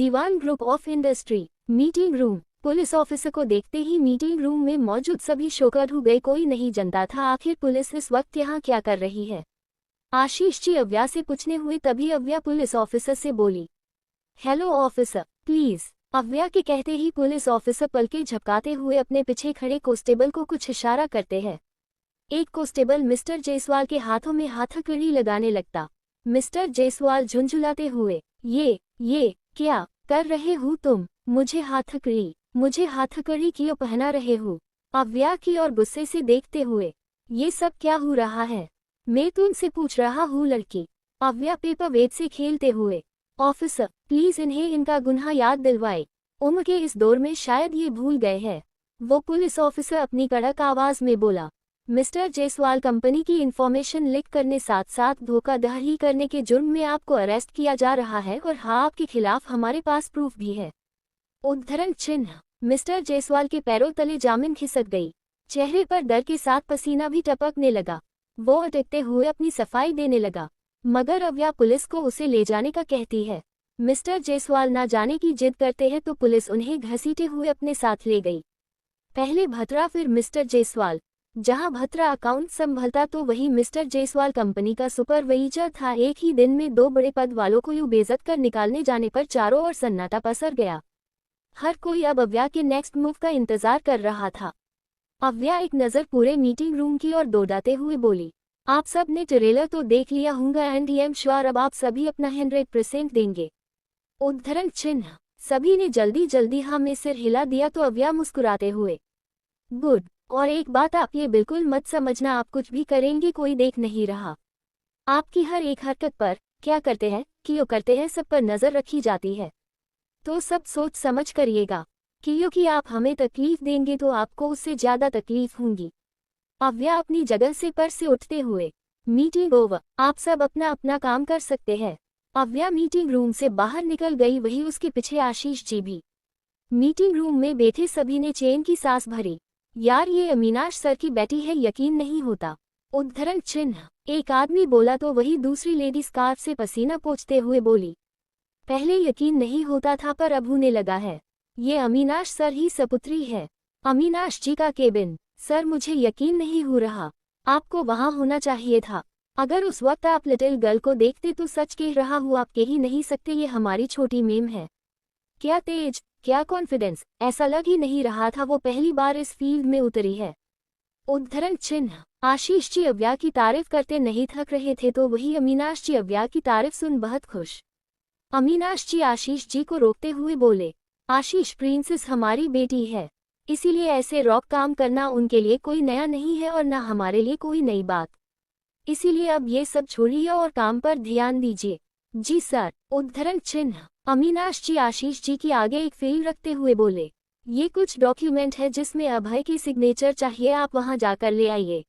Diwan group of industry meeting room. Police officer को देखते ही meeting room में मौजूद सभी शोकर हो गए। कोई नहीं जानता था आखिर पुलिस इस वक्त यहाँ क्या कर रही है। आशीष जी अव्या से पूछने हुए तभी अव्या पुलिस ऑफिसर से बोली, हेलो ऑफिसर प्लीज। अव्या के कहते ही पुलिस ऑफिसर पलके झपकाते हुए अपने पीछे खड़े कांस्टेबल को कुछ इशारा करते हैं। एक कांस्टेबल मिस्टर जायसवाल के हाथों में हाथकड़ी लगाने लगता। मिस्टर जायसवाल झुंझुलाते हुए, ये क्या कर रहे हो तुम? मुझे हाथकड़ी क्यों पहना रहे हो? अव्या की और गुस्से से देखते हुए, ये सब क्या हो रहा है? मैं तुमसे पूछ रहा हूँ लड़की। अव्या पेपर वेट से खेलते हुए, ऑफिसर प्लीज इन्हें इनका गुनाह याद दिलवाए। उम्र के इस दौर में शायद ये भूल गए हैं। वो पुलिस ऑफिसर अपनी कड़क आवाज में बोला, मिस्टर जायसवाल कंपनी की इंफॉर्मेशन लीक करने साथ साथ धोखाधड़ी करने के जुर्म में आपको अरेस्ट किया जा रहा है और हाँ आपके खिलाफ हमारे पास प्रूफ भी है। उद्धरण चिन्ह। मिस्टर जायसवाल के पैरों तले जामिन खिसक गई। चेहरे पर डर के साथ पसीना भी टपकने लगा। वो अटकते हुए अपनी सफाई देने लगा, मगर अव्या पुलिस को उसे ले जाने का कहती है। मिस्टर जायसवाल ना जाने की जिद करते हैं तो पुलिस उन्हें घसीटे हुए अपने साथ ले गई। पहले भत्रा फिर मिस्टर जायसवाल। जहां भत्रा अकाउंट संभलता तो वही मिस्टर जायसवाल कंपनी का सुपरवाइजर था। एक ही दिन में दो बड़े पद वालों को यूं बेइज्जत कर निकालने जाने पर चारों ओर सन्नाटा पसर गया। हर कोई अब अव्या के नेक्स्ट मूव का इंतजार कर रहा था। अव्या एक नज़र पूरे मीटिंग रूम की ओर दौड़ाते हुए बोली, आप सब ने ट्रेलर तो देख लिया होगा एंड आई एम श्योर अब आप सभी अपना 100% देंगे। उद्धरण चिन्ह। सभी ने जल्दी जल्दी हाँ में सिर हिला दिया तो अव्या मुस्कुराते हुए, गुड। और एक बात आप ये बिल्कुल मत समझना आप कुछ भी करेंगे कोई देख नहीं रहा। आपकी हर एक हरकत पर, क्या करते हैं क्यों करते हैं सब पर नजर रखी जाती है। तो सब सोच समझ करिएगा, क्योंकि आप हमें तकलीफ देंगे तो आपको उससे ज्यादा तकलीफ होगी। अव्या अपनी जगह से पर से उठते हुए, मीटिंग ओवर, आप सब अपना अपना काम कर सकते हैं। अव्या मीटिंग रूम से बाहर निकल गई, वही उसके पीछे आशीष जी भी। मीटिंग रूम में बैठे सभी ने चैन की सांस भरी। यार ये अमीनाश सर की बेटी है, यकीन नहीं होता। उद्धरण चिन्ह। एक आदमी बोला तो वही दूसरी लेडी स्कार्फ से पसीना पोंछते हुए बोली, पहले यकीन नहीं होता था पर अब होने लगा है। ये अमीनाश सर ही सपुत्री है। अमीनाश जी का केबिन। सर मुझे यकीन नहीं हो रहा, आपको वहां होना चाहिए था। अगर उस वक्त आप लिटिल गर्ल को देखते तो सच कह रहा हूँ आप कह ही नहीं सकते ये हमारी छोटी मेम है। क्या तेज, क्या कॉन्फिडेंस, ऐसा लग ही नहीं रहा था वो पहली बार इस फील्ड में उतरी है। उद्धरण चिन्ह। आशीष जी अव्या की तारीफ करते नहीं थक रहे थे तो वही अमीनाश जी अव्या की तारीफ सुन बहुत खुश। अमीनाश जी आशीष जी को रोकते हुए बोले, आशीष प्रिंसेस हमारी बेटी है, इसीलिए ऐसे रॉक काम करना उनके लिए कोई नया नहीं है और न हमारे लिए कोई नई बात। इसीलिए अब ये सब छोड़िए और काम पर ध्यान दीजिए। जी सर। उद्धरण चिन्ह। अमीनाश जी आशीष जी की आगे एक फाइल रखते हुए बोले, ये कुछ डॉक्यूमेंट है जिसमें अभय की सिग्नेचर चाहिए, आप वहां जाकर ले आइए।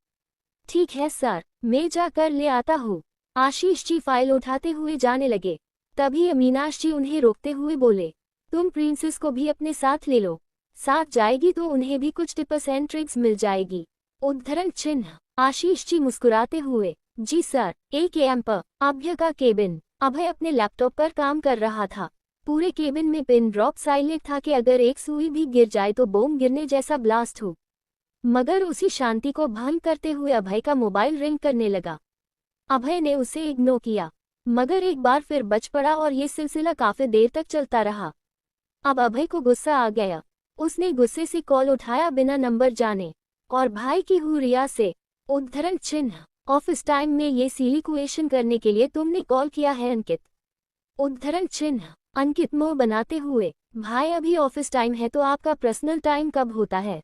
ठीक है सर, मैं जाकर ले आता हूँ। आशीष जी फाइल उठाते हुए जाने लगे, तभी अमीनाश जी उन्हें रोकते हुए बोले, तुम प्रिंसेस को भी अपने साथ ले लो, साथ जाएगी तो उन्हें भी कुछ टिप्स एंड ट्रिक्स मिल जाएगी। उद्धरण चिन्ह। आशीष जी मुस्कुराते हुए, जी सर। 1 AM पर अभय का केबिन। अभय अपने लैपटॉप पर काम कर रहा था। पूरे केबिन में पिन ड्रॉप साइलेंट था कि अगर एक सुई भी गिर जाए तो बम गिरने जैसा ब्लास्ट हो। मगर उसी शांति को भंग करते हुए अभय का मोबाइल रिंग करने लगा। अभय ने उसे इग्नोर किया, मगर एक बार फिर बच पड़ा और ये सिलसिला काफी देर तक चलता रहा। अब अभय को गुस्सा आ गया। उसने गुस्से से कॉल उठाया बिना नंबर जाने, और भाई की हुरिया से। उद्धरण चिन्ह। ऑफिस टाइम में ये सिली क्वेश्चन करने के लिए तुमने कॉल किया है अंकित? उद्धरण चिन्ह। अंकित मुंह बनाते हुए, भाई अभी ऑफिस टाइम है तो आपका पर्सनल टाइम कब होता है?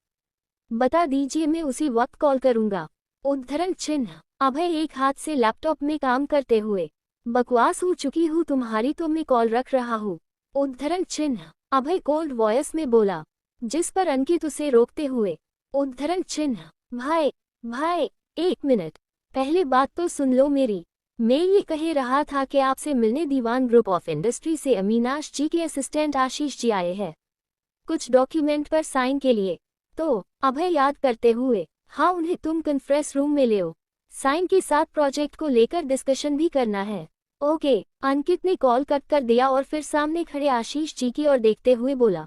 बता दीजिए मैं उसी वक्त कॉल करूंगा। उद्धरण चिन्ह। अभय एक हाथ से लैपटॉप में काम करते हुए, बकवास हो चुकी हूँ तुम्हारी तो मैं कॉल रख रहा हूँ। उद्धरण चिन्ह। अभय कोल्ड वॉइस में बोला, जिस पर अंकित उसे रोकते हुए, उद्धरण चिन्ह। भाई 1 मिनट, पहले बात तो सुन लो मेरी। मैं ये कह रहा था कि आपसे मिलने दीवान ग्रुप ऑफ इंडस्ट्री से अमीनाश जी के असिस्टेंट आशीष जी आए हैं कुछ डॉक्यूमेंट पर साइन के लिए। तो अभय याद करते हुए, हाँ उन्हें तुम कॉन्फ्रेंस रूम में ले आओ, साइन के साथ प्रोजेक्ट को लेकर डिस्कशन भी करना है। ओके। अंकित ने कॉल कट कर दिया और फिर सामने खड़े आशीष जी की ओर देखते हुए बोला,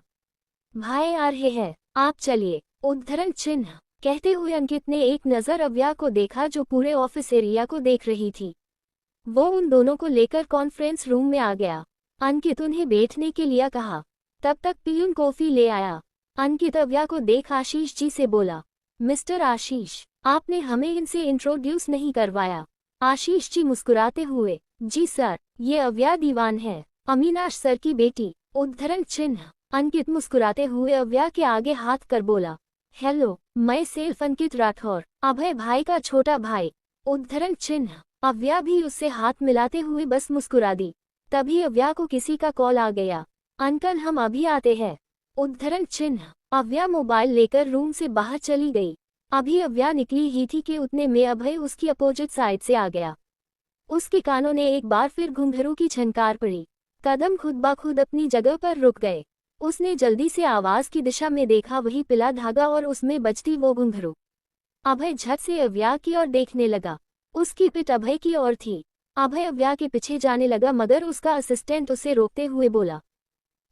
भाई आ रहे हैं, आप चलिए। उद्धरण चिन्ह कहते हुए अंकित ने एक नज़र अव्या को देखा जो पूरे ऑफिस एरिया को देख रही थी। वो उन दोनों को लेकर कॉन्फ्रेंस रूम में आ गया। अंकित उन्हें बैठने के लिए कहा, तब तक पियून कॉफी ले आया। अंकित अव्या को देख आशीष जी से बोला, मिस्टर आशीष, आपने हमें इनसे इंट्रोड्यूस नहीं करवाया। आशीष जी मुस्कुराते हुए, जी सर, ये अव्या दीवान है, अमीनाश सर की बेटी। उद्धरण चिन्ह अंकित मुस्कुराते हुए अव्या के आगे हाथ कर बोला, हेलो, मैं सेल्फ अंकित राठौर, अभय भाई का छोटा भाई। उद्धरण चिन्ह अव्या भी उससे हाथ मिलाते हुए बस मुस्कुरा दी। तभी अव्या को किसी का कॉल आ गया, अंकल हम अभी आते हैं। उद्धरण चिन्ह अव्या मोबाइल लेकर रूम से बाहर चली गई। अभी अव्या निकली ही थी कि उतने में अभय उसकी अपोजिट साइड से आ गया। उसके कानों ने एक बार फिर घुंघरू की झनकार पड़ी। कदम खुद ब खुद अपनी जगह पर रुक गए। उसने जल्दी से आवाज की दिशा में देखा, वही पिला धागा और उसमें बजती वो घुंघरू। अभय झट से अव्या की ओर देखने लगा। उसकी पिठ अभय की ओर थी। अभय अव्या के पीछे जाने लगा मगर उसका असिस्टेंट उसे रोकते हुए बोला,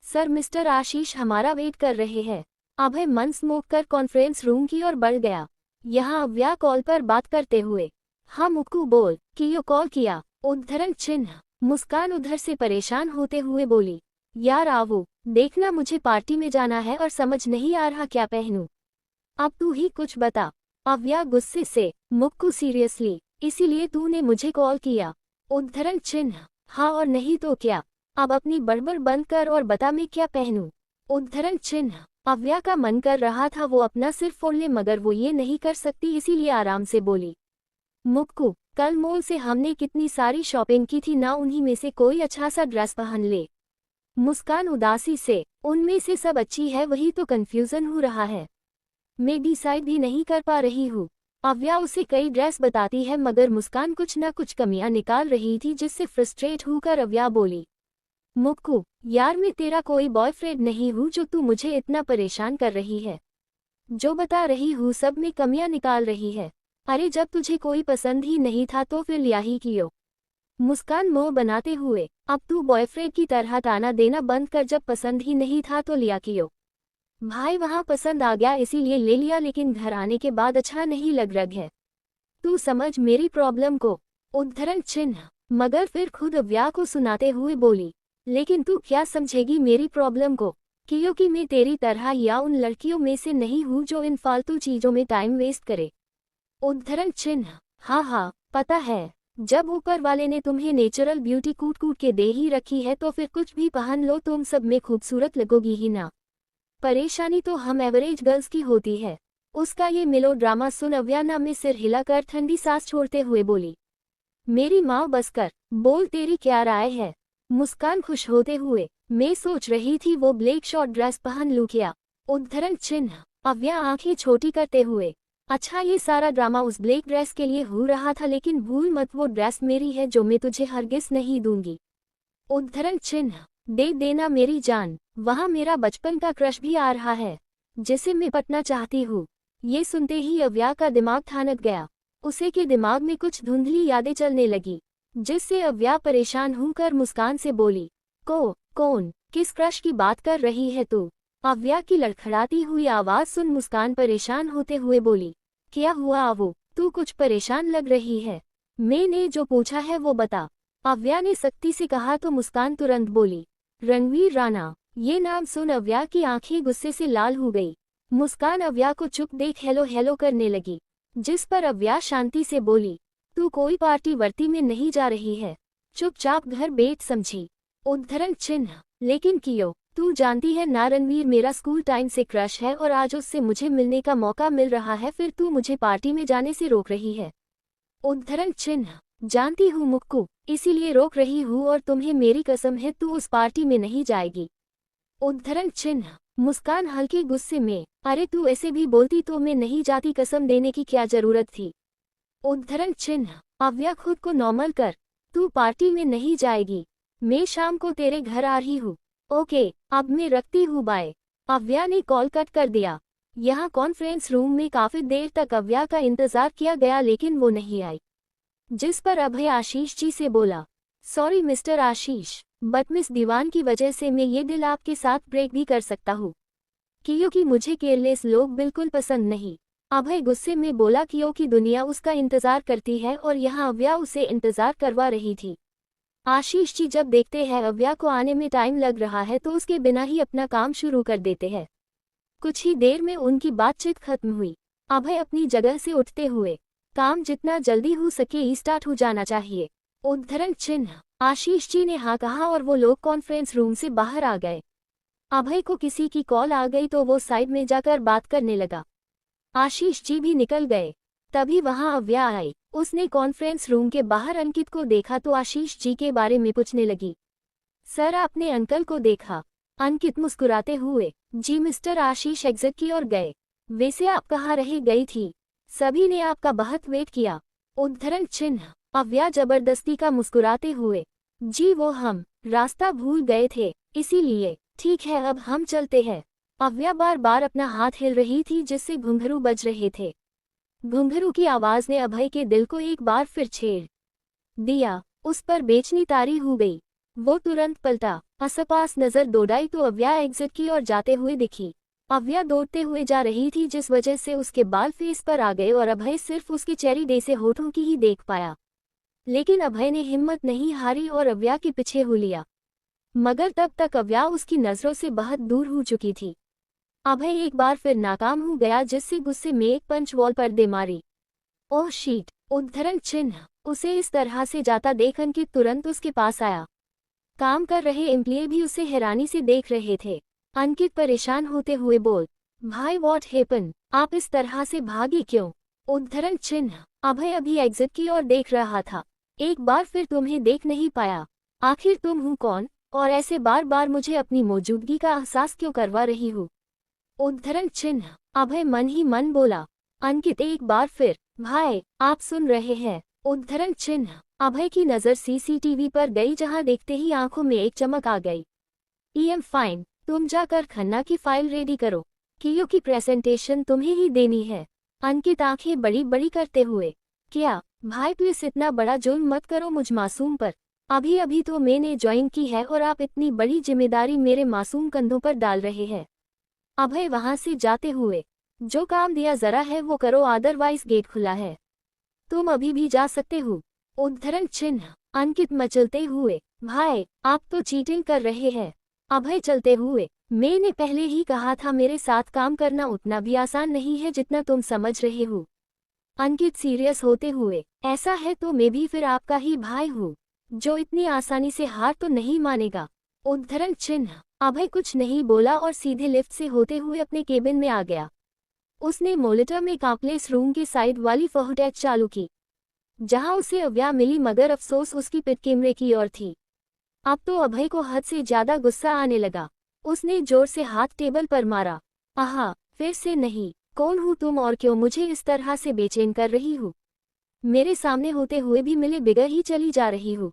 सर मिस्टर आशीष हमारा वेट कर रहे हैं। अभय मन स्मोक कर कॉन्फ्रेंस रूम की ओर बढ़ गया। यहाँ अव्या कॉल पर बात करते हुए, हाँ मुक्कू बोल, कियो कॉल किया। उद्धरण चिन्ह मुस्कान उधर से परेशान होते हुए बोली, यार आवो, देखना मुझे पार्टी में जाना है और समझ नहीं आ रहा क्या पहनूं। अब तू ही कुछ बता। अव्या गुस्से से, मुक्कू सीरियसली, इसीलिए तूने मुझे कॉल किया। उद्धरण चिन्ह हाँ और नहीं तो क्या, अब अपनी बड़बड़ बंद कर और बता मैं क्या पहनूं। उद्धरण चिन्ह अव्या का मन कर रहा था वो अपना सिर फोड़ ले मगर वो ये नहीं कर सकती, इसीलिए आराम से बोली, मुक्कू कल मॉल से हमने कितनी सारी शॉपिंग की थी ना, उन्हीं में से कोई अच्छा सा ड्रेस पहन ले। मुस्कान उदासी से, उनमें से सब अच्छी है, वही तो कंफ्यूजन हो रहा है, मैं डिसाइड भी नहीं कर पा रही हूँ। अव्या उसे कई ड्रेस बताती है मगर मुस्कान कुछ न कुछ कमियां निकाल रही थी जिससे फ्रस्ट्रेट होकर अव्या बोली, मुक्कू यार मैं तेरा कोई बॉयफ्रेंड नहीं हूँ जो तू मुझे इतना परेशान कर रही है। जो बता रही हूँ सब में कमियां निकाल रही है। अरे जब तुझे कोई पसंद ही नहीं था तो फिर लिया ही क्यों। मुस्कान मुंह बनाते हुए, अब तू बॉयफ्रेंड की तरह ताना देना बंद कर, जब पसंद ही नहीं था तो लिया क्यों। भाई वहाँ पसंद आ गया इसीलिए ले लिया, लेकिन घर आने के बाद अच्छा नहीं लग रहा है। तू समझ मेरी प्रॉब्लम को। उद्धरण चिन्ह मगर फिर खुद अव्या को सुनाते हुए बोली, लेकिन तू क्या समझेगी मेरी प्रॉब्लम को, क्योंकि मैं तेरी तरह या उन लड़कियों में से नहीं हूँ जो इन फालतू चीजों में टाइम वेस्ट करे। उद्धरण चिन्ह हाँ पता है, जब ऊपर वाले ने तुम्हें नेचुरल ब्यूटी कूट कूट के दे ही रखी है तो फिर कुछ भी पहन लो तुम सब में खूबसूरत लगोगी ही ना। परेशानी तो हम एवरेज गर्ल्स की होती है। उसका ये मेलो ड्रामा सुन अव्या में सिर हिलाकर ठंडी सांस छोड़ते हुए बोली, मेरी माँ बस कर, बोल तेरी क्या राय है। मुस्कान खुश होते हुए, मैं सोच रही थी वो ब्लैक शॉर्ट ड्रेस पहन लूं क्या। उद्धरण चिन्ह अव्या आंखें छोटी करते हुए, अच्छा ये सारा ड्रामा उस ब्लैक ड्रेस के लिए हो रहा था, लेकिन भूल मत वो ड्रेस मेरी है जो मैं तुझे हरगिज नहीं दूंगी। उद्धरण चिन्ह दे देना मेरी जान, वहाँ मेरा बचपन का क्रश भी आ रहा है जिसे मैं पटना चाहती हूँ। ये सुनते ही अव्या का दिमाग थानक गया। उसे के दिमाग में कुछ धुंधली यादें चलने लगी जिससे अव्या परेशान होकर मुस्कान से बोली, कौन किस क्रश की बात कर रही है तू। अव्या की लड़खड़ाती हुई आवाज सुन मुस्कान परेशान होते हुए बोली, क्या हुआ आवो, तू कुछ परेशान लग रही है, मैंने जो पूछा है वो बता। अव्या ने सख्ती से कहा तो मुस्कान तुरंत बोली, रणवीर राणा। ये नाम सुन अव्या की आंखें गुस्से से लाल हो गई। मुस्कान अव्या को चुप देख हेलो हेलो करने लगी, जिस पर अव्या शांति से बोली, तू कोई पार्टी वर्ती में नहीं जा रही है, चुपचाप घर बैठ समझी। उद्धरण चिन्ह लेकिन क्यों, तू जानती है ना रणवीर मेरा स्कूल टाइम से क्रश है और आज उससे मुझे मिलने का मौका मिल रहा है, फिर तू मुझे पार्टी में जाने से रोक रही है। उद्धरण चिन्ह जानती हूँ मुक्कू, इसीलिए रोक रही हूँ और तुम्हें मेरी कसम है तू उस पार्टी में नहीं जाएगी। उद्धरण चिन्ह मुस्कान हल्के गुस्से में, अरे तू ऐसे भी बोलती तो मैं नहीं जाती, कसम देने की क्या जरूरत थी। उद्धरण चिन्ह अव्या खुद को नॉर्मल कर, तू पार्टी में नहीं जाएगी, मैं शाम को तेरे घर आ रही हूँ। ओके अब मैं रखती हूँ, बाय। अव्या ने कॉल कट कर दिया। यहाँ कॉन्फ्रेंस रूम में काफी देर तक अव्या का इंतजार किया गया लेकिन वो नहीं आई, जिस पर अभय आशीष जी से बोला, sorry mister Ashish, but miss Diwan की वजह से मैं ये दिल आपके साथ ब्रेक भी कर सकता हूँ, क्योंकि मुझे केयरलेस लोग बिल्कुल पसंद नहीं। अभय गुस्से में बोला क्योंकि दुनिया उसका इंतजार करती है और यहाँ अव्या उसे इंतजार करवा रही थी। आशीष जी जब देखते हैं अव्या को आने में टाइम लग रहा है तो उसके बिना ही अपना काम शुरू कर देते हैं। कुछ ही देर में उनकी बातचीत खत्म हुई। अभय अपनी जगह से उठते हुए, काम जितना जल्दी हो सके स्टार्ट हो जाना चाहिए। उद्धरण चिन्ह। आशीष जी ने हाँ कहा और वो लोग कॉन्फ्रेंस रूम से बाहर आ गए। अभय को किसी की कॉल आ गई तो वो साइड में जाकर बात करने लगा। आशीष जी भी निकल गए। तभी वहां अव्या आई। उसने कॉन्फ्रेंस रूम के बाहर अंकित को देखा तो आशीष जी के बारे में पूछने लगी। सर आपने अंकल को देखा? अंकित मुस्कुराते हुए, जी मिस्टर आशीष एग्जिट की ओर गए। वैसे आप कहाँ रह गई थी? सभी ने आपका बहुत वेट किया। उद्धरण चिन्ह। अव्या जबरदस्ती का मुस्कुराते हुए, जी वो हम रास्ता भूल गए थे इसीलिए। ठीक है अब हम चलते हैं। अव्या बार बार अपना हाथ हिल रही थी जिससे घुंघरू बज रहे थे। घुंघरू की आवाज ने अभय के दिल को एक बार फिर छेड़ दिया। उस पर बेचनी तारी हो गई। वो तुरंत पलटा, आसपास नजर दौड़ाई तो अव्या एग्जिट की ओर जाते हुए दिखी। अव्या दौड़ते हुए जा रही थी जिस वजह से उसके बाल फेस पर आ गए और अभय सिर्फ उसके चेरी जैसे होठों की ही देख पाया। लेकिन अभय ने हिम्मत नहीं हारी और अव्या के पीछे हो लिया। मगर तब तक अव्या उसकी नजरों से बहुत दूर हो चुकी थी। अभय एक बार फिर नाकाम हो गया जिससे गुस्से में एक पंच वॉल पर दे मारी। ओह शीट। उद्धरण चिन्ह। उसे इस तरह से जाता देख अंकित तुरंत उसके पास आया। काम कर रहे एम्प्लॉय भी उसे हैरानी से देख रहे थे। अंकित परेशान होते हुए बोल, भाई व्हाट हैपन, आप इस तरह से भागी क्यों? उद्धरण चिन्ह। अभय अभी एग्जिट की ओर देख रहा था। एक बार फिर तुम्हें देख नहीं पाया। आखिर तुम हो कौन और ऐसे बार बार मुझे अपनी मौजूदगी का एहसास क्यों करवा रही हो? उद्धरण चिन्ह। अभय मन ही मन बोला। अंकित एक बार फिर, भाई आप सुन रहे हैं? उद्धरण चिन्ह। अभय की नजर सीसीटीवी पर गई जहां देखते ही आंखों में एक चमक आ गई। ईएम फाइन, तुम जाकर खन्ना की फाइल रेडी करो, क्योंकि प्रेजेंटेशन तुम्हें ही देनी है। अंकित आंखें बड़ी बड़ी करते हुए, क्या भाई प्लीज इतना बड़ा जुल्म मत करो मुझ मासूम पर। अभी अभी तो मैंने ज्वाइन की है और आप इतनी बड़ी जिम्मेदारी मेरे मासूम कंधों पर डाल रहे हैं। अभय वहां से जाते हुए, जो काम दिया जरा है वो करो अदरवाइज गेट खुला है, तुम अभी भी जा सकते हो। उद्धरण चिन्ह। अंकित मचलते हुए, भाई आप तो चीटिंग कर रहे हैं। अभय चलते हुए, मैंने पहले ही कहा था मेरे साथ काम करना उतना भी आसान नहीं है जितना तुम समझ रहे हो। अंकित सीरियस होते हुए, ऐसा है तो मैं भी फिर आपका ही भाई हूँ जो इतनी आसानी से हार तो नहीं मानेगा। उद्धरण चिन्ह। अभय कुछ नहीं बोला और सीधे लिफ्ट से होते हुए अपने केबिन में आ गया। उसने मॉनिटर में कॉम्प्लेक्स रूम के साइड वाली फुटेज चालू की जहां उसे अव्या मिली, मगर अफसोस उसकी पिट कैमरे की ओर थी। अब तो अभय को हद से ज्यादा गुस्सा आने लगा। उसने जोर से हाथ टेबल पर मारा। आहा, फिर से नहीं, कौन हो तुम और क्यों मुझे इस तरह से बेचैन कर रही हो? मेरे सामने होते हुए भी मिले बिगड़ ही चली जा रही हो।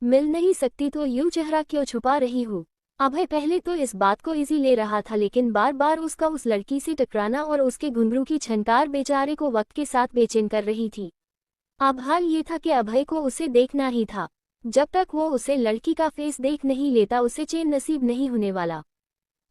मिल नहीं सकती तो यूं चेहरा क्यों छुपा रही हो? अभय पहले तो इस बात को इजी ले रहा था, लेकिन बार बार उसका उस लड़की से टकराना और उसके घुंघरू की छनकार बेचारे को वक्त के साथ बेचैन कर रही थी। अब हाल ये था कि अभय को उसे देखना ही था। जब तक वो उसे लड़की का फेस देख नहीं लेता उसे चैन नसीब नहीं होने वाला।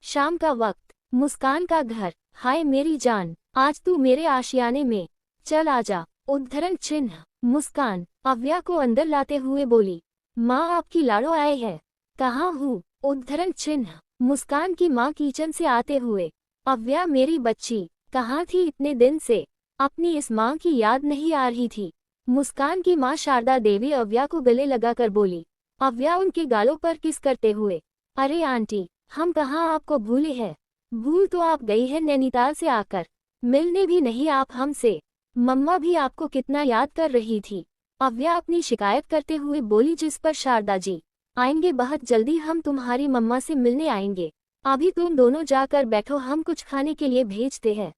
शाम का वक्त, मुस्कान का घर। हाय मेरी जान, आज तू मेरे आशियाने में, चल आजा। उद्धरण चिन्ह। मुस्कान। अव्या को अंदर लाते हुए बोली, माँ आपकी लाड़ो आए है। कहाँ हूँ? उद्धरण चिन्ह। मुस्कान की माँ किचन से आते हुए, अव्या मेरी बच्ची, कहाँ थी इतने दिन से? अपनी इस माँ की याद नहीं आ रही थी। मुस्कान की माँ शारदा देवी अव्या को गले लगाकर बोली। अव्या उनके गालों पर किस करते हुए, अरे आंटी, हम कहाँ आपको भूले हैं। भूल तो आप गई है नैनीताल से आकर, मिलने भी नहीं आप हमसे। मम्मा भी आपको कितना याद कर रही थी। अव्या अपनी शिकायत करते हुए बोली, जिस पर शारदा जी, आएंगे बहुत जल्दी, हम तुम्हारी मम्मा से मिलने आएंगे। अभी तुम दोनों जाकर बैठो, हम कुछ खाने के लिए भेजते हैं।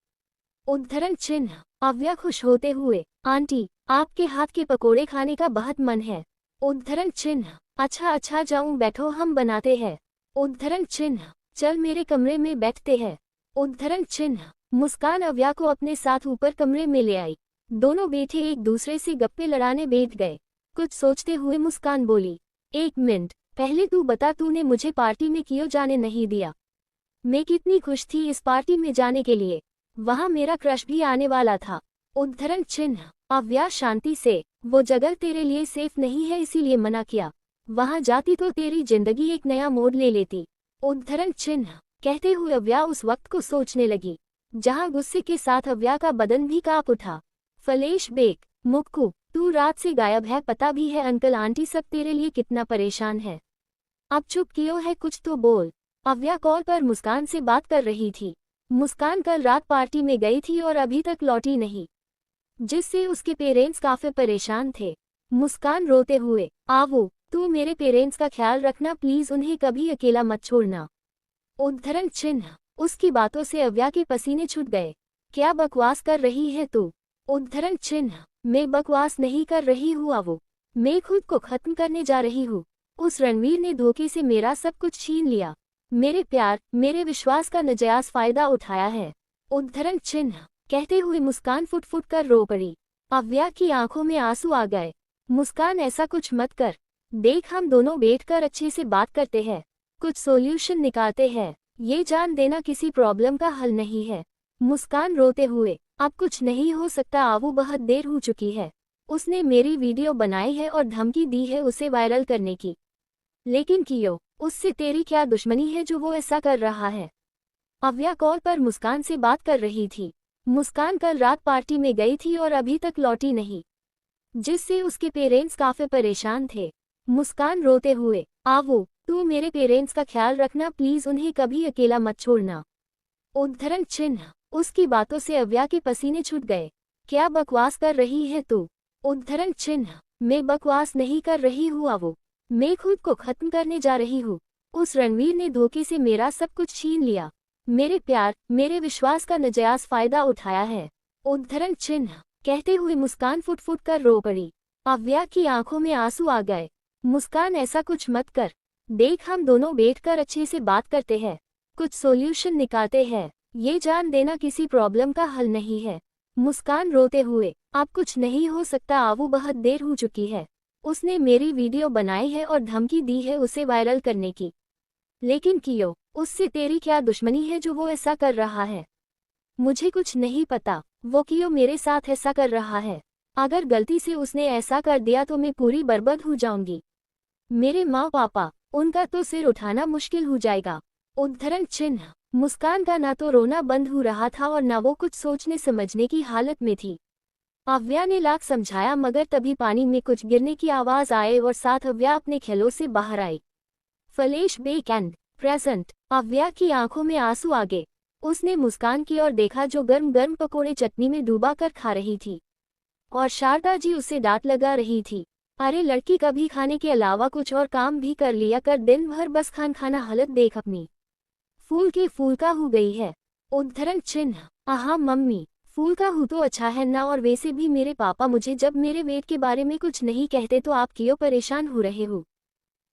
उद्धरण चिन्ह। अव्या खुश होते हुए, आंटी आपके हाथ के पकोड़े खाने का बहुत मन है। उद्धरण चिन्ह। अच्छा अच्छा जाऊं, बैठो हम बनाते हैं। उद्धरण चिन्ह। चल मेरे कमरे में बैठते हैं। उद्धरण चिन्ह। मुस्कान अव्या को अपने साथ ऊपर कमरे में ले आई। दोनों बैठे एक दूसरे से गप्पे लड़ाने बैठ गए। कुछ सोचते हुए मुस्कान बोली, एक मिनट पहले तू बता, तूने मुझे पार्टी में क्यों जाने नहीं दिया? मैं कितनी खुश थी इस पार्टी में जाने के लिए। वहाँ मेरा क्रश भी आने वाला था। उद्धरण चिन्ह। अव्या शांति से, वो जगह तेरे लिए सेफ नहीं है इसीलिए मना किया। वहाँ जाती तो तेरी जिंदगी एक नया मोड़ ले लेती। उद्धरण चिन्ह। कहते हुए अव्या उस वक्त को सोचने लगी जहाँ गुस्से के साथ अव्या का बदन भी कांप उठा। फ्लैशबैक। मुक्कू, तू रात से गायब है, पता भी है अंकल आंटी सब तेरे लिए कितना परेशान है। अब चुप क्यों है, कुछ तो बोल। अव्या कॉल पर मुस्कान से बात कर रही थी। मुस्कान कल रात पार्टी में गई थी और अभी तक लौटी नहीं, जिससे उसके पेरेंट्स काफी परेशान थे। मुस्कान रोते हुए, आवो, तू मेरे पेरेंट्स का ख्याल रखना प्लीज, उन्हें कभी अकेला मत छोड़ना। उद्धरण चिन्ह। उसकी बातों से अव्या के पसीने छूट गए। क्या बकवास कर रही है तू? उद्धरण चिन्ह। मैं बकवास नहीं कर रही हूँ आवो, मैं खुद को खत्म करने जा रही हूँ। उस रणवीर ने धोखे से मेरा सब कुछ छीन लिया। मेरे प्यार, मेरे विश्वास का नाजायज फायदा उठाया है। उद्धरण चिन्ह। कहते हुए मुस्कान फुट फुट कर रो पड़ी। अव्या की आंखों में आंसू आ गए। मुस्कान ऐसा कुछ मत कर, देख हम दोनों बैठकर अच्छे से बात करते हैं, कुछ सॉल्यूशन निकालते हैं। ये जान देना किसी प्रॉब्लम का हल नहीं है। मुस्कान रोते हुए, अब कुछ नहीं हो सकता आवू, बहुत देर हो चुकी है। उसने मेरी वीडियो बनाई है और धमकी दी है उसे वायरल करने की। लेकिन क्यों? उससे तेरी क्या दुश्मनी है जो वो ऐसा कर रहा है? अव्या कॉल पर मुस्कान से बात कर रही थी। मुस्कान कल रात पार्टी में गई थी और अभी तक लौटी नहीं, जिससे उसके पेरेंट्स काफी परेशान थे। मुस्कान रोते हुए, आवो, तू मेरे पेरेंट्स का ख्याल रखना प्लीज, उन्हें कभी अकेला मत छोड़ना। उद्धरण चिन्ह। उसकी बातों से अव्या के पसीने छूट गए। क्या बकवास कर रही है तू? उद्धरण चिन्ह। मैं बकवास नहीं कर रही हूँ आवो, मैं खुद को खत्म करने जा रही हूँ। उस रणवीर ने धोखे से मेरा सब कुछ छीन लिया। मेरे प्यार, मेरे विश्वास का नाजायज फायदा उठाया है। उद्धरण चिन्ह। कहते हुए मुस्कान फुट फुट कर रो पड़ी। अव्या की आंखों में आंसू आ गए। मुस्कान ऐसा कुछ मत कर, देख हम दोनों बैठकर अच्छे से बात करते हैं, कुछ सॉल्यूशन निकालते हैं। ये जान देना किसी प्रॉब्लम का हल नहीं है। मुस्कान रोते हुए, अब कुछ नहीं हो सकता आवू, बहुत देर हो चुकी है। उसने मेरी वीडियो बनाई है और धमकी दी है उसे वायरल करने की। लेकिन क्यों? उससे तेरी क्या दुश्मनी है जो वो ऐसा कर रहा है? मुझे कुछ नहीं पता, वो क्यों मेरे साथ ऐसा कर रहा है। अगर गलती से उसने ऐसा कर दिया तो मैं पूरी बर्बाद हो जाऊंगी। मेरे माँ पापा, उनका तो सिर उठाना मुश्किल हो जाएगा। उद्धरण चिन्ह। मुस्कान का ना तो रोना बंद हो रहा था और ना वो कुछ सोचने समझने की हालत में थी। अव्या ने लाख समझाया मगर तभी पानी में कुछ गिरने की आवाज आए और साथ अव्या अपने खेलों से बाहर आई। Flashback and present. अव्या की आंखों में आंसू आ गए। उसने मुस्कान की ओर देखा जो गर्म गर्म पकोड़े चटनी में डूबा कर खा रही थी, और शारदा जी उसे डांट लगा रही थी। अरे लड़की, कभी खाने के अलावा कुछ और काम भी कर लिया कर, दिन भर बस खाना। हालत देख अपनी, फूल के फूल का हो गई है। उद्धरण चिन्ह। आहा मम्मी, फूल का हूँ तो अच्छा है ना, और वैसे भी मेरे पापा मुझे जब मेरे वेट के बारे में कुछ नहीं कहते तो आप क्यों परेशान हो रहे हो?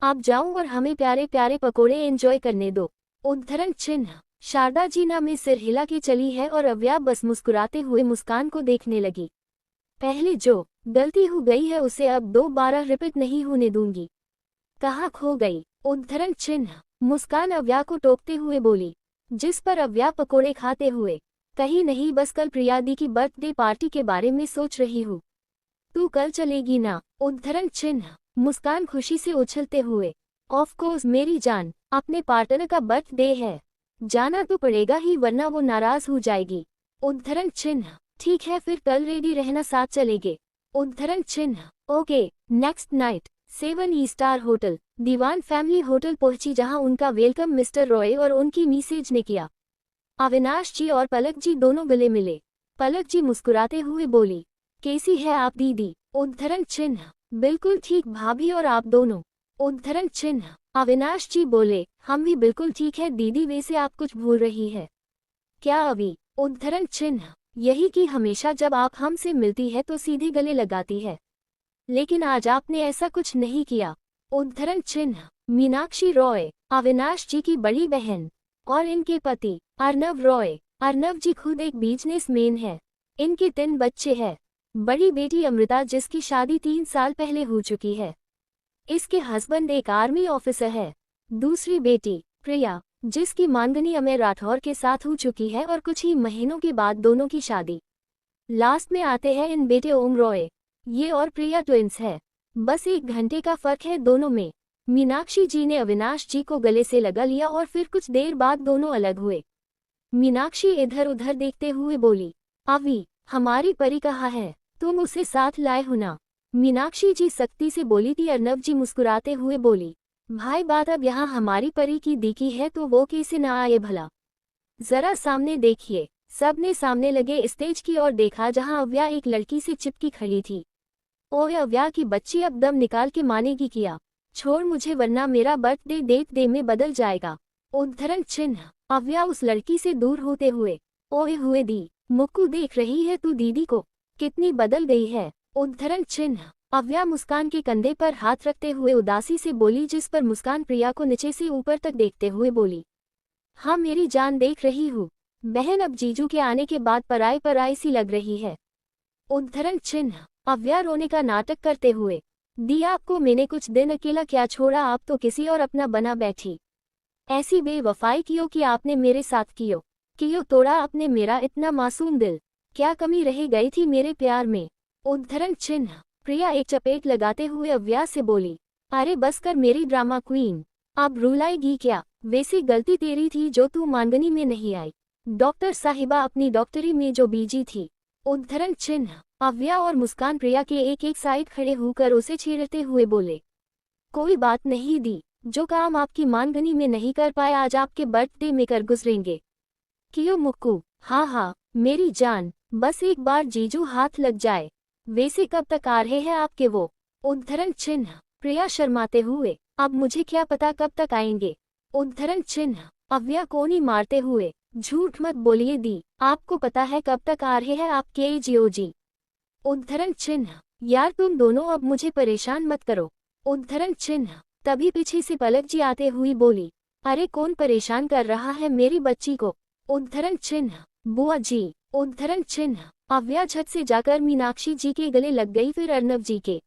आप जाओ और हमें प्यारे प्यारे पकोड़े एंजॉय करने दो। उद्धरण चिन्ह। शारदा जी ना में सिर हिला के चली है और अव्या बस मुस्कुराते हुए मुस्कान को देखने लगी। पहले जो गलती हो गई है उसे अब दोबारा रिपीट नहीं होने दूंगी। कहाँ खो गई? उद्धरण चिन्ह। मुस्कान अव्या को टोकते हुए बोली, जिस पर अव्या पकोड़े खाते हुए, कहीं नहीं, बस कल प्रिया दी की बर्थडे पार्टी के बारे में सोच रही हूँ। तू कल चलेगी ना? उद्धरण चिन्ह। मुस्कान खुशी से उछलते हुए, ऑफ कोर्स मेरी जान, अपने पार्टनर का बर्थडे है, जाना तो पड़ेगा ही वरना वो नाराज हो जाएगी। उद्धरण चिन्ह। ठीक है फिर कल रेडी रहना, साथ चलेंगे। उद्धरण चिन्ह। Okay. Next night 7 star hotel Diwan family hotel पहुंची, जहां उनका वेलकम मिस्टर रॉय और उनकी मिसेज ने किया। अविनाश जी और पलक जी दोनों गले मिले। पलक जी मुस्कुराते हुए बोली, कैसी है आप दीदी? उद्धरण चिन्ह। बिल्कुल ठीक भाभी, और आप दोनों? उद्धरण चिन्ह। अविनाश जी बोले, हम भी बिल्कुल ठीक है दीदी, वैसे आप कुछ भूल रही है क्या अभी? उद्धरण चिन्ह। यही कि हमेशा जब आप हमसे मिलती है तो सीधे गले लगाती है, लेकिन आज आपने ऐसा कुछ नहीं किया। उद्धरण चिन्ह। मीनाक्षी रॉय, अविनाश जी की बड़ी बहन, और इनके पति अर्नव रॉय। अर्नव जी खुद एक बिजनेसमैन है। इनके 3 बच्चे हैं। बड़ी बेटी अमृता जिसकी शादी 3 साल पहले हो चुकी है। इसके हस्बैंड एक आर्मी ऑफिसर है। दूसरी बेटी प्रिया, जिसकी मांगनी अमय राठौर के साथ हो चुकी है और कुछ ही महीनों के बाद दोनों की शादी। लास्ट में आते हैं इन बेटे ओम रॉय। ये और प्रिया ट्विंस है, बस 1 घंटे का फर्क है दोनों में। मीनाक्षी जी ने अविनाश जी को गले से लगा लिया और फिर कुछ देर बाद दोनों अलग हुए। मीनाक्षी इधर उधर देखते हुए बोली, अभी हमारी परी कहाँ है? तुम उसे साथ लाए हो ना? मीनाक्षी जी सख्ती से बोली थी। अर्नब जी मुस्कुराते हुए बोली, भाई बात अब यहाँ हमारी परी की दिखी है तो वो कैसे ना आए भला? जरा सामने देखिए। सबने सामने लगे स्टेज की ओर देखा जहाँ अव्या एक लड़की से चिपकी खड़ी थी। ओए अव्या की बच्ची, अब दम निकाल के मानेगी क्या? छोड़ मुझे वरना मेरा बर्थडे डेट डे में बदल जाएगा। उद्धरण चिन्ह। अव्या उस लड़की से दूर होते हुए, ओए हुए दी, मुक्कू देख रही है तू दीदी को? कितनी बदल गई है। उद्धरण चिन्ह। अव्या मुस्कान के कंधे पर हाथ रखते हुए उदासी से बोली, जिस पर मुस्कान प्रिया को नीचे से ऊपर तक देखते हुए बोली, हाँ मेरी जान देख रही हूँ बहन, अब जीजू के आने के बाद पराई पराई सी लग रही है। उद्धरण चिन्ह। अव्या रोने का नाटक करते हुए, दी आपको मैंने कुछ दिन अकेला क्या छोड़ा, आप तो किसी और अपना बना बैठी। ऐसी बेवफाई कियो कि आपने मेरे साथ कियो तोड़ा आपने मेरा इतना मासूम दिल। क्या कमी रह गई थी मेरे प्यार में? उद्धरण चिन्ह। प्रिया एक चपेट लगाते हुए अव्या से बोली, अरे बस कर मेरी ड्रामा क्वीन, अब रुलाएगी क्या? वैसी गलती तेरी थी जो तू मांगनी में नहीं आई, डॉक्टर साहिबा अपनी डॉक्टरी में जो बीजी थी। उद्धरण चिन्ह। अव्या और मुस्कान प्रिया के एक एक साइड खड़े होकर उसे छेड़ते हुए बोले, कोई बात नहीं दी, जो काम आपकी मांगनी में नहीं कर पाए आज आपके बर्थडे में कर गुजरेंगे। कियो मुक्कू, हाँ हाँ मेरी जान, बस एक बार जीजू हाथ लग जाए। वैसे कब तक आ रहे हैं आपके वो? उद्धरण चिन्ह। प्रिया शर्माते हुए, अब मुझे क्या पता कब तक आएंगे। उद्धरण चिन्ह। अव्या कोनी मारते हुए, झूठ मत बोलिए दी, आपको पता है कब तक आ रहे हैं आपके जीओजी। उद्धरण चिन्ह। यार तुम दोनों अब मुझे परेशान मत करो। उद्धरण चिन्ह। तभी पीछे से पलक जी आते हुई बोली, अरे कौन परेशान कर रहा है मेरी बच्ची को? उद्धरण चिन्ह। बुआ जी। उद्धरण चिन्ह। अव्या झट से जाकर मीनाक्षी जी के गले लग गई, फिर अर्नब जी के।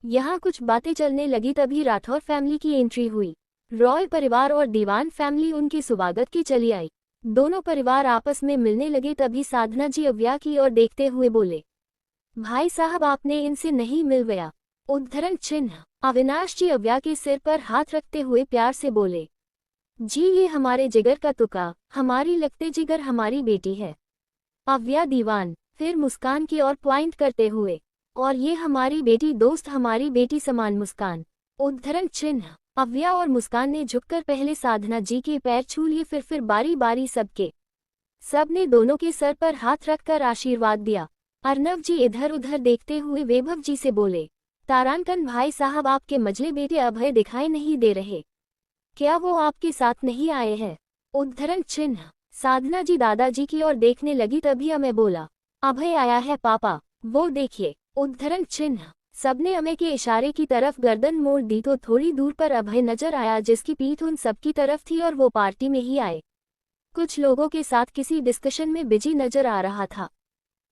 यहाँ कुछ बातें चलने लगी तभी राठौर फैमिली की एंट्री हुई। रॉय परिवार और दीवान फैमिली उनके स्वागत की चली आई। दोनों परिवार आपस में मिलने लगे तभी साधना जी अव्या की ओर देखते हुए बोले, भाई साहब आपने इनसे नहीं मिलवाया? उद्धरण चिन्ह। अविनाश जी अव्या के सिर पर हाथ रखते हुए प्यार से बोले, जी ये हमारे जिगर का तुका, हमारी लगते जिगर हमारी बेटी है। अव्या दीवान, फिर मुस्कान की ओर पॉइंट करते हुए, और ये हमारी बेटी दोस्त, हमारी बेटी समान मुस्कान। उद्धरण चिन्ह। अव्या और मुस्कान ने झुककर पहले साधना जी के पैर छू लिए, फिर बारी बारी सबने दोनों के सर पर हाथ रखकर आशीर्वाद दिया। अर्नब जी इधर उधर देखते हुए वैभव जी से बोले, तारांकन भाई साहब आपके मजले बेटे अभय दिखाई नहीं दे रहे, क्या वो आपके साथ नहीं आए हैं? उद्धरण चिन्ह। साधना जी दादाजी की ओर देखने लगी तभी अमय बोला, अभय आया है पापा, वो देखिए। उद्धरण चिन्ह। सबने अमय के इशारे की तरफ गर्दन मोड़ दी तो थोड़ी दूर पर अभय नजर आया, जिसकी पीठ उन सबकी तरफ थी और वो पार्टी में ही आए कुछ लोगों के साथ किसी डिस्कशन में बिजी नजर आ रहा था।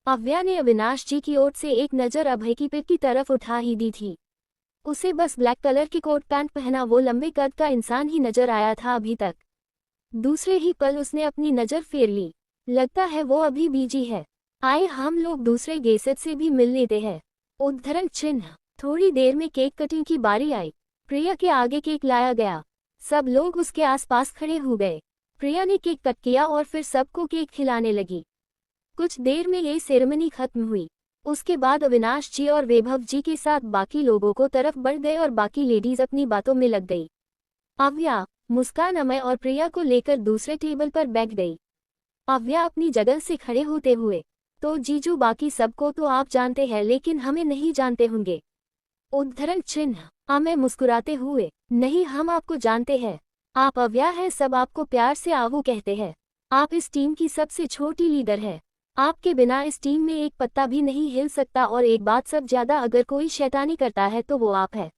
अव्या ने अविनाश जी की ओर से एक नजर अभय की पिट की तरफ उठा ही दी थी। उसे बस ब्लैक कलर की कोट पैंट पहना वो लंबे कद का इंसान ही नजर आया था अभी तक। दूसरे ही पल उसने अपनी नजर फेर ली, लगता है वो अभी बिजी है, आए हम लोग दूसरे गेसेट से भी मिल लेते हैं। उद्धरण चिन्ह। थोड़ी देर में केक कटिंग की बारी आई। प्रिया के आगे केक लाया गया, सब लोग उसके आसपास खड़े हो गए। प्रिया ने केक कट किया और फिर सबको केक खिलाने लगी। कुछ देर में ये सेरेमनी खत्म हुई। उसके बाद अविनाश जी और वैभव जी के साथ बाकी लोगों को तरफ बढ़ गए और बाकी लेडीज अपनी बातों में लग गई। अव्या, मुस्कान अमय और प्रिया को लेकर दूसरे टेबल पर बैठ गई। अव्या अपनी जगह से खड़े होते हुए, तो जीजू बाकी सबको तो आप जानते हैं लेकिन हमें नहीं जानते होंगे। उद्धरण चिन्ह। अमय मुस्कुराते हुए, नहीं हम आपको जानते हैं, आप अव्या हैं, सब आपको प्यार से आवू कहते हैं। आप इस टीम की सबसे छोटी लीडर है, आपके बिना इस टीम में एक पत्ता भी नहीं हिल सकता, और एक बात सब ज्यादा अगर कोई शैतानी करता है तो वो आप है।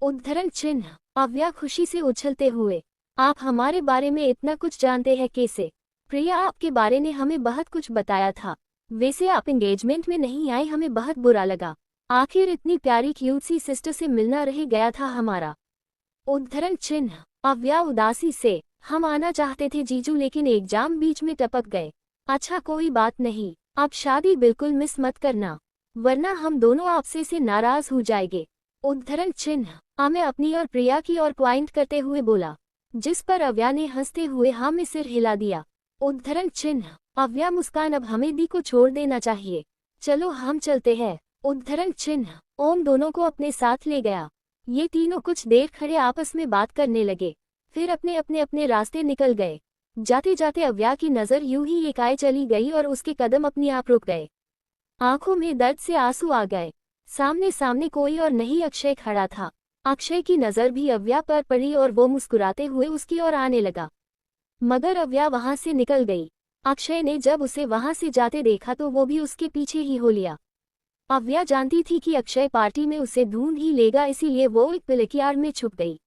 उद्धरण चिन्ह। अव्या खुशी से उछलते हुए, आप हमारे बारे में इतना कुछ जानते हैं कैसे? प्रिया आपके बारे में हमें बहुत कुछ बताया था, वैसे आप एंगेजमेंट में नहीं आए, हमें बहुत बुरा लगा। आखिर इतनी प्यारी क्यूट सी सिस्टर से मिलना रह गया था हमारा। उद्धरण चिन्ह। अव्या उदासी से, हम आना चाहते थे जीजू लेकिन एग्जाम बीच में टपक गए। अच्छा कोई बात नहीं, अब शादी बिल्कुल मिस मत करना, वरना हम दोनों आपसे से नाराज हो जाएंगे। उद्धरण चिन्ह। मैं अपनी और प्रिया की ओर पॉइंट करते हुए बोला, जिस पर अव्या ने हंसते हुए हाँ में सिर हिला दिया। उद्धरण चिन्ह। अव्या मुस्कान, अब हमें दी को छोड़ देना चाहिए, चलो हम चलते हैं। उद्धरण चिन्ह। ओम दोनों को अपने साथ ले गया। ये तीनों कुछ देर खड़े आपस में बात करने लगे, फिर अपने अपने रास्ते निकल गए। जाते जाते अव्या की नजर यूं ही एकाएक चली गई और उसके कदम अपने आप रुक गए। आंखों में दर्द से आंसू आ गए। सामने सामने कोई और नहीं, अक्षय खड़ा था। अक्षय की नजर भी अव्या पर पड़ी और वो मुस्कुराते हुए उसकी ओर आने लगा, मगर अव्या वहां से निकल गई। अक्षय ने जब उसे वहां से जाते देखा तो वो भी उसके पीछे ही हो लिया। अव्या जानती थी कि अक्षय पार्टी में उसे ढूंढ ही लेगा, इसीलिए वो एक पिलर की आड़ में छुप गई।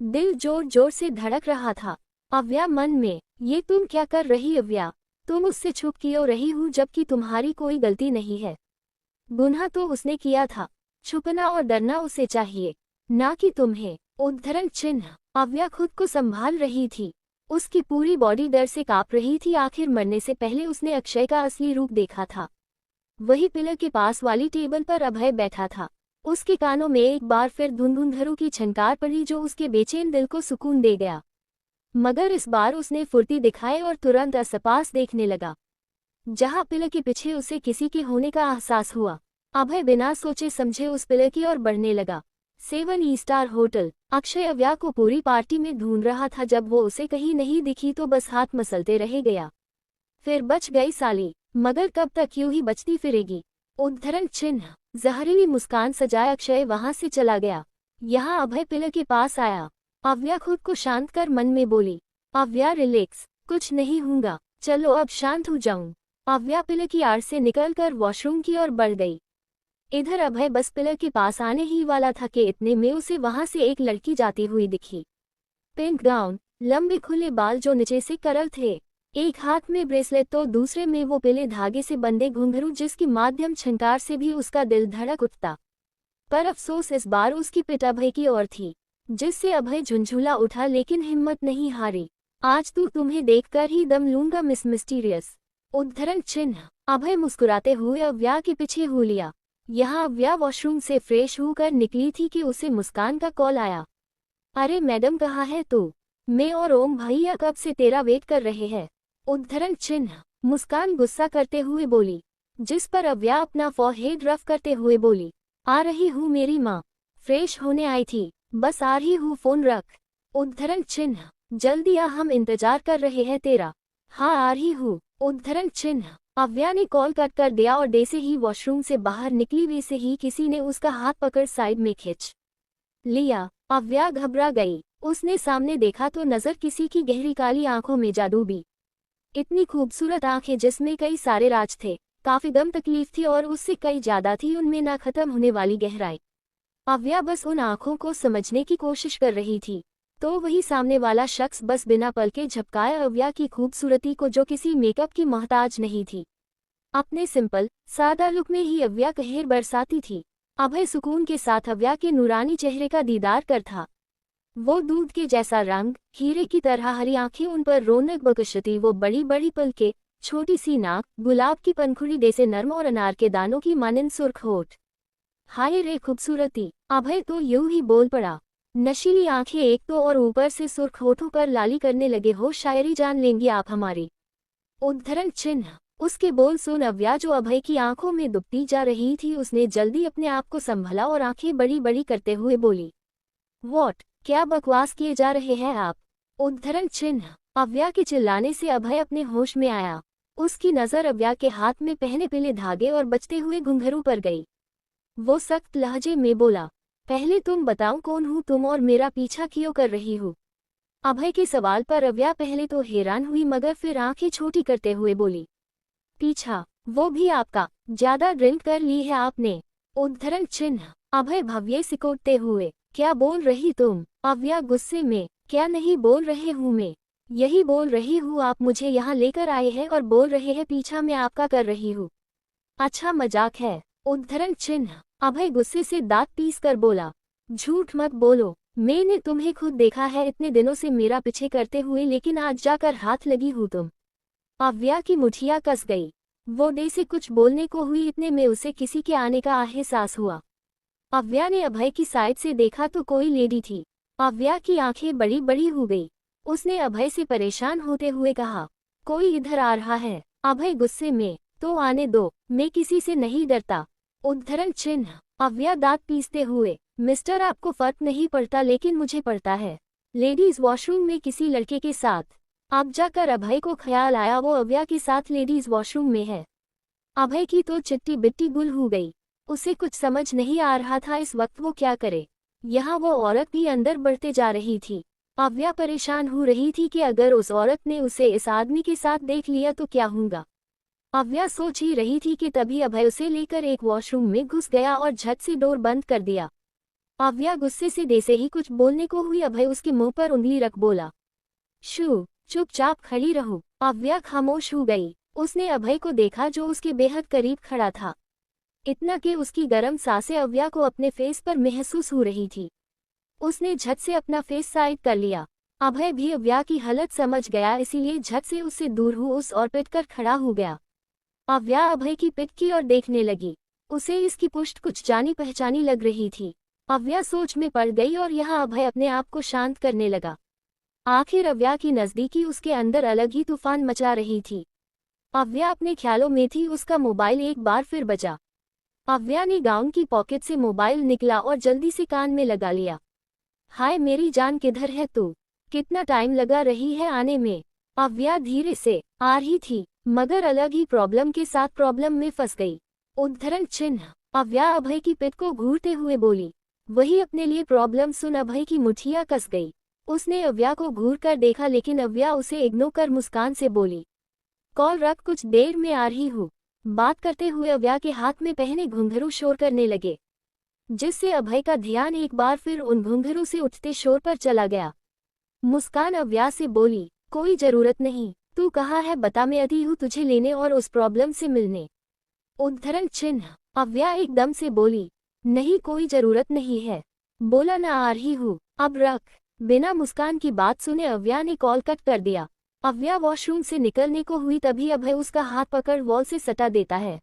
दिल जोर जोर से धड़क रहा था। अव्या मन में, ये तुम क्या कर रही अव्या, तुम उससे छुप क्यों रही हो जबकि तुम्हारी कोई गलती नहीं है। गुनाह तो उसने किया था, छुपना और डरना उसे चाहिए, ना कि तुम्हें। उद्धरण चिन्ह। अव्या खुद को संभाल रही थी, उसकी पूरी बॉडी डर से कांप रही थी। आखिर मरने से पहले उसने अक्षय का असली रूप देखा था। वही पिलर के पास वाली टेबल पर अभय बैठा था। उसके कानों में एक बार फिर धुंधुंधरू की छनकार पड़ी जो उसके बेचैन दिल को सुकून दे गया। मगर इस बार उसने फुर्ती दिखाई और तुरंत आसपास देखने लगा। जहां पिलर के पीछे उसे किसी के होने का एहसास हुआ, अभय बिना सोचे समझे उस पिलर की ओर बढ़ने लगा। 7 स्टार होटल। अक्षय अव्या को पूरी पार्टी में ढूंढ रहा था, जब वो उसे कहीं नहीं दिखी तो बस हाथ मसलते रह गया। फिर बच गई साली, मगर कब तक यूं ही बचती फिरेगी। उद्धरण चिन्ह। जहरीली मुस्कान सजाए अक्षय वहां से चला गया। यहाँ अभय पिलर के पास आया। अव्या खुद को शांत कर मन में बोली, अव्या रिलैक्स, कुछ नहीं होगा, चलो अब शांत हो जाऊं। अव्या पिलर की आड़ से निकलकर वॉशरूम की ओर बढ़ गई। इधर अभय बस पिलर के पास आने ही वाला था कि इतने में उसे वहां से एक लड़की जाती हुई दिखी। पिंक गाउन, लंबे खुले बाल जो नीचे से करल थे, एक हाथ में ब्रेसलेट तो दूसरे में वो पीले धागे से बंधे घुंघरू जिसकी माध्यम छंकार से भी उसका दिल धड़क उठता। पर अफसोस इस बार उसकी पिट अभय की ओर थी, जिससे अभय झुंझुला उठा लेकिन हिम्मत नहीं हारी। आज तो तुम्हें देखकर ही दम लूंगा मिस मिस्टीरियस। उद्धरण चिन्ह। अभय मुस्कुराते हुए अव्या के पीछे हो लिया। यहाँ अव्या वॉशरूम से फ्रेश होकर निकली थी कि उसे मुस्कान का कॉल आया। अरे मैडम कहाँ है तू, मैं और ओम भैया कब से तेरा वेट कर रहे हैं। उद्धरण चिन्ह। मुस्कान गुस्सा करते हुए बोली, जिस पर अव्या अपना फॉरहेड रफ करते हुए बोली, आ रही हूँ मेरी माँ, फ्रेश होने आई थी, बस आ रही हूँ, फोन रख। उद्धरण चिन्ह। जल्दी आ, हम इंतजार कर रहे हैं तेरा। हाँ आ रही हूँ। उद्धरण चिन्ह। अव्या ने कॉल कट कर दिया और जैसे ही वॉशरूम से बाहर निकली वैसे ही किसी ने उसका हाथ पकड़ साइड में खींच लिया। अव्या घबरा गई। उसने सामने देखा तो नजर किसी की गहरी काली आंखों में जा डूबी। इतनी खूबसूरत आंखें जिसमें कई सारे राज थे, काफी गम तकलीफ थी और उससे कई ज्यादा थी उनमें ना खत्म होने वाली गहराई। अव्या बस उन आंखों को समझने की कोशिश कर रही थी, तो वही सामने वाला शख्स बस बिना पल के झपकाया अव्या की खूबसूरती को जो किसी मेकअप की मोहताज नहीं थी। अपने सिंपल सादा लुक में ही अव्या कहर बरसाती थी। अभय सुकून के साथ अव्या के नूरानी चेहरे का दीदार कर था। वो दूध के जैसा रंग, हीरे की तरह हरी आंखें, उन पर रौनक बख्शती वो बड़ी बड़ी पलकें, छोटी सी नाक, गुलाब की पंखुड़ी जैसे नर्म और अनार के दानों की मानंद सुर्ख होठ। हाय रे खूबसूरती। अभय तो यूं ही बोल पड़ा। नशीली आंखें एक तो और ऊपर से सुर्ख होठों पर लाली करने लगे हो, शायरी जान लेंगी आप हमारी। उद्धरण चिन्ह। उसके बोल सुन अव्या जो अभय की आंखों में डूबती जा रही थी, उसने जल्दी अपने आप को संभला और आंखें बड़ी बड़ी करते हुए बोली, वॉट, क्या बकवास किए जा रहे हैं आप। उद्धरण चिन्ह। अव्या के चिल्लाने से अभय अपने होश में आया। उसकी नजर अव्या के हाथ में पहने पीले धागे और बचते हुए घुंघरू पर गई। वो सख्त लहजे में बोला, पहले तुम बताओ कौन हूँ तुम और मेरा पीछा क्यों कर रही हो। अभय के सवाल पर अव्या पहले तो हैरान हुई मगर फिर आंखें छोटी करते हुए बोली, पीछा, वो भी आपका, ज्यादा ड्रिंक कर ली है आपने। उद्धरण चिन्ह। अभय भव्य सिकोड़ते हुए, क्या बोल रही तुम। अव्या गुस्से में, क्या नहीं बोल रहे हूँ मैं, यही बोल रही हूँ, आप मुझे यहाँ लेकर आए हैं और बोल रहे हैं पीछा मैं आपका कर रही हूँ। अच्छा मजाक है। उद्धरण चिन्ह। अभय गुस्से से दांत पीस कर बोला, झूठ मत बोलो, मैंने तुम्हें खुद देखा है इतने दिनों से मेरा पीछे करते हुए, लेकिन आज जाकर हाथ लगी हूँ तुम। अव्या की मुठिया कस गई। वो दे से कुछ बोलने को हुई, इतने में उसे किसी के आने का एहसास हुआ। अव्या ने अभय की साइड से देखा तो कोई लेडी थी। अव्या की आंखें बड़ी बड़ी हो गई। उसने अभय से परेशान होते हुए कहा, कोई इधर आ रहा है। अभय गुस्से में, तो आने दो, मैं किसी से नहीं डरता। उद्धरण चिन्ह। अव्या दांत पीसते हुए, मिस्टर आपको फर्क नहीं पड़ता लेकिन मुझे पड़ता है। लेडीज वॉशरूम में किसी लड़के के साथ। अब जाकर अभय को ख्याल आया वो अव्या के साथ लेडीज वॉशरूम में है। अभय की तो चिट्टी बिट्टी गुल हो गई। उसे कुछ समझ नहीं आ रहा था इस वक्त वो क्या करे। यहाँ वो औरत भी अंदर बढ़ते जा रही थी। अव्या परेशान हो रही थी कि अगर उस औरत ने उसे इस आदमी के साथ देख लिया तो क्या होगा। अव्या सोच ही रही थी कि तभी अभय उसे लेकर एक वॉशरूम में घुस गया और झट से डोर बंद कर दिया। अव्या गुस्से से जैसे ही कुछ बोलने को हुई अभय उसके मुंह पर उंगली रख बोला, शू, चुपचाप खड़ी रहो। अव्या खामोश हो गई। उसने अभय को देखा जो उसके बेहद करीब खड़ा था। इतना कि उसकी गर्म सांसें अव्या को अपने फेस पर महसूस हो रही थी। उसने झट से अपना फेस साइड कर लिया। अभय भी अव्या की हालत समझ गया, इसीलिए झट से उससे दूर हो उस और पिट कर खड़ा हो गया। अव्या अभय की पिट की ओर देखने लगी। उसे इसकी पुष्ट कुछ जानी पहचानी लग रही थी। अव्या सोच में पड़ गई और यहाँ अभय अपने आप को शांत करने लगा। आखिर अव्या की नज़दीकी उसके अंदर अलग ही तूफान मचा रही थी। अव्या अपने ख्यालों में थी। उसका मोबाइल एक बार फिर बजा। अव्या ने गाउन की पॉकेट से मोबाइल निकला और जल्दी से कान में लगा लिया। हाय मेरी जान, किधर है तू? कितना टाइम लगा रही है आने में? अव्या धीरे से आ रही थी मगर अलग ही प्रॉब्लम के साथ प्रॉब्लम में फंस गई। उद्धरण चिन्ह। अव्या अभय की पिट को घूरते हुए बोली, वही अपने लिए प्रॉब्लम सुन। अभय की मुठिया कस गई। उसने अव्या को घूर कर देखा लेकिन अव्या उसे इग्नोर कर मुस्कान से बोली, कॉल रख, कुछ देर में आ रही हूँ। बात करते हुए अव्या के हाथ में पहने घुंघरू शोर करने लगे, जिससे अभय का ध्यान एक बार फिर उन घुंघरू से उठते शोर पर चला गया। मुस्कान अव्या से बोली, कोई जरूरत नहीं, तू कहाँ है बता, मैं आती हूँ तुझे लेने और उस प्रॉब्लम से मिलने। उद्धरण चिन्ह। अव्या एकदम से बोली, नहीं कोई जरूरत नहीं है, बोला ना आ रही हूँ, अब रख। बिना मुस्कान की बात सुने अव्या ने कॉल कट कर दिया। अव्या वॉशरूम से निकलने को हुई तभी अभय उसका हाथ पकड़ वॉल से सटा देता है।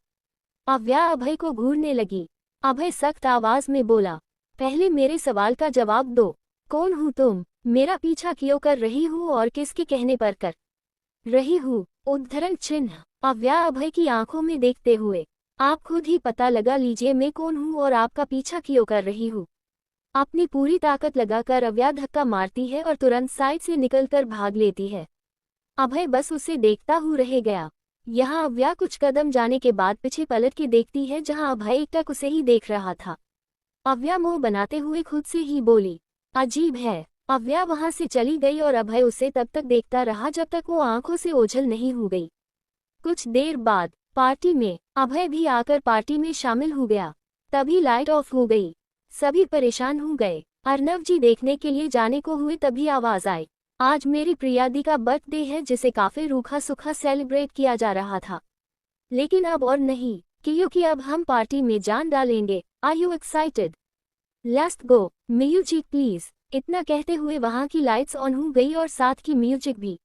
अव्या अभय को घूरने लगी। अभय सख्त आवाज में बोला, पहले मेरे सवाल का जवाब दो, कौन हो तुम? मेरा पीछा क्यों कर रही हूँ और किसके कहने पर कर रही हूँ? उद्धरण चिन्ह। अव्या अभय की आंखों में देखते हुए, आप खुद ही पता लगा लीजिए मैं कौन हूँ और आपका पीछा क्यों कर रही हूँ। अपनी पूरी ताकत लगाकर अव्या धक्का मारती है और तुरंत साइड से निकलकर भाग लेती है। अभय बस उसे देखता हुआ रह गया। यहाँ अव्या कुछ कदम जाने के बाद पीछे पलट के देखती है जहाँ अभय एकटक उसे ही देख रहा था। अव्या मुंह बनाते हुए खुद से ही बोली, अजीब है। अव्या वहां से चली गई और अभय उसे तब तक देखता रहा जब तक वो आंखों से ओझल नहीं हो गई। कुछ देर बाद पार्टी में अभय भी आकर पार्टी में शामिल हो गया। तभी लाइट ऑफ हो गई। सभी परेशान हो गए। अर्नव जी देखने के लिए जाने को हुए तभी आवाज आई, आज मेरी प्रियादी का बर्थडे है जिसे काफी रूखा सूखा सेलिब्रेट किया जा रहा था, लेकिन अब और नहीं, क्योंकि अब हम पार्टी में जान डालेंगे। Are you excited? Let's go, music please. इतना कहते हुए वहां की लाइट्स ऑन हो गई और साथ की म्यूजिक भी।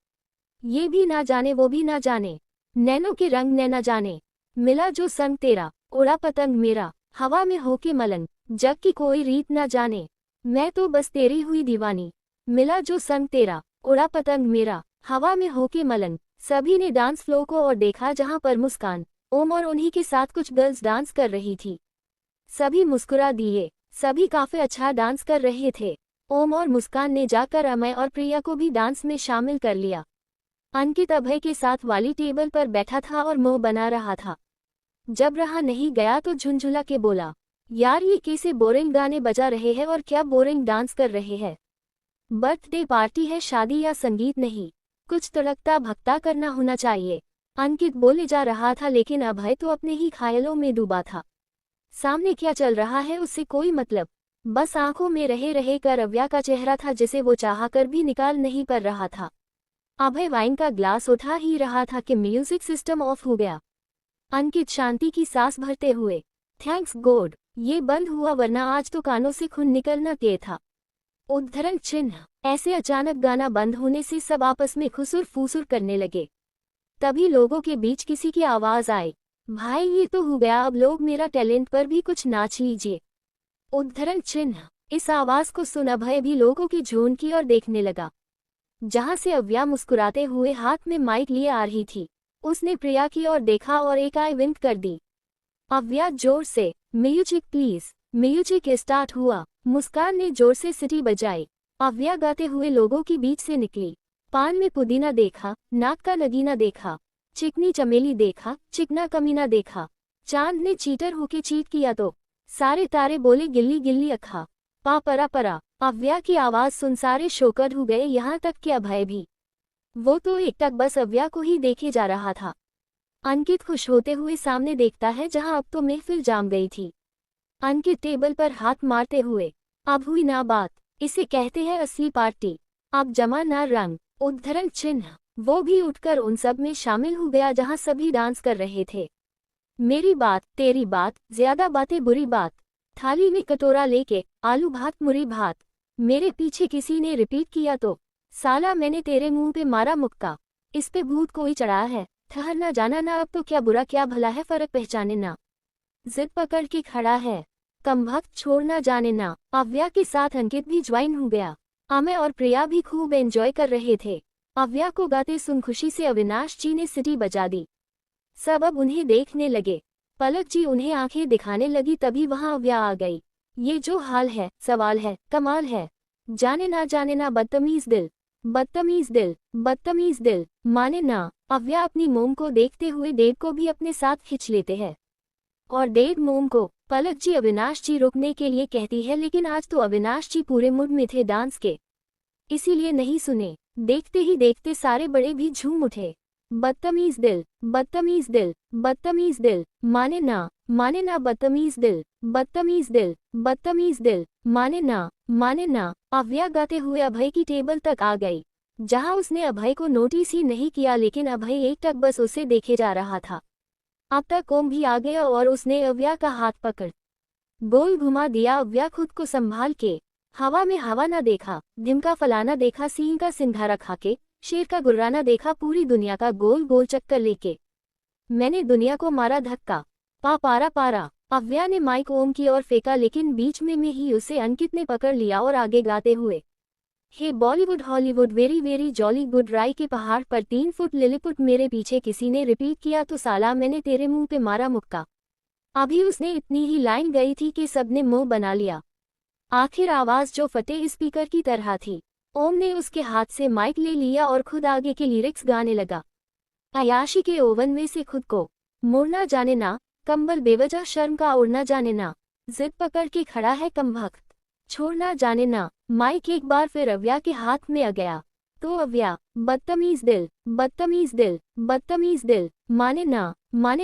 ये भी ना जाने वो भी ना जाने, नैनों के रंग नैना जाने, मिला जो संग तेरा, उड़ा पतंग मेरा, हवा में होके मलंग, जग की कोई रीत ना जाने, मैं तो बस तेरी हुई दीवानी, मिला जो संग तेरा, उड़ा पतंग मेरा, हवा में होके मलंग। सभी ने डांस फ्लो को और देखा जहां पर मुस्कान, ओम और उन्हीं के साथ कुछ गर्ल्स डांस कर रही थी। सभी मुस्कुरा दिए। सभी काफी अच्छा डांस कर रहे थे। ओम और मुस्कान ने जाकर अमय और प्रिया को भी डांस में शामिल कर लिया। अंकित अभय के साथ वाली टेबल पर बैठा था और मुंह बना रहा था। जब रहा नहीं गया तो झुंझुला के बोला, यार ये कैसे बोरिंग गाने बजा रहे हैं और क्या बोरिंग डांस कर रहे हैं। बर्थडे पार्टी है, शादी या संगीत नहीं, कुछ तड़कता भक्ता करना होना चाहिए। अंकित बोले जा रहा था लेकिन अभय तो अपने ही ख्यालों में डूबा था। सामने क्या चल रहा है उससे कोई मतलब, बस आंखों में रहे रहे कर अव्या का चेहरा था जिसे वो चाहकर भी निकाल नहीं कर रहा था। अभय वाइन का ग्लास उठा ही रहा था कि म्यूजिक सिस्टम ऑफ हो गया। अंकित शांति की सांस भरते हुए, थैंक्स गॉड, ये बंद हुआ वरना आज तो कानों से खून निकलना तय था। उद्धरण चिन्ह। ऐसे अचानक गाना बंद होने से सब आपस में खुसुर फुसुर करने लगे। तभी लोगों के बीच किसी की आवाज आई, भाई ये तो हो गया, अब लोग मेरा टैलेंट पर भी कुछ नाच लीजिए। उद्धरण चिन्ह। इस आवाज को सुन अभय भी लोगों की झुंड की ओर देखने लगा, जहां से अव्या मुस्कुराते हुए हाथ में माइक लिए आ रही थी। उसने प्रिया की ओर देखा और एक आई विंक कर दी। अव्या जोर से, म्यूजिक प्लीज। म्यूजिक स्टार्ट हुआ। मुस्कान ने जोर से सीटी बजाई। अव्या गाते हुए लोगों के बीच से निकली। पान में पुदीना देखा, नाक का नगीना देखा, चिकनी चमेली देखा, चिकना कमीना देखा। चांद ने चीटर होके चीट किया तो सारे तारे बोले गिल्ली गिल्ली अखा, पा परा परा। अव्या की आवाज सुन सारे शोकर हो गए, यहाँ तक कि अभय भी। वो तो एकटक बस अव्या को ही देखे जा रहा था। अंकित खुश होते हुए सामने देखता है, जहां अब तो महफिल जाम गई थी। अंकित टेबल पर हाथ मारते हुए, अब हुई ना बात, इसे कहते हैं असली पार्टी, अब जमा ना रंग। उद्धरण चिन्ह। वो भी उठकर उन सब में शामिल हो गया जहां सभी डांस कर रहे थे। मेरी बात तेरी बात, ज्यादा बातें बुरी बात। थाली में कटोरा लेके, आलू भात मुरी भात। मेरे पीछे किसी ने रिपीट किया तो साला मैंने तेरे मुंह पे मारा मुक्का। इस पे भूत कोई चढ़ा है, ठहरना जाना ना, अब तो क्या बुरा क्या भला है फर्क पहचाने ना। जिद पकड़ के खड़ा है, कमभक्त छोड़ना जाने ना। अव्या के साथ अंकित भी ज्वाइन हो गया। अमय और प्रिया भी खूब एंजॉय कर रहे थे। अव्या को गाते सुन खुशी से अविनाश जी ने सीटी बजा दी। सब अब उन्हें देखने लगे। पलक जी उन्हें आंखें दिखाने लगी, तभी वहां अव्या आ गई। ये जो हाल है, सवाल है, कमाल है। जाने ना बदतमीज दिल, बदतमीज दिल, बदतमीज दिल, माने ना। अव्या अपनी मोम को देखते हुए डेड को भी अपने साथ खींच लेते हैं और डेड मोम को। पलक जी अविनाश जी रुकने के लिए कहती है, लेकिन आज तो अविनाश जी पूरे मूड में थे डांस के, इसीलिए नहीं सुने। देखते ही देखते सारे बड़े भी झूम उठे। बदतमीज दिल, बदतमीज दिल, बदतमीज दिल, माने ना बदतमीज दिल, बदतमीज दिल, बदतमीज दिल, माने ना। अव्या गाते हुए अभय की टेबल तक आ गई, जहां उसने अभय को नोटिस ही नहीं किया, लेकिन अभय एकटक बस उसे देखे जा रहा था। अब तक ओम भी आ गया और उसने अव्या का हाथ पकड़ गोल घुमा दिया। अव्या खुद को संभाल के हवा में हवा ना देखा, ढिमका फलाना देखा, सींग का सिंघारा खाके, शेर का गुर्राना देखा, पूरी दुनिया का गोल गोल चक्कर लेके मैंने दुनिया को मारा धक्का, पा पारा पारा। अव्या ने माइक ओम की ओर फेंका, लेकिन बीच में ही उसे अंकित ने पकड़ लिया और आगे गाते हुए, hey Bollywood Hollywood very very jolly good, राई के पहाड़ पर 3 फुट लिलीपुट, मेरे पीछे किसी ने रिपीट किया तो साला मैंने तेरे मुंह पे मारा मुक्का। अभी उसने इतनी ही लाइन गई थी कि सबने मुंह बना लिया। आखिर आवाज जो फटे स्पीकर की तरह थी। ओम ने उसके हाथ से माइक ले लिया और खुद आगे के लिरिक्स गाने लगा। अयाशी के ओवन में से खुद को मोड़ना जाने ना, कंबल बेवजह शर्म का ओढ़ना जाने ना, जिद पकड़ के खड़ा है कमभक्त, छोड़ना जाने ना। माइक एक बार फिर अव्या के हाथ में आ गया तो अव्या, बदतमीज दिल, बदतमीज दिल, बदतमीज दिल, माने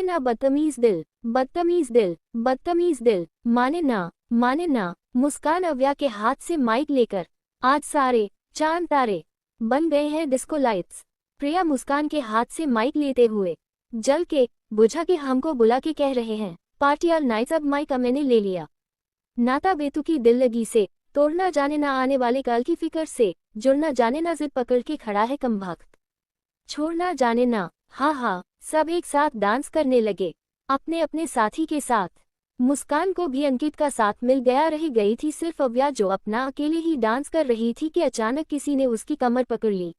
ना बदतमीज दिल, बदतमीज दिल, बदतमीज दिल, माने ना। मुस्कान अव्या के हाथ से माइक लेकर, आज सारे चांद तारे बन गए हैं डिस्को लाइट्स। प्रिया मुस्कान के हाथ से माइक लेते हुए, जल के बुझा के हमको बुला के कह रहे हैं, पार्टी ऑल नाइट्स, अब माइक मैंने ले लिया। नाता बेतुकी दिल लगी से, तोड़ना जाने ना आने वाले कल की फिक्र से, जुड़ना जाने ना, जिद पकड़ के खड़ा है कमभक्त, छोड़ना जाने ना। हाँ, सब एक साथ डांस करने लगे अपने अपने साथी के साथ। मुस्कान को भी अंकित का साथ मिल गया। रह गई थी सिर्फ अव्या, जो अपना अकेले ही डांस कर रही थी कि अचानक किसी ने उसकी कमर पकड़ ली।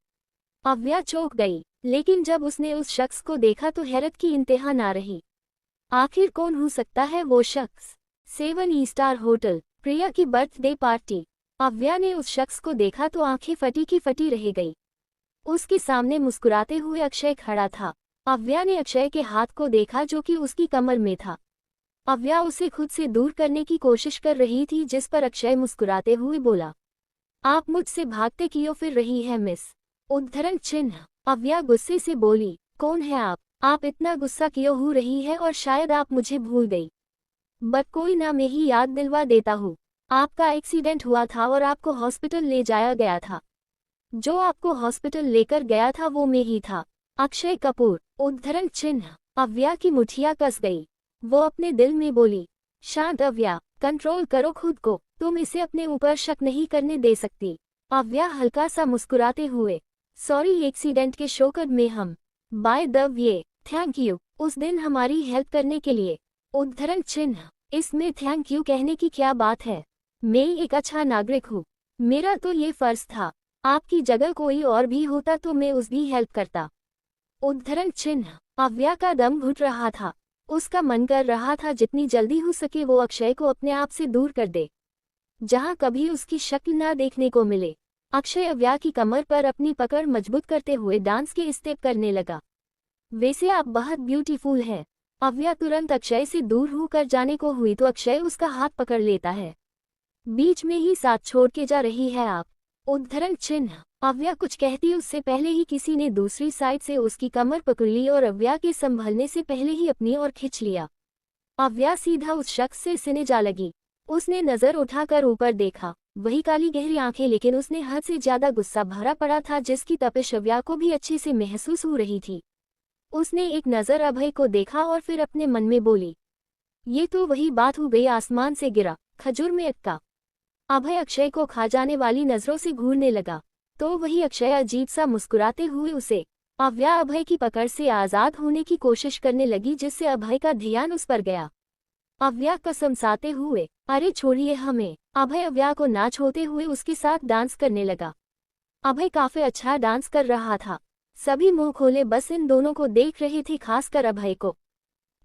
अव्या चौंक गई, लेकिन जब उसने उस शख्स को देखा तो हैरत की इंतहा ना रही। आखिर कौन हो सकता है वो शख्स? 7 स्टार होटल, प्रिया की बर्थडे पार्टी। अव्या ने उस शख्स को देखा तो आंखें फटी की फटी रह गई। उसके सामने मुस्कुराते हुए अक्षय खड़ा था। अव्या ने अक्षय के हाथ को देखा जो कि उसकी कमर में था। अव्या उसे खुद से दूर करने की कोशिश कर रही थी, जिस पर अक्षय मुस्कुराते हुए बोला, आप मुझसे भागते क्यों फिर रही है मिस? उद्धरण चिन्ह। अव्या गुस्से से बोली, कौन है आप इतना गुस्सा क्यों हो रही है? और शायद आप मुझे भूल गई, बट कोई ना, मैं ही याद दिलवा देता हूँ। आपका एक्सीडेंट हुआ था और आपको हॉस्पिटल ले जाया गया था। जो आपको हॉस्पिटल लेकर गया था वो मैं ही था, अक्षय कपूर। उद्धरण चिन्ह। अव्या की मुठिया कस गई। वो अपने दिल में बोली, शांत अव्या, कंट्रोल करो खुद को, तुम इसे अपने ऊपर शक नहीं करने दे सकती। अव्या हल्का सा मुस्कुराते हुए, सॉरी एक्सीडेंट के शोकड में हम। By the way, thank you उस दिन हमारी हेल्प करने के लिए। उद्धरण चिन्ह, इसमें थैंक यू कहने की क्या बात है? मैं एक अच्छा नागरिक हूँ, मेरा तो ये फर्ज था। आपकी जगह कोई और भी होता तो मैं उसकी हेल्प करता। उद्धरण चिन्ह, अव्या का दम घुट रहा था। उसका मन कर रहा था जितनी जल्दी हो सके वो अक्षय को अपने आप से दूर कर दे, जहां कभी उसकी शक्ल ना देखने को मिले। अक्षय अव्या की कमर पर अपनी पकड़ मजबूत करते हुए डांस के स्टेप करने लगा। वैसे आप बहुत ब्यूटीफुल हैं। अव्या तुरंत अक्षय से दूर होकर जाने को हुई तो अक्षय उसका हाथ पकड़ लेता है। बीच में ही साथ छोड़ के जा रही है आप? उद्धरण चिन्ह, अव्या कुछ कहती उससे पहले ही किसी ने दूसरी साइड से उसकी कमर पकड़ ली और अव्या के संभलने से पहले ही अपनी ओर खींच लिया। अव्या सीधा उस शख्स से सिने जा लगी। उसने नजर उठाकर ऊपर देखा, वही काली गहरी आंखें, लेकिन उसने हद से ज्यादा गुस्सा भरा पड़ा था जिसकी तपिश अव्या को भी अच्छे से महसूस हो रही थी। उसने एक नजर अभय को देखा और फिर अपने मन में बोली, ये तो वही बात हो गई, आसमान से गिरा खजूर में अटका। अभय अक्षय को खा जाने वाली नजरों से घूरने लगा, तो वही अक्षय अजीब सा मुस्कुराते हुए उसे। अव्या अभय की पकड़ से आजाद होने की कोशिश करने लगी जिससे अभय का ध्यान उस पर गया। अव्या कसमसाते हुए, अरे छोड़िए हमें। अभय अव्या को ना छोड़ते हुए उसके साथ डांस करने लगा। अभय काफी अच्छा डांस कर रहा था। सभी मुंह खोले बस इन दोनों को देख रहे थे, खासकर अभय को,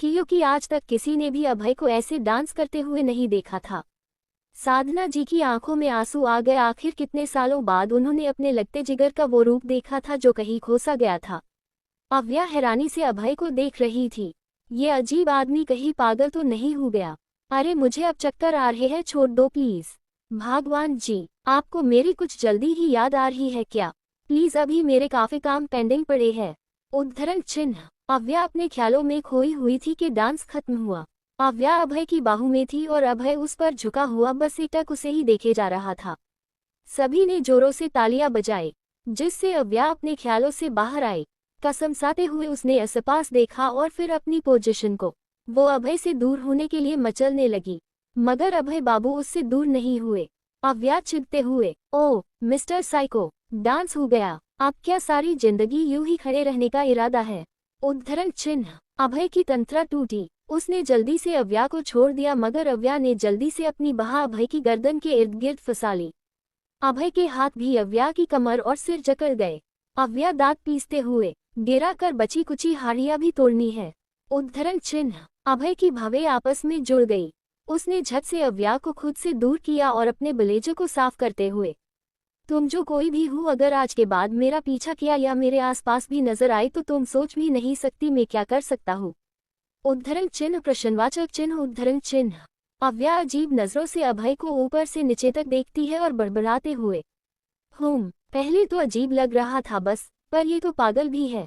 क्योंकि आज तक किसी ने भी अभय को ऐसे डांस करते हुए नहीं देखा था। साधना जी की आंखों में आंसू आ गए। आखिर कितने सालों बाद उन्होंने अपने लगते जिगर का वो रूप देखा था जो कहीं खोसा गया था। अव्या हैरानी से अभय को देख रही थी। ये अजीब आदमी कहीं पागल तो नहीं हो गया? अरे मुझे अब चक्कर आ रहे हैं, छोड़ दो प्लीज। भगवान जी, आपको मेरी कुछ जल्दी ही याद आ रही है क्या? प्लीज, अभी मेरे काफी काम पेंडिंग पड़े हैं। उद्धरण चिन्ह, अव्या अपने ख्यालों में खोई हुई थी कि डांस खत्म हुआ। अव्या अभय की बाहू में थी और अभय उस पर झुका हुआ बस एकटक उसे ही देखे जा रहा था। सभी ने जोरों से तालियां बजाई, जिससे अव्या अपने ख्यालों से बाहर आई। कसमसाते हुए उसने आसपास देखा और फिर अपनी पोजीशन को वो अभय से दूर होने के लिए मचलने लगी, मगर अभय बाबू उससे दूर नहीं हुए। अव्या चिढ़ते हुए, ओ मिस्टर साइको, डांस हो गया, अब क्या सारी जिंदगी यूं ही खड़े रहने का इरादा है? उद्धरण चिन्ह, अभय की तंत्रा टूटी। उसने जल्दी से अव्या को छोड़ दिया, मगर अव्या ने जल्दी से अपनी बाह अभय की गर्दन के इर्द गिर्द फंसा ली। अभय के हाथ भी अव्या की कमर और सिर जकड़ गए। अव्या दांत पीसते हुए, गिरा कर बची कुची हाड़ियां भी तोड़नी है। उद्धरण चिन्ह, अभय की भवें आपस में जुड़ गई। उसने झट से अव्या को खुद से दूर किया और अपने ब्लेजर को साफ करते हुए, तुम जो कोई भी हो, अगर आज के बाद मेरा पीछा किया या मेरे आसपास भी नजर आई तो तुम सोच भी नहीं सकती मैं क्या कर सकता हूँ। उद्धरण चिन्ह प्रश्नवाचक चिन्ह। उद्धरण चिन्ह, अव्या अजीब नजरों से अभय को ऊपर से नीचे तक देखती है और बड़बड़ाते हुए, पहले तो अजीब लग रहा था बस, पर ये तो पागल भी है,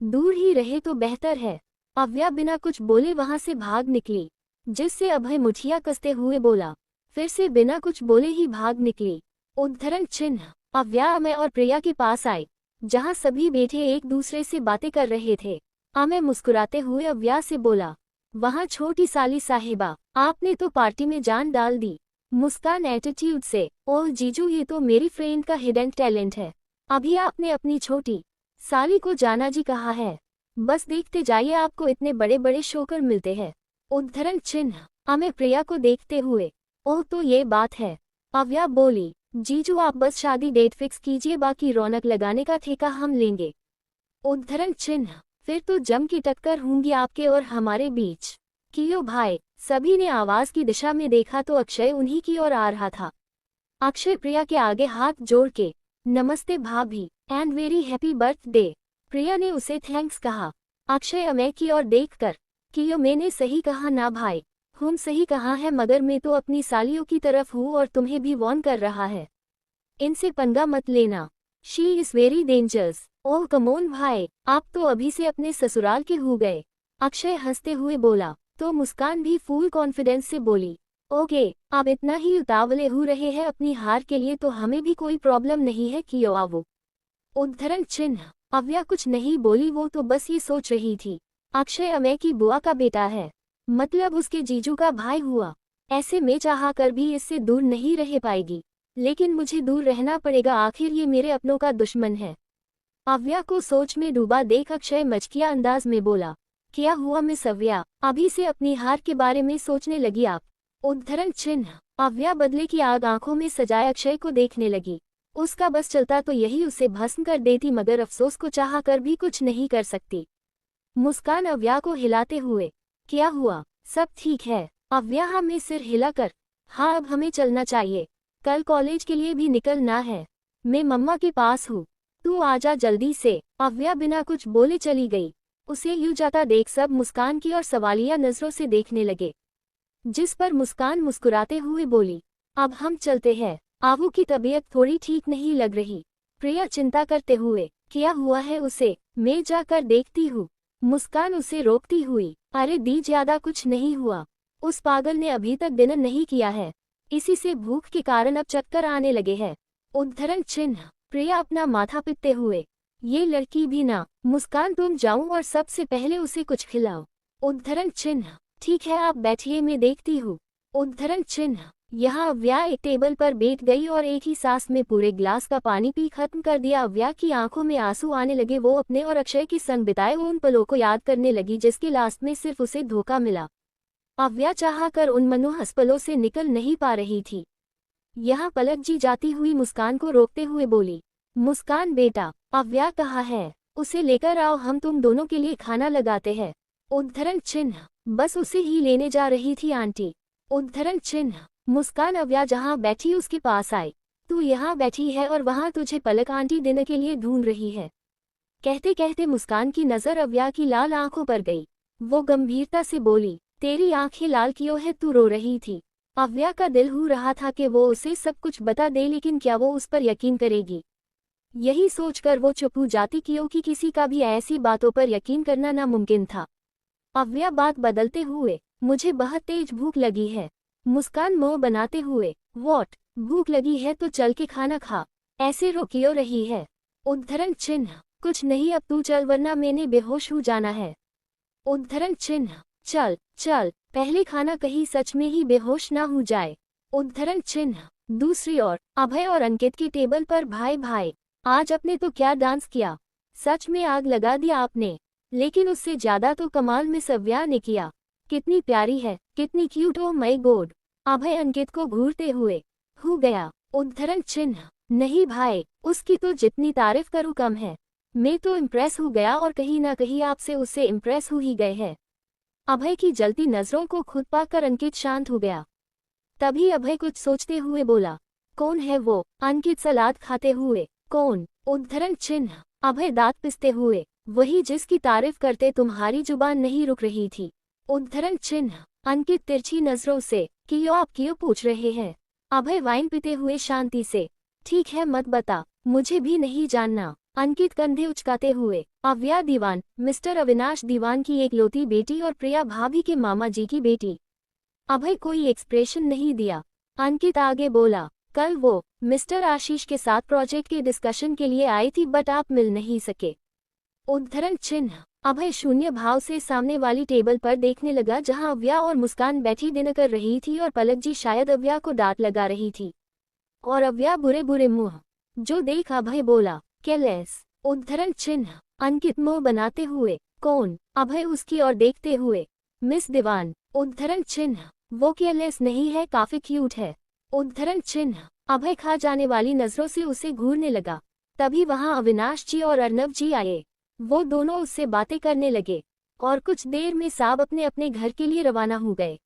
दूर ही रहे तो बेहतर है। अव्या बिना कुछ बोले वहां से भाग निकली, जिससे अभय मुठिया कसते हुए बोला, फिर से बिना कुछ बोले ही भाग निकली। उद्धरण चिन्ह, अव्या अमय और प्रिया के पास आई, जहां सभी बैठे एक दूसरे से बातें कर रहे थे। अमय मुस्कुराते हुए अव्या से बोला, वहां छोटी साली साहिबा, आपने तो पार्टी में जान डाल दी। मुस्कान एटीट्यूड से, ओह जीजू, ये तो मेरी फ्रेंड का हिडन टैलेंट है। अभी आपने अपनी छोटी साली को जाना जी कहा है, बस देखते जाइए आपको इतने बड़े बड़े शोकर मिलते हैं। उद्धरण चिन्ह, अमय प्रिया को देखते हुए, ओह तो ये बात है। अव्या बोली, जीजू आप बस शादी डेट फिक्स कीजिए, बाकी रौनक लगाने का ठेका हम लेंगे। उद्धरण चिन्ह, फिर तो जम की टक्कर होंगी आपके और हमारे बीच। कियो भाई, सभी ने आवाज की दिशा में देखा तो अक्षय उन्हीं की ओर आ रहा था। अक्षय प्रिया के आगे हाथ जोड़ के, नमस्ते भाभी एंड वेरी हैप्पी बर्थडे। प्रिया ने उसे थैंक्स कहा। अक्षय अमय की ओर देखकर, कियो मैंने सही कहा ना भाई? हम सही कहा है, मगर मैं तो अपनी सालियों की तरफ हूँ और तुम्हें भी वॉर्न कर रहा है, इनसे पंगा मत लेना, she is very dangerous. Oh come on भाई, आप तो अभी से अपने ससुराल के हो गए। अक्षय हंसते हुए बोला, तो मुस्कान भी फुल कॉन्फिडेंस से बोली, ओके आप इतना ही उतावले हो रहे हैं अपनी हार के लिए तो हमें भी कोई प्रॉब्लम नहीं है कियो आवो। उद्धरण चिन्ह, अव्या कुछ नहीं बोली, वो तो बस ये सोच रही थी, अक्षय अमय की बुआ का बेटा है, मतलब उसके जीजू का भाई हुआ। ऐसे में चाहा कर भी इससे दूर नहीं रह पाएगी, लेकिन मुझे दूर रहना पड़ेगा, आखिर ये मेरे अपनों का दुश्मन है। अव्या को सोच में डूबा देख अक्षय मचकिया अंदाज में बोला, क्या हुआ मिस अव्या, अभी से अपनी हार के बारे में सोचने लगी आप? उद्धरण चिन्ह। अव्या बदले की आग आंखों में सजाए अक्षय को देखने लगी। उसका बस चलता तो यही उसे भस्म कर देती, मगर अफसोस को चाह कर भी कुछ नहीं कर सकती। मुस्कान अव्या को हिलाते हुए, क्या हुआ, सब ठीक है? अव्या हाँ में सिर हिलाकर, हाँ अब हमें चलना चाहिए, कल कॉलेज के लिए भी निकलना है। मैं मम्मा के पास हूँ, तू आजा जल्दी से। अव्या बिना कुछ बोले चली गई। उसे यूं जाता देख सब मुस्कान की और सवालिया नजरों से देखने लगे, जिस पर मुस्कान मुस्कुराते हुए बोली, अब हम चलते हैं, आवू की तबीयत थोड़ी ठीक नहीं लग रही। प्रिया चिंता करते हुए, क्या हुआ है उसे, मैं जाकर देखती हूँ। मुस्कान उसे रोकती हुई, अरे दी ज्यादा कुछ नहीं हुआ, उस पागल ने अभी तक डिनर नहीं किया है, इसी से भूख के कारण अब चक्कर आने लगे हैं। उद्धरण चिन्ह। प्रिया अपना माथा पीटते हुए, ये लड़की भी ना। मुस्कान तुम जाऊं और सबसे पहले उसे कुछ खिलाओ। उद्धरण चिन्ह। ठीक है आप बैठिए मैं देखती हूँ। उद्धरण चिन्ह। यहाँ अव्या एक टेबल पर बैठ गई और एक ही सांस में पूरे ग्लास का पानी पी खत्म कर दिया। अव्या की आंखों में आंसू आने लगे। वो अपने और अक्षय की संग बिताए उन पलों को याद करने लगी जिसके लास्ट में सिर्फ उसे धोखा मिला। अव्या चाह कर उन मनोहस पलों से निकल नहीं पा रही थी। यहाँ पलक जी जाती हुई मुस्कान को रोकते हुए बोली, मुस्कान बेटा, अव्या कहाँ है? उसे लेकर आओ, हम तुम दोनों के लिए खाना लगाते हैं। उद्धरण चिन्ह। बस उसे ही लेने जा रही थी आंटी। उद्धरण चिन्ह। मुस्कान अव्या जहाँ बैठी उसके पास आई। तू यहाँ बैठी है और वहाँ तुझे पलक आंटी डिनर के लिए ढूंढ रही है। कहते कहते मुस्कान की नजर अव्या की लाल आंखों पर गई। वो गंभीरता से बोली, तेरी आंखें लाल क्यों है, तू रो रही थी? अव्या का दिल हो रहा था कि वो उसे सब कुछ बता दे, लेकिन क्या वो उस पर यकीन करेगी? यही सोचकर वो चुप हो जाती क्योंकि किसी का भी ऐसी बातों पर यकीन करना नामुमकिन था। अव्या बात बदलते हुए, मुझे बहुत तेज भूख लगी है। मुस्कान मुंह बनाते हुए, व्हाट, भूख लगी है तो चल के खाना खा, ऐसे रो क्यों रही है? उद्धरण चिन्ह। कुछ नहीं, अब तू चल वरना मैंने बेहोश हो जाना है। उद्धरण चिन्ह। चल चल, पहले खाना, कहीं सच में ही बेहोश ना हो जाए। उद्धरण चिन्ह। दूसरी ओर अभय और अंकित की टेबल पर, भाई भाई आज आपने तो क्या डांस किया, सच में आग लगा दिया आपने। लेकिन उससे ज्यादा तो कमाल मिस अव्या ने किया, कितनी प्यारी है, कितनी क्यूट, ओ माय गॉड। अभय अंकित को घूरते हुए, हो गया। उद्धरण चिन्ह। नहीं भाई, उसकी तो जितनी तारीफ करूँ कम है। मैं तो इम्प्रेस हो गया और कहीं ना कहीं आपसे उससे इम्प्रेस हो ही गए हैं। अभय की जलती नजरों को खुद पाकर अंकित शांत हो गया। तभी अभय कुछ सोचते हुए बोला, कौन है वो? अंकित सलाद खाते हुए, कौन? उद्धरण चिन्ह। अभय दांत पिसते हुए, वही जिसकी तारीफ करते तुम्हारी जुबान नहीं रुक रही थी। उद्धरण चिन्ह। अंकित तिरछी नजरों से, क्यों आप क्यों पूछ रहे हैं? अभय वाइन पीते हुए शांति से, ठीक है मत बता, मुझे भी नहीं जानना। अंकित कंधे उचकाते हुए, अव्या दीवान, मिस्टर अविनाश दीवान की एकलौती बेटी और प्रिया भाभी के मामा जी की बेटी। अभय कोई एक्सप्रेशन नहीं दिया। अंकित आगे बोला, कल वो मिस्टर आशीष के साथ प्रोजेक्ट के डिस्कशन के लिए आई थी बट आप मिल नहीं सके। उद्धरण चिन्ह। अभय शून्य भाव से सामने वाली टेबल पर देखने लगा जहां अव्या और मुस्कान बैठी डिनर कर रही थी और पलक जी शायद अव्या को डांट लगा रही थी और अव्या बुरे बुरे मुंह जो देख अभय बोला, केयरलेस। उद्धरण चिन्ह। अंकित मुंह बनाते हुए, कौन? अभय उसकी ओर देखते हुए, मिस दीवान। उद्धरण चिन्ह। वो केयरलेस नहीं है, काफी क्यूट है। उद्धरण चिन्ह। अभय खा जाने वाली नजरों से उसे घूरने लगा। तभी वहां अविनाश जी और अर्नव जी आए। वो दोनों उससे बातें करने लगे और कुछ देर में सब अपने अपने घर के लिए रवाना हो गए।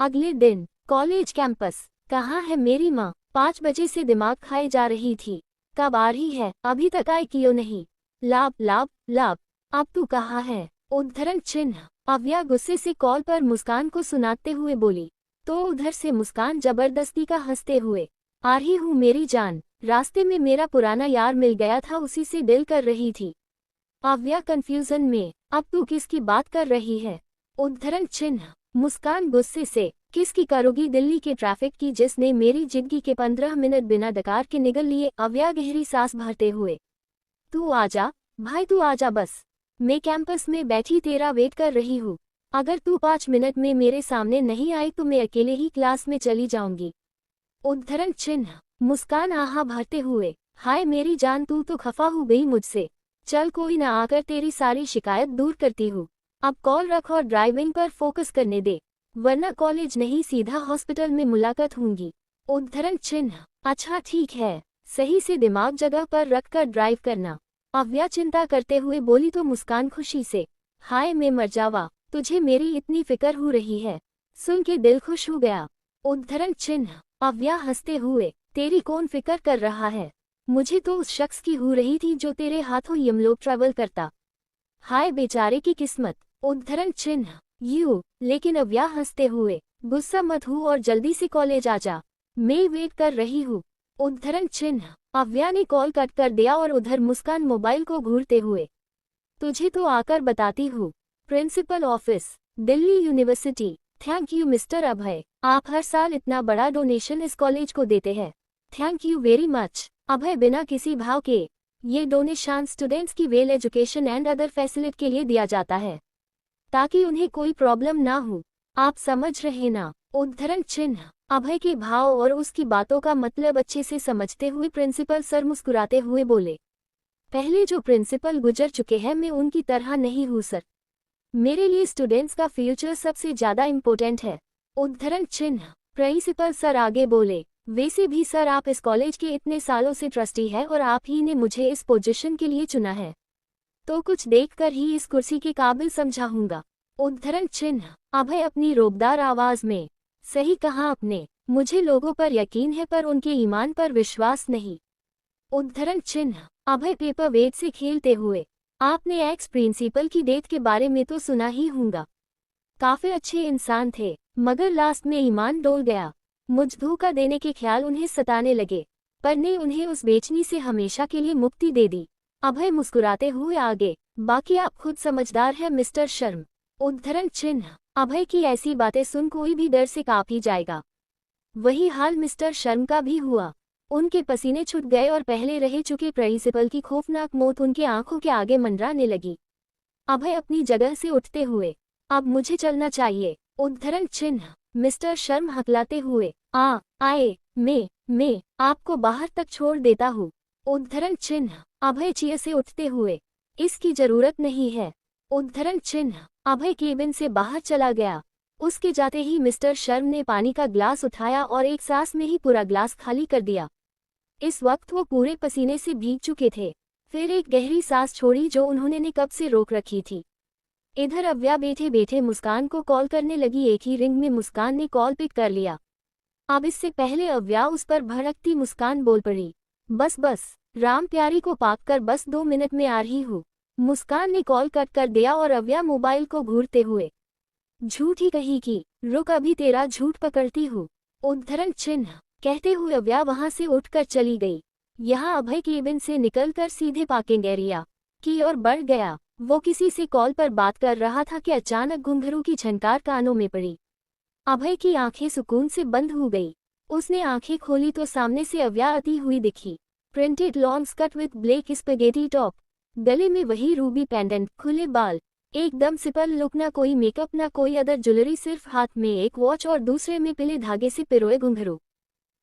अगले दिन कॉलेज कैंपस। कहाँ है मेरी माँ? 5 बजे से दिमाग खाए जा रही थी, कब आ रही है, अभी तक आई क्यों नहीं? लाभ लाभ लाभ, अब तू कहाँ है? उद्धरण चिन्ह। अव्या गुस्से से कॉल पर मुस्कान को सुनाते हुए बोली, तो उधर से मुस्कान जबरदस्ती का हंसते हुए, आ रही हूँ मेरी जान, रास्ते में मेरा पुराना यार मिल गया था, उसी से डील कर रही थी। अव्या कंफ्यूजन में, अब तू किसकी बात कर रही है? उद्धरण चिन्ह। मुस्कान गुस्से से, किसकी करोगी, दिल्ली के ट्रैफिक की जिसने मेरी जिंदगी के 15 मिनट बिना डकार के निगल लिए। अव्या गहरी सांस भरते हुए, तू आजा भाई, तू आजा, बस मैं कैंपस में बैठी तेरा वेट कर रही हूँ। अगर तू 5 मिनट में मेरे सामने नहीं आई तो मैं अकेले ही क्लास में चली जाऊंगी। उद्धरण चिन्ह। मुस्कान आहा भरते हुए, हाय मेरी जान, तू तो खफा हो गई मुझसे। चल कोई ना, आकर तेरी सारी शिकायत दूर करती हूँ। अब कॉल रख और ड्राइविंग पर फोकस करने दे, वरना कॉलेज नहीं सीधा हॉस्पिटल में मुलाकात होंगी। उद्धरण चिन्ह। अच्छा ठीक है, सही से दिमाग जगह पर रखकर ड्राइव करना। अव्या चिंता करते हुए बोली तो मुस्कान खुशी से, हाय मैं मर जावा, तुझे मेरी इतनी फिक्र हो रही है, सुन के दिल खुश हो गया। उद्धरण चिन्ह। अव्या हंसते हुए, तेरी कौन फिक्र कर रहा है, मुझे तो उस शख्स की हो रही थी जो तेरे हाथों यमलोक ट्रैवल करता। हाय बेचारे की किस्मत। उद्धरण चिन्ह। लेकिन अव्या हंसते हुए, गुस्सा मत हो और जल्दी से कॉलेज आ जा, मैं वेट कर रही हूँ। उद्धरण चिन्ह। अव्या ने कॉल कट कर दिया और उधर मुस्कान मोबाइल को घूरते हुए, तुझे तो आकर बताती हूँ। Principal office, Delhi university. Thank you mister Abhay, आप हर साल इतना बड़ा डोनेशन इस कॉलेज को देते हैं, थैंक यू वेरी मच। अभय बिना किसी भाव के, ये डोनेशन स्टूडेंट्स की well education and other facility के लिए दिया जाता है, ताकि उन्हें कोई प्रॉब्लम ना हो, आप समझ रहे ना। उद्धरण चिन्ह। अभय के भाव और उसकी बातों का मतलब अच्छे से समझते हुए प्रिंसिपल सर मुस्कुराते हुए बोले, पहले जो प्रिंसिपल गुजर चुके हैं मैं उनकी तरह नहीं हूँ सर, मेरे लिए स्टूडेंट्स का फ्यूचर सबसे ज्यादा इम्पोर्टेंट है। उद्धरण चिन्ह। प्रिंसिपल सर आगे बोले, वैसे भी सर आप इस कॉलेज के इतने सालों से ट्रस्टी हैं और आप ही ने मुझे इस पोजीशन के लिए चुना है, तो कुछ देखकर ही इस कुर्सी के काबिल समझा हूँगा। उद्धरण चिन्ह। अभय अपनी रोबदार आवाज में, सही कहा आपने, मुझे लोगों पर यकीन है पर उनके ईमान पर विश्वास नहीं। उद्धरण चिन्ह। अभय पेपर वेट से खेलते हुए, आपने एक्स प्रिंसिपल की डेथ के बारे में तो सुना ही होगा, काफी अच्छे इंसान थे, मगर लास्ट में ईमान डोल गया, मुझ धोखा देने के ख्याल उन्हें सताने लगे, पर ने उन्हें उस बेचनी से हमेशा के लिए मुक्ति दे दी। अभय मुस्कुराते हुए आगे, बाकी आप खुद समझदार हैं मिस्टर शर्म। उद्धरण चिन्ह। अभय की ऐसी बातें सुन कोई भी डर से कांप ही जाएगा, वही हाल मिस्टर शर्म का भी हुआ। उनके पसीने छूट गए और पहले रह चुके प्रिंसिपल की खौफनाक मौत उनके आंखों के आगे मंडराने लगी। अभय अपनी जगह से उठते हुए, अब मुझे चलना चाहिए। उद्धरण चिन्ह। मिस्टर शर्म हकलाते हुए, आए, मैं आपको बाहर तक छोड़ देता हूँ। उद्धरण चिन्ह। अभय चेयर से उठते हुए, इसकी जरूरत नहीं है। उद्धरण चिन्ह। अभय केबिन से बाहर चला गया। उसके जाते ही मिस्टर शर्म ने पानी का ग्लास उठाया और एक सांस में ही पूरा ग्लास खाली कर दिया। इस वक्त वो पूरे पसीने से भीग चुके थे। फिर एक गहरी सांस छोड़ी जो उन्होंने कब से रोक रखी थी। इधर अव्या बैठे बैठे मुस्कान को कॉल करने लगी। एक ही रिंग में मुस्कान ने कॉल पिक कर लिया। अब इससे पहले अव्या उस पर भड़कती मुस्कान बोल पड़ी, बस राम प्यारी को पाक कर बस 2 मिनट में आ रही हूँ। मुस्कान ने कॉल कट कर दिया और अव्या मोबाइल को घूरते हुए, झूठ ही कही कि रुक अभी तेरा झूठ पकड़ती हूँ। उद्धरण चिन्ह। कहते हुए अव्या वहां से उठकर चली गई। यहाँ अभय केबिन से निकलकर सीधे पार्किंग एरिया की ओर बढ़ गया। वो किसी से कॉल पर बात कर रहा था कि अचानक घुंघरू की झनकार कानों में पड़ी। अभय की आंखें सुकून से बंद हो गई। उसने आंखें खोली तो सामने से अव्या आती हुई दिखी। Printed long skirt with black spaghetti top, गले में वही रूबी पेंडेंट, खुले बाल, एकदम सिंपल लुक, ना कोई मेकअप ना कोई अदर ज्वेलरी, सिर्फ हाथ में एक वॉच और दूसरे में पीले धागे से पिरोए घुंघरू।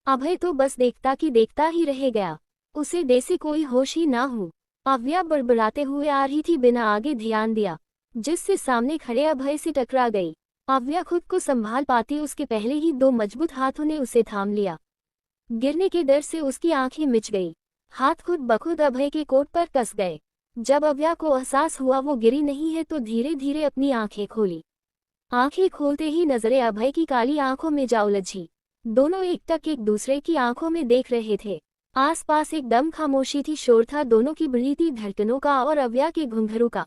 अभय तो बस देखता कि देखता ही रह गया, उसे देसे कोई होश ही ना हो। अव्या बड़बड़ाते हुए आ रही थी, बिना आगे ध्यान दिया जिससे सामने खड़े अभय से टकरा गई। अव्या खुद को संभाल पाती उसके पहले ही 2 मजबूत हाथों ने उसे थाम लिया। गिरने के डर से उसकी आंखें मिच गई। हाथ खुद बखुद अभय के कोट पर कस गए। जब अव्या को एहसास हुआ वो गिरी नहीं है तो धीरे धीरे अपनी आंखें खोली। आंखें खोलते ही नजरें अभय की काली आंखों में जा उलझी। दोनों एकटक एक दूसरे की आंखों में देख रहे थे। आसपास एकदम खामोशी थी, शोर था दोनों की बढ़ती धड़कनों का और अव्या के घुंघरू का,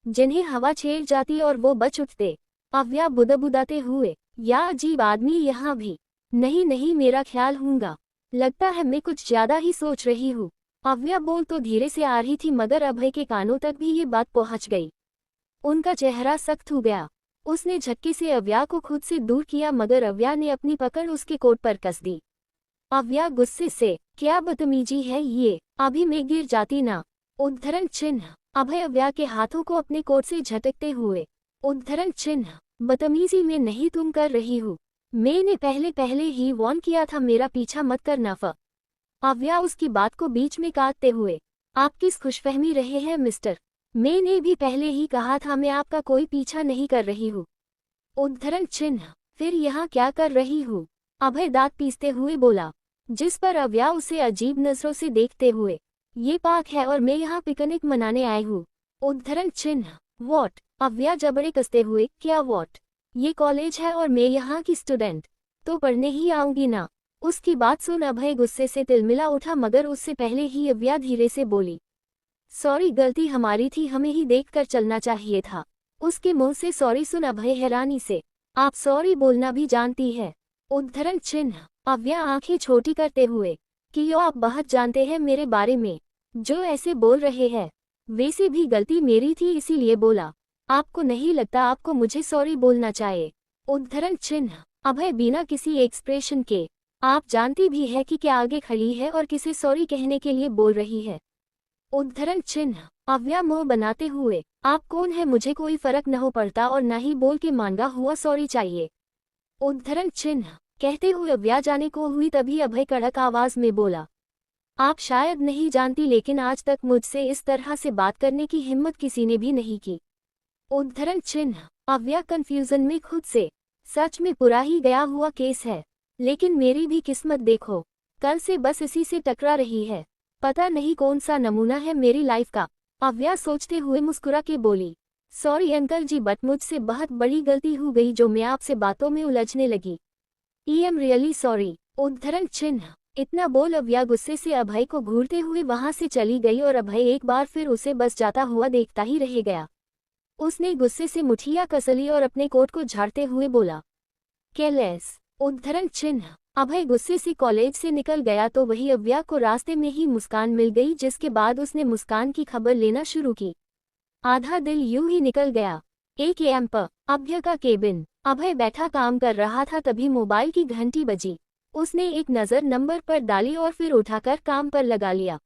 जिन्हें हवा छेड़ जाती और वो बच उठते। अव्या बुदबुदाते हुए, या अजीब आदमी यहाँ भी। नहीं मेरा ख्याल होगा, लगता है मैं कुछ ज्यादा ही सोच रही हूँ। अव्या बोल तो धीरे से आ रही थी मगर अभय के कानों तक भी ये बात पहुँच गई। उनका चेहरा सख्त हो गया। उसने झटके से अव्या को खुद से दूर किया मगर अव्या ने अपनी पकड़ उसके कोट पर कस दी। अव्या गुस्से से, क्या बदतमीजी है ये, अभी मैं गिर जाती ना। उद्धरण चिन्ह। अभय अव्या के हाथों को अपने कोट से झटकते हुए, उद्धरण चिन्ह। बदतमीजी में नहीं तुम कर रही हो। मैंने पहले ही वार्न किया था, मेरा पीछा मत करना। अव्या उसकी बात को बीच में काटते हुए, आप किस खुशफहमी रहे हैं मिस्टर? मैंने भी पहले ही कहा था मैं आपका कोई पीछा नहीं कर रही हूँ। उद्धरण चिन्ह। फिर यहाँ क्या कर रही हूँ? अभय दांत पीसते हुए बोला, जिस पर अव्या उसे अजीब नजरों से देखते हुए, ये पार्क है और मैं यहाँ पिकनिक मनाने आई हूँ। उद्धरण चिन्ह। वॉट? अव्या जबड़े कसते हुए, क्या वॉट? ये कॉलेज है और मैं यहाँ की स्टूडेंट तो पढ़ने ही आऊंगी ना। उसकी बात सुन अभय गुस्से से तिलमिला उठा, मगर उससे पहले ही अव्या धीरे से बोली, सॉरी, गलती हमारी थी, हमें ही देखकर चलना चाहिए था। उसके मुंह से सॉरी सुन अभय हैरानी से, आप सॉरी बोलना भी जानती है? उद्धरण चिन्ह। अव्या आंखें छोटी करते हुए, कि यो आप बहुत जानते हैं मेरे बारे में, जो ऐसे बोल रहे हैं। वैसे भी गलती मेरी थी इसीलिए बोला। आपको नहीं लगता आपको मुझे सॉरी बोलना चाहिए? उद्धरण चिन्ह। अभय बिना किसी एक्सप्रेशन के, आप जानती भी है कि क्या आगे खड़ी है और किसे सॉरी कहने के लिए बोल रही है? उद्धरण चिन्ह। अव्या मुंह बनाते हुए, आप कौन है, मुझे कोई फर्क न हो पड़ता और न ही बोल के मांगा हुआ सॉरी चाहिए। उद्धरण चिन्ह। कहते हुए अव्या जाने को हुई, तभी अभय कड़क आवाज में बोला, आप शायद नहीं जानती लेकिन आज तक मुझसे इस तरह से बात करने की हिम्मत किसी ने भी नहीं की। उद्धरण चिन्ह। अव्या कंफ्यूजन में खुद से, सच में पूरा ही गया हुआ केस है, लेकिन मेरी भी किस्मत देखो, कल से बस इसी से टकरा रही है। पता नहीं कौन सा नमूना है मेरी लाइफ का। अव्या सोचते हुए मुस्कुरा के बोली, सॉरी अंकल जी, बट मुझसे बहुत बड़ी गलती हो गई जो मैं आपसे बातों में उलझने लगी। I am really sorry. उद्धरण चिन्ह। इतना बोल अव्या गुस्से से अभय को घूरते हुए वहां से चली गई और अभय एक बार फिर उसे बस जाता हुआ देखता ही रह गया। उसने गुस्से से मुठिया कसली और अपने कोट को झाड़ते हुए बोला, केयरलेस। उद्धरण चिन्ह। अभय गुस्से से कॉलेज से निकल गया तो वही अव्या को रास्ते में ही मुस्कान मिल गई, जिसके बाद उसने मुस्कान की खबर लेना शुरू की। आधा दिल यूं ही निकल गया। 1 AM पर अभय का केबिन। अभय बैठा काम कर रहा था, तभी मोबाइल की घंटी बजी। उसने एक नज़र नंबर पर डाली और फिर उठाकर काम पर लगा लिया।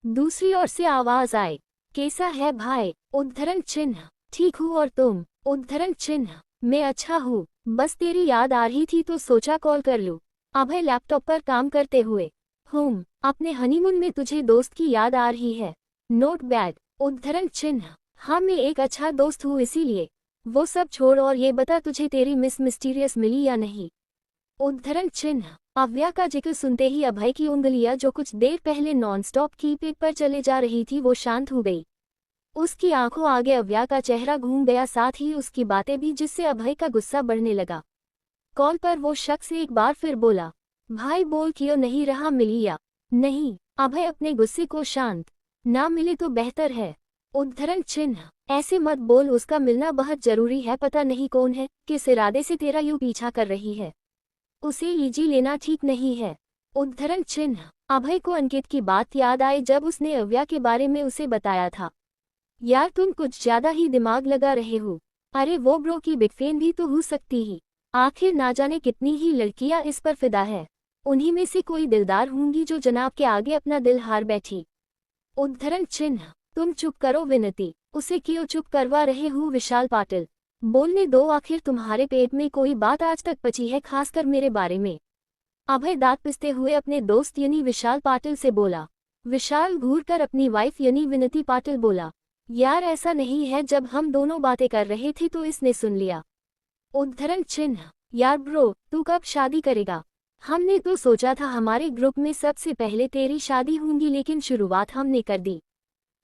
दूसरी ओर से आवाज आई, कैसा है भाई? उद्धरण चिन्ह। ठीक हूँ, और तुम? उद्धरण चिन्ह। मैं अच्छा हूँ, बस तेरी याद आ रही थी तो सोचा कॉल कर लूँ। अभय लैपटॉप पर काम करते हुए, अपने हनीमून में तुझे दोस्त की याद आ रही है? Note bad. उद्धरण चिन्ह। हाँ, मैं एक अच्छा दोस्त हूँ, इसीलिए। वो सब छोड़ और ये बता तुझे तेरी मिस मिस्टीरियस मिली या नहीं? उद्धरण चिन्ह। अव्या का जिक्र सुनते ही अभय की उंगलियां जो कुछ देर पहले नॉनस्टॉप कीपैड पर चले जा रही थी वो शांत हो गई। उसकी आंखों आगे अव्या का चेहरा घूम गया, साथ ही उसकी बातें भी, जिससे अभय का गुस्सा बढ़ने लगा। कॉल पर वो शख्स एक बार फिर बोला, भाई बोल, क्यों नहीं रहा, मिली या नहीं? अभय अपने गुस्से को शांत, ना मिले तो बेहतर है। उद्धरण चिन्ह। ऐसे मत बोल, उसका मिलना बहुत जरूरी है। पता नहीं कौन है, किस इरादे से तेरा यूं पीछा कर रही है। उसे इजी लेना ठीक नहीं है। उद्धरण चिन्ह। अभय को अंकित की बात याद आई जब उसने अव्या के बारे में उसे बताया था। यार तुम कुछ ज्यादा ही दिमाग लगा रहे हो। अरे वो ब्रो की बिग फैन भी तो हो सकती ही। आखिर ना जाने कितनी ही लड़कियां इस पर फिदा है, उन्हीं में से कोई दिलदार होंगी जो जनाब के आगे अपना दिल हार बैठी। उद्धरण चिन्ह। तुम चुप करो विनती, उसे क्यों चुप करवा रहे हो? विशाल पाटिल, बोलने दो, आखिर तुम्हारे पेट में कोई बात आज तक बची है, खासकर मेरे बारे में? अभय दांत पिसते हुए अपने दोस्त यानी विशाल पाटिल से बोला। विशाल घूरकर अपनी वाइफ यानी विनती पाटिल बोला, यार ऐसा नहीं है, जब हम दोनों बातें कर रहे थे तो इसने सुन लिया। उद्धरण चिन्ह। यार ब्रो, तू कब शादी करेगा? हमने तो सोचा था हमारे ग्रुप में सबसे पहले तेरी शादी होगी, लेकिन शुरुआत हमने कर दी।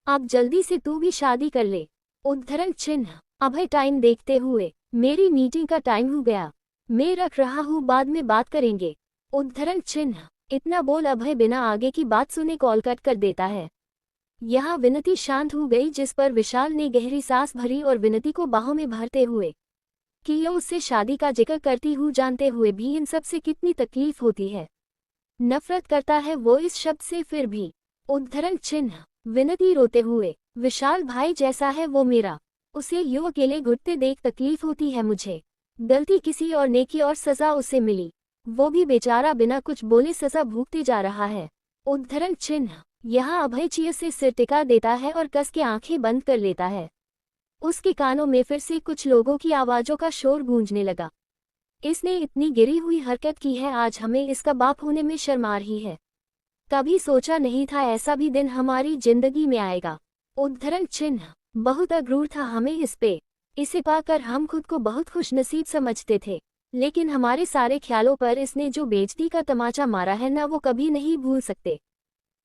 अब जल्दी से तू भी शादी कर ले। उद्धरण चिन्ह। अभय टाइम देखते हुए, मेरी मीटिंग का टाइम हो गया, मैं रख रहा हूँ, बाद में बात करेंगे। उद्धरण चिन्ह। इतना बोल अभय बिना आगे की बात सुने कॉल कट कर देता है। यहाँ विनती शांत हो गई, जिस पर विशाल ने गहरी सांस भरी और विनती को बाहों में भरते हुए, कि ये उससे शादी का जिक्र करती हूँ, जानते हुए भी इन सब से कितनी तकलीफ होती है। नफरत करता है वो इस शब्द से, फिर भी। उद्धरण चिन्ह। विनती रोते हुए, विशाल भाई जैसा है वो मेरा, उसे यूं अकेले घुटते देख तकलीफ होती है मुझे। गलती किसी और ने की और सजा उसे मिली, वो भी बेचारा बिना कुछ बोले सजा भुगते जा रहा है। उद्धरण चिन्ह। यहाँ अभय चीर से सिर टिका देता है और कस के आंखें बंद कर लेता है। उसके कानों में फिर से कुछ लोगों की आवाजों का शोर गूंजने लगा। इसने इतनी गिरी हुई हरकत की है, आज हमें इसका बाप होने में शर्म आ रही है। कभी सोचा नहीं था ऐसा भी दिन हमारी जिंदगी में आएगा। उद्धरण चिन्ह। बहुत अक्रूर था हमें इस पे। इसे पाकर हम खुद को बहुत खुशनसीब समझते थे, लेकिन हमारे सारे ख्यालों पर इसने जो बेइज्जती का तमाचा मारा है ना, वो कभी नहीं भूल सकते।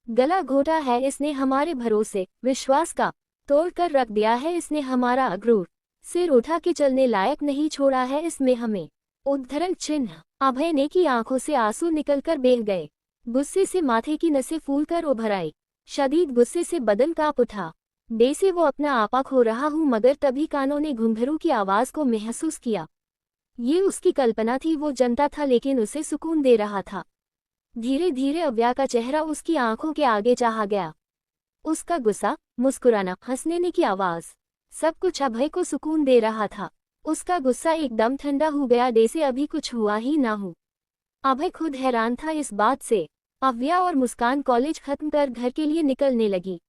गला घोटा है इसने हमारे भरोसे विश्वास का, तोड़ कर रख दिया है इसने हमारा अक्रूर, सिर उठा के चलने लायक नहीं छोड़ा है इसमें हमें। उद्धरण चिन्ह। अभय ने की आंखों से आंसू निकलकर बह गए। गुस्से से माथे की नसें फूलकर उभर आई। शदीद गुस्से से बदन कांप उठा। से वो अपना आपा खो रहा हूँ, मगर तभी कानों ने घुंघरू की आवाज को महसूस किया। ये उसकी कल्पना थी, वो जनता था लेकिन उसे सुकून दे रहा था। धीरे धीरे अव्या का चेहरा उसकी आंखों के आगे चाहा गया। उसका गुस्सा, मुस्कुराना, हंसने की आवाज, सब कुछ अभय को सुकून दे रहा था। उसका गुस्सा एकदम ठंडा हो गया, जैसे अभी कुछ हुआ ही ना हो। अभय खुद हैरान था इस बात से। अव्या और मुस्कान कॉलेज खत्म कर घर के लिए निकलने लगी।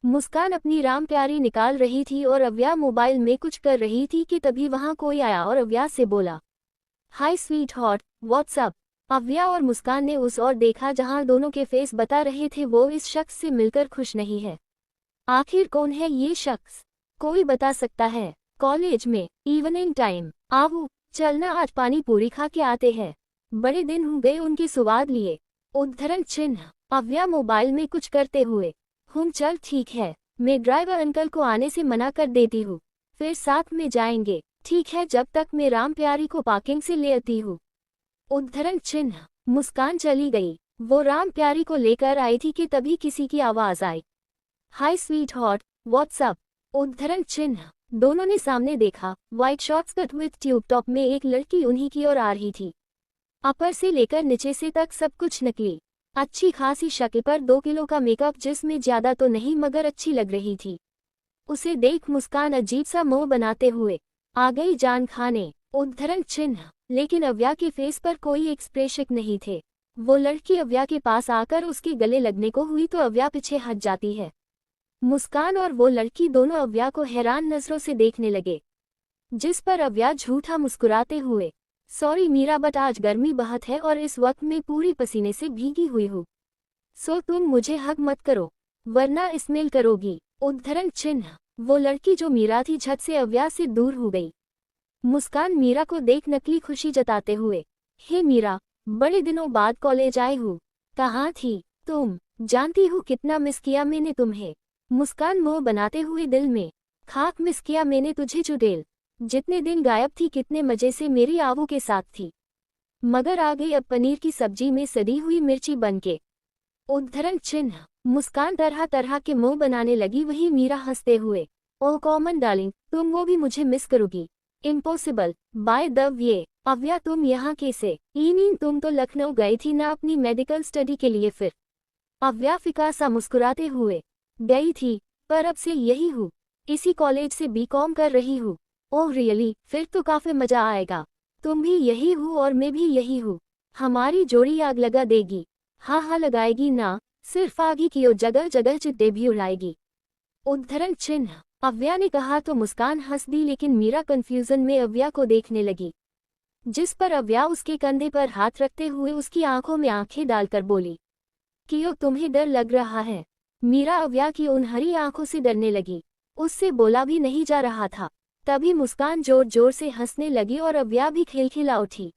मुस्कान अपनी राम प्यारी निकाल रही थी और अव्या मोबाइल में कुछ कर रही थी कि तभी वहां कोई आया और अव्या से बोला, हाय स्वीट हॉट, व्हाट्सअप। अव्या और मुस्कान ने उस और देखा जहां दोनों के फेस बता रहे थे वो इस शख्स से मिलकर खुश नहीं है। आखिर कौन है ये शख्स? कोई बता सकता है? कॉलेज में इवनिंग टाइम, आवो चलना आज पानी पूरी खा के आते हैं, बड़े दिन हो गए उनकी सुवाद लिए। उद्धरण चिन्ह। अव्या मोबाइल में कुछ करते हुए, चल ठीक है, मैं ड्राइवर अंकल को आने से मना कर देती हूँ, फिर साथ में जाएंगे। ठीक है, जब तक मैं राम प्यारी को पार्किंग से ले आती हूँ। उद्धरण चिन्ह। मुस्कान चली गई। वो राम प्यारी को लेकर आई थी कि तभी किसी की आवाज आई, हाय स्वीट हॉट, व्हाट्सअप। उद्धरण चिन्ह। दोनों ने सामने देखा। White shorts cut with tube top में एक लड़की उन्हीं की ओर आ रही थी। अपर से लेकर नीचे से तक सब कुछ नकली। अच्छी खासी शक्ल पर 2 किलो का मेकअप, जिसमें ज्यादा तो नहीं मगर अच्छी लग रही थी। उसे देख मुस्कान अजीब सा मुंह बनाते हुए आ गई जान खाने। उद्धरण चिन्ह। लेकिन अव्या के फेस पर कोई एक्सप्रेशन नहीं थे। वो लड़की अव्या के पास आकर उसके गले लगने को हुई तो अव्या पीछे हट जाती है। मुस्कान और वो लड़की दोनों अव्या को हैरान नजरों से देखने लगे, जिस पर अव्या झूठा मुस्कुराते हुए, सॉरी मीरा, बट आज गर्मी बहुत है और इस वक्त मैं पूरी पसीने से भीगी हुई हूँ, सो तुम मुझे हग मत करो वरना स्मेल करोगी। उद्धरण चिन्ह। वो लड़की जो मीरा थी झट से अव्या से दूर हो गई। मुस्कान मीरा को देख नकली खुशी जताते हुए, हे मीरा, बड़े दिनों बाद कॉलेज आई हूँ, कहाँ थी तुम? जानती हूँ कितना मिस किया मैंने तुम्हें। मुस्कान मुंह बनाते हुए, दिल में खाक मिस किया मैंने तुझे चुड़ैल, जितने दिन गायब थी कितने मजे से मेरी आवू के साथ थी, मगर आ गई अब पनीर की सब्जी में सड़ी हुई मिर्ची बनके। उद्धरण चिन्ह। मुस्कान तरह तरह के मुंह बनाने लगी। वही मीरा हंसते हुए, ओह कॉमन डार्लिंग, तुम वो भी मुझे मिस करोगी? इम्पॉसिबल, बाय द वे अव्या तुम यहाँ कैसे? मीन तुम तो लखनऊ गई थी ना अपनी मेडिकल स्टडी के लिए? फिर अव्या फिका सा मुस्कुराते हुए, गई थी, पर अब से यही हूँ, इसी कॉलेज से बीकॉम कर रही हूँ। ओह रियली, फिर तो काफी मजा आएगा। तुम भी यही हो और मैं भी यही हूँ, हमारी जोड़ी आग लगा देगी। हाँ हाँ लगाएगी ना, सिर्फ आग ही की जगह जगह चिट्टे भी उड़ाएगी। उद्धरण चिन्ह। अव्या ने कहा तो मुस्कान हंस दी, लेकिन मीरा कंफ्यूजन में अव्या को देखने लगी, जिस पर अव्या उसके कंधे पर हाथ रखते हुए उसकी आंखों में आंखें डालकर बोली, क्यों तुम्हें डर लग रहा है? मीरा अव्या की उन हरी आंखों से डरने लगी। उससे बोला भी नहीं जा रहा था। तभी मुस्कान जोर जोर से हंसने लगी और अव्या भी खिलखिला उठी।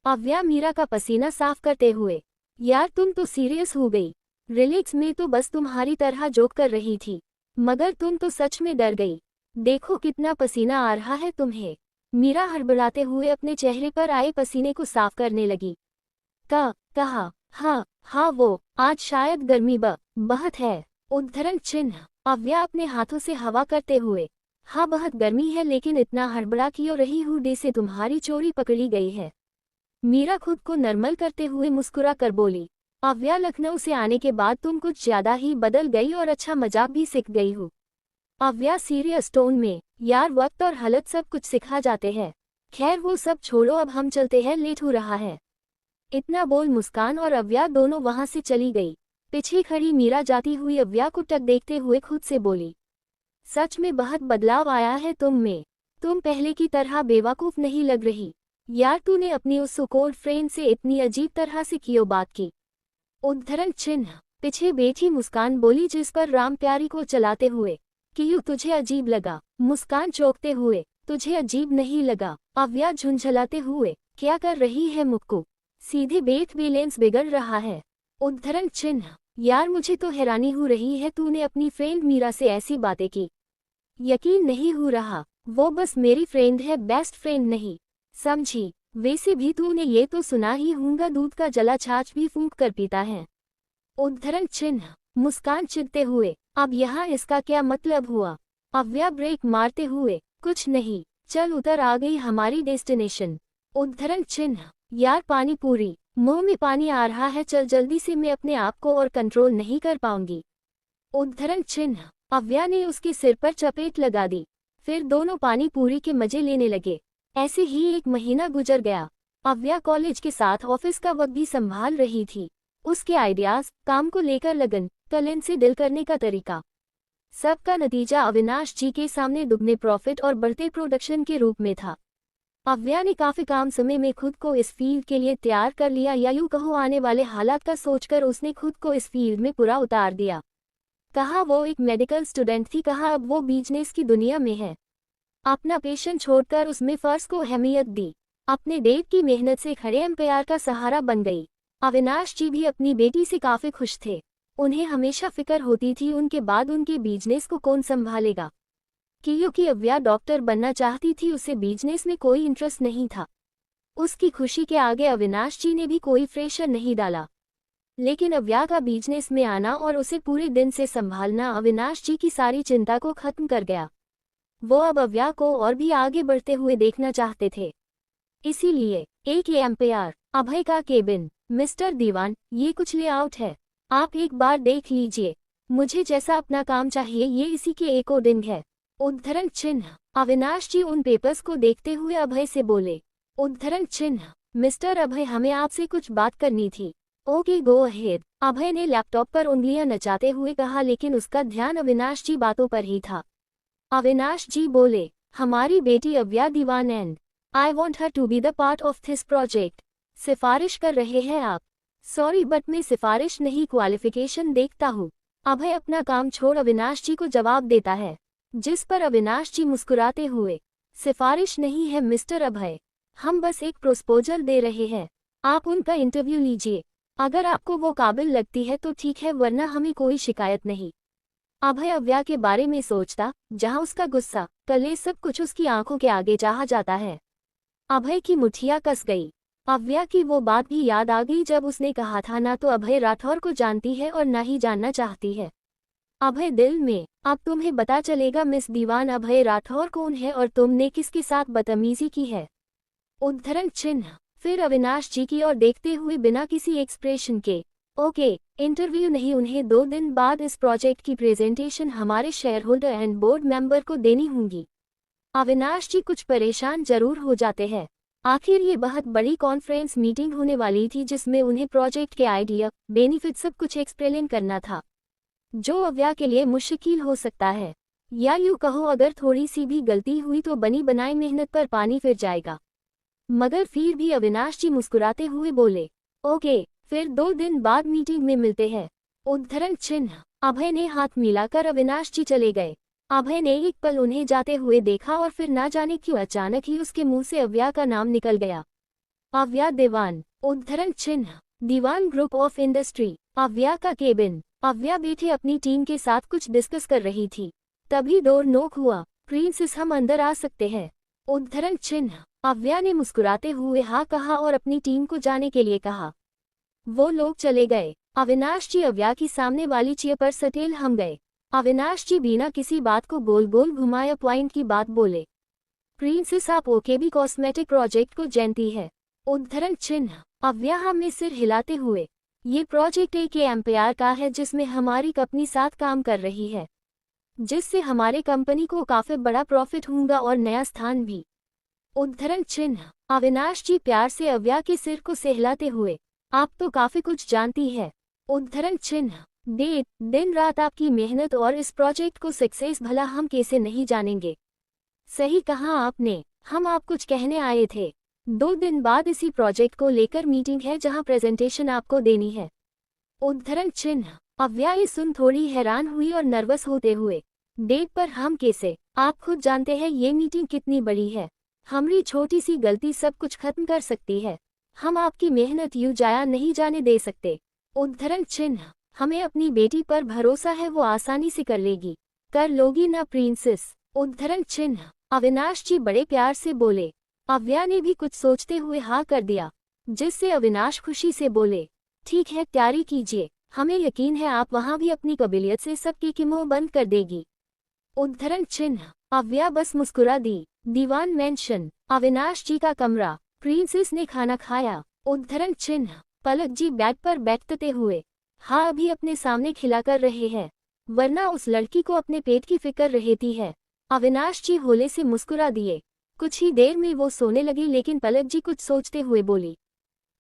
अव्या मीरा का पसीना साफ करते हुए, यार तुम तो सीरियस हो गई। रिलैक्स, में तो बस तुम्हारी तरह जोक कर रही थी, मगर तुम तो सच में डर गई। देखो कितना पसीना आ रहा है तुम्हें। मीरा हड़बड़ाते हुए अपने चेहरे पर आए पसीने को साफ करने लगी। कहा हाँ वो आज शायद गर्मी बहुत है। उद्धरण चिन्ह। अव्या अपने हाथों से हवा करते हुए, हाँ बहुत गर्मी है, लेकिन इतना हड़बड़ा क्यों रही हूँ? डे से तुम्हारी चोरी पकड़ी गई है। मीरा खुद को नर्मल करते हुए मुस्कुरा कर बोली, अव्या लखनऊ से आने के बाद तुम कुछ ज्यादा ही बदल गई और अच्छा मजाक भी सीख गई हो। अव्या सीरियस टोन में, यार वक्त और हालत सब कुछ सिखा जाते हैं। खैर वो सब छोड़ो, अब हम चलते हैं, लेट हो रहा है। इतना बोल मुस्कान और अव्या दोनों वहां से चली गई। पीछे खड़ी मीरा जाती हुई अव्या को टक देखते हुए खुद से बोली, सच में बहुत बदलाव आया है तुम में। तुम पहले की तरह बेवकूफ नहीं लग रही। यार तूने अपनी उस सुकोल्ड फ्रेंड से इतनी अजीब तरह से क्यों बात की? उद्धरण चिन्ह। पीछे बैठी मुस्कान बोली जिस पर राम प्यारी को चलाते हुए। क्यों तुझे अजीब लगा? मुस्कान चौंकते हुए। तुझे अजीब नहीं लगा? अव्या झुंझलाते हुए। क्या कर रही है मुक्कू? सीधे बैठ, बैलेंस बिगड़ रहा है। उद्धरण चिन्ह। यार मुझे तो हैरानी हो रही है तूने अपनी फ्रेंड मीरा से ऐसी बातें की। यकीन नहीं हो रहा। वो बस मेरी फ्रेंड है, बेस्ट फ्रेंड नहीं, समझी? वैसे भी तूने ये तो सुना ही होगा दूध का जला छाछ भी फूंक कर पीता है। उद्धरण चिन्ह। मुस्कान चिढ़ते हुए। अब यहाँ इसका क्या मतलब हुआ? अव्या ब्रेक मारते हुए। कुछ नहीं, चल उतर, आ गई हमारी डेस्टिनेशन। उद्धरण चिन्ह। यार पानी पूरी, मुंह में पानी आ रहा है, चल जल्दी से, मैं अपने आप को और कंट्रोल नहीं कर पाऊंगी। उद्धरण चिन्ह। अव्या ने उसके सिर पर चपेट लगा दी। फिर दोनों पानी पूरी के मजे लेने लगे। ऐसे ही 1 महीना गुजर गया। अव्या कॉलेज के साथ ऑफिस का वक्त भी संभाल रही थी। उसके आइडियाज, काम को लेकर लगन, टैलेंट से डील करने का तरीका, सबका नतीजा अविनाश जी के सामने दुगने प्रॉफिट और बढ़ते प्रोडक्शन के रूप में था। अव्या ने काफी कम समय में खुद को इस फील्ड के लिए तैयार कर लिया, या यूं कहो आने वाले हालात का सोचकर उसने खुद को इस फील्ड में पूरा उतार दिया। कहा वो एक मेडिकल स्टूडेंट थी, कहा अब वो बिजनेस की दुनिया में है। अपना पेशन छोड़कर उसमें फर्ज को अहमियत दी। अपने डेट की मेहनत से खड़े एम्पायर का सहारा बन गई। अविनाश जी भी अपनी बेटी से काफी खुश थे। उन्हें हमेशा फिक्र होती थी उनके बाद उनके बिजनेस को कौन संभालेगा। क्योंकि अव्या डॉक्टर बनना चाहती थी, उसे बिजनेस में कोई इंटरेस्ट नहीं था। उसकी खुशी के आगे अविनाश जी ने भी कोई प्रेशर नहीं डाला। लेकिन अव्या का बिजनेस में आना और उसे पूरे दिन से संभालना अविनाश जी की सारी चिंता को खत्म कर गया। वो अब अव्या को और भी आगे बढ़ते हुए देखना चाहते थे। इसीलिए एक एम्पायर, अभय का केबिन। मिस्टर दीवान, ये कुछ लेआउट है, आप एक बार देख लीजिए। मुझे जैसा अपना काम चाहिए ये इसी के अकॉर्डिंग है। उद्धरण चिन्ह। अविनाश जी उन पेपर्स को देखते हुए अभय से बोले। उद्धरण चिन्ह। मिस्टर अभय, हमें आपसे कुछ बात करनी थी। ओके गो अहेड, अभय ने लैपटॉप पर उंगलियां नचाते हुए कहा, लेकिन उसका ध्यान अविनाश जी बातों पर ही था। अविनाश जी बोले, हमारी बेटी Avya Diwan and I want her to be the part of this project. सिफारिश कर रहे हैं आप? सॉरी बट मैं सिफारिश नहीं, क्वालिफिकेशन देखता हूँ। अभय अपना काम छोड़ अविनाश जी को जवाब देता है, जिस पर अविनाश जी मुस्कुराते हुए, सिफारिश नहीं है मिस्टर अभय, हम बस एक प्रपोजल दे रहे हैं, आप उनका इंटरव्यू लीजिए। अगर आपको वो काबिल लगती है तो ठीक है, वरना हमें कोई शिकायत नहीं। अभय अव्या के बारे में सोचता, जहां उसका गुस्सा, कलेश सब कुछ उसकी आंखों के आगे चाहा जाता है। अभय की मुठ्ठियां कस गई। अव्या की वो बात भी याद आ गई जब उसने कहा था ना तो अभय राठौर को जानती है और ना ही जानना चाहती है। अभय दिल में, अब तुम्हें पता चलेगा मिस दीवान, अभय राठौर कौन है और तुमने किसके साथ बदतमीजी की है। उद्धरण चिन्ह। फिर अविनाश जी की ओर देखते हुए बिना किसी एक्सप्रेशन के, ओके, इंटरव्यू नहीं, उन्हें 2 दिन बाद इस प्रोजेक्ट की प्रेजेंटेशन हमारे share holder and board member को देनी होगी। अविनाश जी कुछ परेशान जरूर हो जाते हैं। आखिर ये बहुत बड़ी कॉन्फ्रेंस मीटिंग होने वाली थी जिसमें उन्हें प्रोजेक्ट के आइडिया, बेनिफिट सब कुछ एक्सप्लेन करना था, जो अव्या के लिए मुश्किल हो सकता है। या यूं कहो अगर थोड़ी सी भी गलती हुई तो बनी बनाई मेहनत पर पानी फिर जाएगा। मगर फिर भी अविनाश जी मुस्कुराते हुए बोले, ओके, फिर 2 दिन बाद मीटिंग में मिलते हैं। उद्धरण चिन्ह। अभय ने हाथ मिलाकर अविनाश जी चले गए। अभय ने एक पल उन्हें जाते हुए देखा और फिर ना जाने क्यों अचानक ही उसके मुंह से अव्या का नाम निकल गया। अव्या दीवान। उद्धरण चिन्ह। दीवान ग्रुप ऑफ इंडस्ट्री। अव्या का केबिन। अव्या बैठे अपनी टीम के साथ कुछ डिस्कस कर रही थी। तभी डोर नॉक हुआ। प्रिंसेस, हम अंदर आ सकते हैं? उद्धरण चिन्ह। अव्या ने मुस्कुराते हुए हाँ कहा और अपनी टीम को जाने के लिए कहा। वो लोग चले गए। अविनाश जी अव्या की सामने वाली चेयर पर सटेल हम गए। अविनाश जी बिना किसी बात को गोल गोल घुमाया पॉइंट की बात बोले, प्रिंसेस आप ओकेबी कॉस्मेटिक प्रोजेक्ट को जानती है? उद्धरण चिन्ह। अव्या हमें सिर हिलाते हुए, ये प्रोजेक्ट एक एम्पायर का है जिसमें हमारी कंपनी साथ काम कर रही है, जिससे हमारे कंपनी को काफी बड़ा प्रॉफिट होगा और नया स्थान भी। उद्धरण चिन्ह। अविनाश जी प्यार से अव्या के सिर को सहलाते हुए, आप तो काफी कुछ जानती है। उद्धरण चिन्ह। डेट, दिन रात आपकी मेहनत और इस प्रोजेक्ट को सक्सेस भला हम कैसे नहीं जानेंगे। सही कहा आपने, हम आप कुछ कहने आए थे। 2 दिन बाद इसी प्रोजेक्ट को लेकर मीटिंग है जहां प्रेजेंटेशन आपको देनी है। उद्धरण चिन्ह। अव्या ये सुन थोड़ी हैरान हुई और नर्वस होते हुए, डेट पर हम कैसे? आप खुद जानते हैं ये मीटिंग कितनी बड़ी है। हमारी छोटी सी गलती सब कुछ खत्म कर सकती है। हम आपकी मेहनत यूं जाया नहीं जाने दे सकते। उद्धरण चिन्ह। हमें अपनी बेटी पर भरोसा है, वो आसानी से कर लेगी। कर लोगी ना प्रिंसेस? उद्धरण चिन्ह। अविनाश जी बड़े प्यार से बोले। अव्या ने भी कुछ सोचते हुए हाँ कर दिया, जिससे अविनाश खुशी से बोले, ठीक है तैयारी कीजिए, हमें यकीन है आप वहाँ भी अपनी काबिलियत से सबकी किमोह बंद कर देगी। उद्धरण चिन्ह। अव्या बस मुस्कुरा दी। दीवान मेंशन। अविनाश जी का कमरा। प्रिंसेस ने खाना खाया। उद्धरण चिन्ह। पलक जी बेड पर बैठते हुए, हाँ अभी अपने सामने खिला कर रहे हैं, वरना उस लड़की को अपने पेट की फिक्र रहती है। अविनाश जी होले से मुस्कुरा दिए। कुछ ही देर में वो सोने लगी, लेकिन पलक जी कुछ सोचते हुए बोली,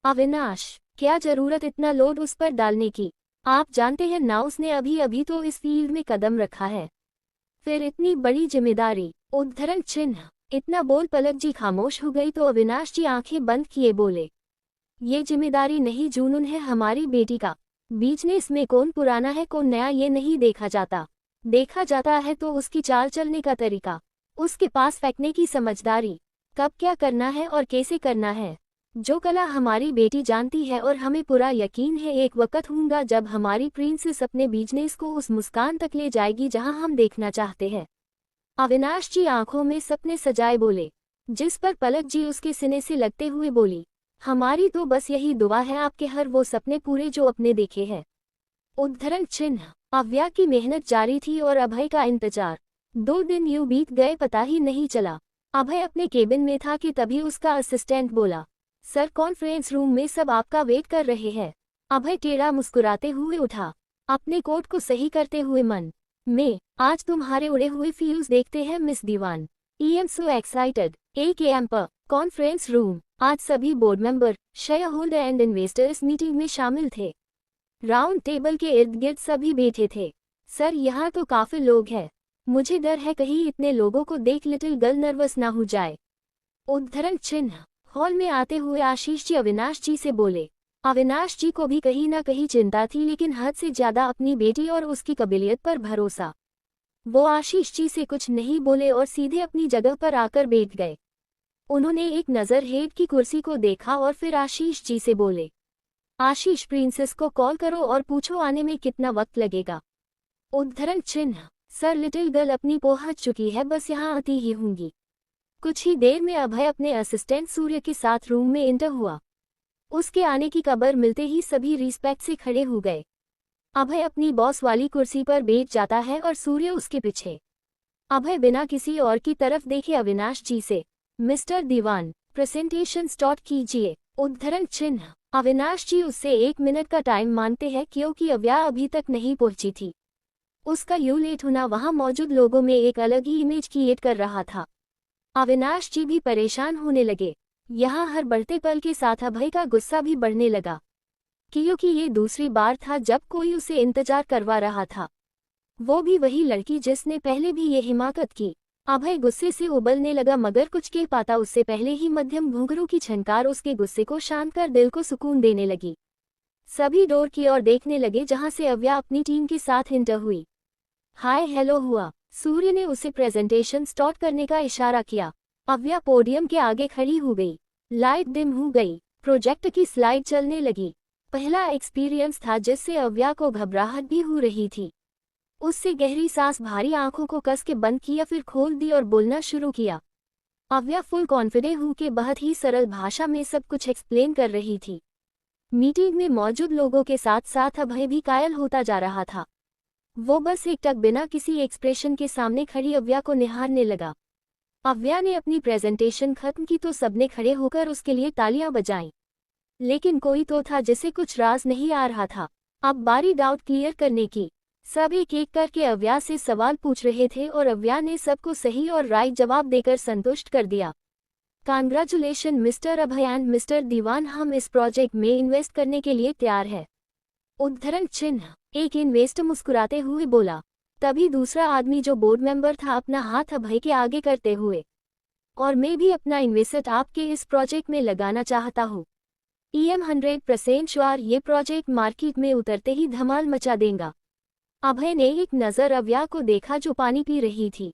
अविनाश क्या जरूरत इतना लोड उस पर डालने की? आप जानते हैं ना उसने अभी अभी तो इस फील्ड में कदम रखा है, फिर इतनी बड़ी जिम्मेदारी। उद्धरण चिन्ह। इतना बोल पलक जी खामोश हो गई तो अविनाश जी आंखें बंद किए बोले, ये जिम्मेदारी नहीं जुनून है हमारी बेटी का। बिजनेस में कौन पुराना है कौन नया ये नहीं देखा जाता, देखा जाता है तो उसकी चाल चलने का तरीका, उसके पास फेंकने की समझदारी, कब क्या करना है और कैसे करना है, जो कला हमारी बेटी जानती है। और हमें पूरा यकीन है एक वक्त होगा जब हमारी प्रिंसेस अपने बिजनेस को उस मुस्कान तक ले जाएगी जहां हम देखना चाहते हैं। अविनाश जी आंखों में सपने सजाए बोले, जिस पर पलक जी उसके सिने से लगते हुए बोली, हमारी तो बस यही दुआ है आपके हर वो सपने पूरे जो अपने देखे हैं। उद्धरण चिन्ह। अव्या की मेहनत जारी थी और अभय का इंतजार। 2 दिन यूं बीत गए पता ही नहीं चला। अभय अपने केबिन में था कि तभी उसका असिस्टेंट बोला, सर कॉन्फ्रेंस रूम में सब आपका वेट कर रहे हैं। अभय टेढ़ा मुस्कुराते हुए उठा, अपने कोट को सही करते हुए मन में, आज तुम्हारे उड़े हुए फ्यूज देखते हैं miss Diwan. I am so excited. 1 AM पर कॉन्फ्रेंस रूम। आज सभी board member, share holder and investors meeting में शामिल थे। राउंड टेबल के इर्द गिर्द सभी बैठे थे। सर यहाँ तो काफी लोग हैं, मुझे डर है कहीं इतने लोगों को देख लिटिल गर्ल नर्वस ना हो जाए। उद्धरण चिन्ह। हॉल में आते हुए आशीष जी अविनाश जी से बोले। अविनाश जी को भी कहीं ना कहीं चिंता थी, लेकिन हद से ज्यादा अपनी बेटी और उसकी काबिलियत पर भरोसा। वो आशीष जी से कुछ नहीं बोले और सीधे अपनी जगह पर आकर बैठ गए। उन्होंने एक नज़र हेड की कुर्सी को देखा और फिर आशीष जी से बोले, आशीष प्रिंसेस को कॉल करो और पूछो आने में कितना वक्त लगेगा। उद्धरण चिन्ह। सर लिटिल गर्ल अपनी पहुंच चुकी है, बस यहाँ आती ही होंगी। कुछ ही देर में अभय अपने असिस्टेंट सूर्य के साथ रूम में एंटर हुआ। उसके आने की खबर मिलते ही सभी रिस्पेक्ट से खड़े हो गए। अभय अपनी बॉस वाली कुर्सी पर बैठ जाता है और सूर्य उसके पीछे। अभय बिना किसी और की तरफ देखे अविनाश जी से, मिस्टर दीवान प्रेजेंटेशन स्टार्ट कीजिए। उद्धरण चिन्ह। अविनाश जी उससे 1 मिनट का टाइम मांगते हैं क्योंकि अव्या अभी तक नहीं पहुंची थी। उसका यूं लेट होना वहां मौजूद लोगों में एक अलग ही इमेज क्रिएट कर रहा था। अविनाश जी भी परेशान होने लगे। यहाँ हर बढ़ते पल के साथ अभय का गुस्सा भी बढ़ने लगा, क्योंकि ये दूसरी बार था जब कोई उसे इंतजार करवा रहा था, वो भी वही लड़की जिसने पहले भी ये हिमाकत की। अभय गुस्से से उबलने लगा, मगर कुछ कह पाता उससे पहले ही मध्यम घुंघरू की झनकार उसके गुस्से को शांत कर दिल को सुकून देने लगी। सभी डोर की ओर देखने लगे जहां से अव्या अपनी टीम के साथ इंटर हुई। हाय हेलो हुआ। सूर्य ने उसे प्रेजेंटेशन स्टार्ट करने का इशारा किया। अव्या पोडियम के आगे खड़ी हो गई। लाइट डिम हो गई। प्रोजेक्ट की स्लाइड चलने लगी। पहला एक्सपीरियंस था जिससे अव्या को घबराहट भी हो रही थी। उससे गहरी सांस भारी आंखों को कस के बंद किया, फिर खोल दी और बोलना शुरू किया। अव्या फुल कॉन्फिडेंट हो के बहुत ही सरल भाषा में सब कुछ एक्सप्लेन कर रही थी। मीटिंग में मौजूद लोगों के साथ साथ अभय भी कायल होता जा रहा था। वो बस एक टक बिना किसी एक्सप्रेशन के सामने खड़ी अव्या को निहारने लगा। अव्या ने अपनी प्रेजेंटेशन खत्म की तो सबने खड़े होकर उसके लिए तालियां बजाईं। लेकिन कोई तो था जिसे कुछ राज नहीं आ रहा था। अब बारी डाउट क्लियर करने की। सब एक एक करके अव्या से सवाल पूछ रहे थे और अव्या ने सबको सही और राइट जवाब देकर संतुष्ट कर दिया। Congratulation mister Abhay and mister Diwan, हम इस प्रोजेक्ट में इन्वेस्ट करने के लिए तैयार है। उद्धरण चिन्ह। एक इन्वेस्टर मुस्कुराते हुए बोला। तभी दूसरा आदमी जो बोर्ड मेंबर था अपना हाथ अभय के आगे करते हुए, और मैं भी अपना इन्वेस्टमेंट आपके इस प्रोजेक्ट में लगाना चाहता हूँ। EM 100% श्योर ये प्रोजेक्ट मार्केट में उतरते ही धमाल मचा देगा। अभय ने एक नज़र अव्या को देखा जो पानी पी रही थी।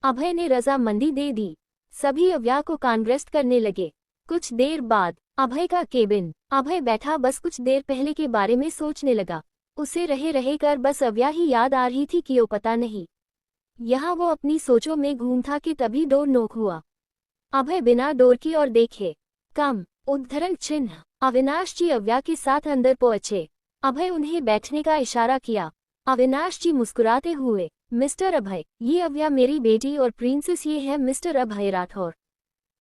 अभय ने रजामंदी दे दी। सभी अव्या को कांग्रेस्ट करने लगे। कुछ देर बाद अभय का केबिन। अभय बैठा बस कुछ देर पहले के बारे में सोचने लगा। उसे रहे रहे कर बस अव्या ही याद आ रही थी कि वो पता नहीं यहाँ वो अपनी सोचों में घूम था कि तभी डोर नॉक हुआ। अभय बिना डोर की ओर देखे। कम उद्धरण चिन्ह। अविनाश जी अव्या के साथ अंदर पहुंचे। अभय उन्हें बैठने का इशारा किया। अविनाश जी मुस्कुराते हुए, मिस्टर अभय, ये अव्या मेरी बेटी और प्रिंसेस ये है मिस्टर अभय राठौर।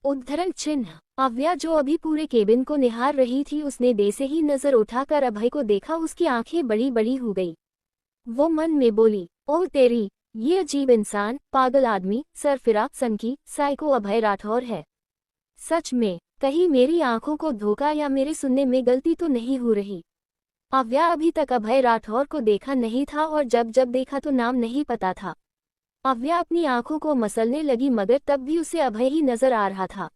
उद्धरण चिन्ह। अव्या जो अभी पूरे केबिन को निहार रही थी उसने दे से ही नजर उठाकर अभय को देखा। उसकी आंखें बड़ी बड़ी हो गई। वो मन में बोली, ओह तेरी, ये अजीब इंसान, पागल आदमी, सरफिरा, सनकी, साइको अभय राठौर है। सच में, कहीं मेरी आंखों को धोखा या मेरे सुनने में गलती तो नहीं हो रही। अव्या अभी तक अभय राठौर को देखा नहीं था और जब जब देखा तो नाम नहीं पता था। अव्या अपनी आंखों को मसलने लगी मगर तब भी उसे अभय ही नजर आ रहा था।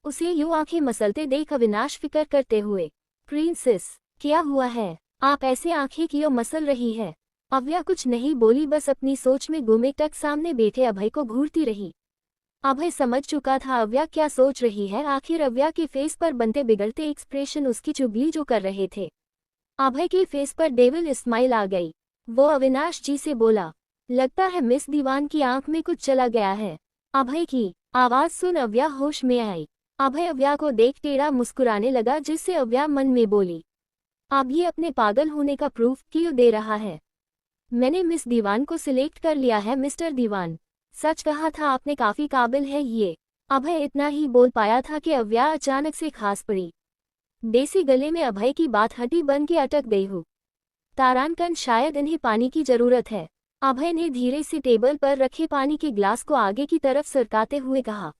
उसे यूं आंखें मसलते देख अविनाश फिक्र करते हुए, प्रिंसेस, क्या हुआ है? आप ऐसे आंखें क्यों मसल रही है? अव्या कुछ नहीं बोली, बस अपनी सोच में गुमे तक सामने बैठे अभय को घूरती रही। अभय समझ चुका था अव्या क्या सोच रही है। आखिर अव्या के फेस पर बनते बिगड़ते एक्सप्रेशन उसकी चुगली जो कर रहे थे। अभय के फेस पर डेविल स्माइल आ गई। वो अविनाश जी से बोला, लगता है मिस दीवान की आंख में कुछ चला गया है। अभय की आवाज सुन अव्या होश में आई। अभय अव्या को देख टेढ़ा मुस्कुराने लगा जिससे अव्या मन में बोली, अब ये अपने पागल होने का प्रूफ क्यों दे रहा है? मैंने मिस दीवान को सिलेक्ट कर लिया है मिस्टर दीवान। सच कहा था आपने, काफी काबिल है ये। अभय इतना ही बोल पाया था कि अव्या अचानक से खास पड़ी। देसी गले में अभय की बात हड्डी बन के अटक गई हो। तारानकन, शायद इन्हें पानी की जरूरत है। अभय ने धीरे से टेबल पर रखे पानी के ग्लास को आगे की तरफ सरकाते हुए कहा।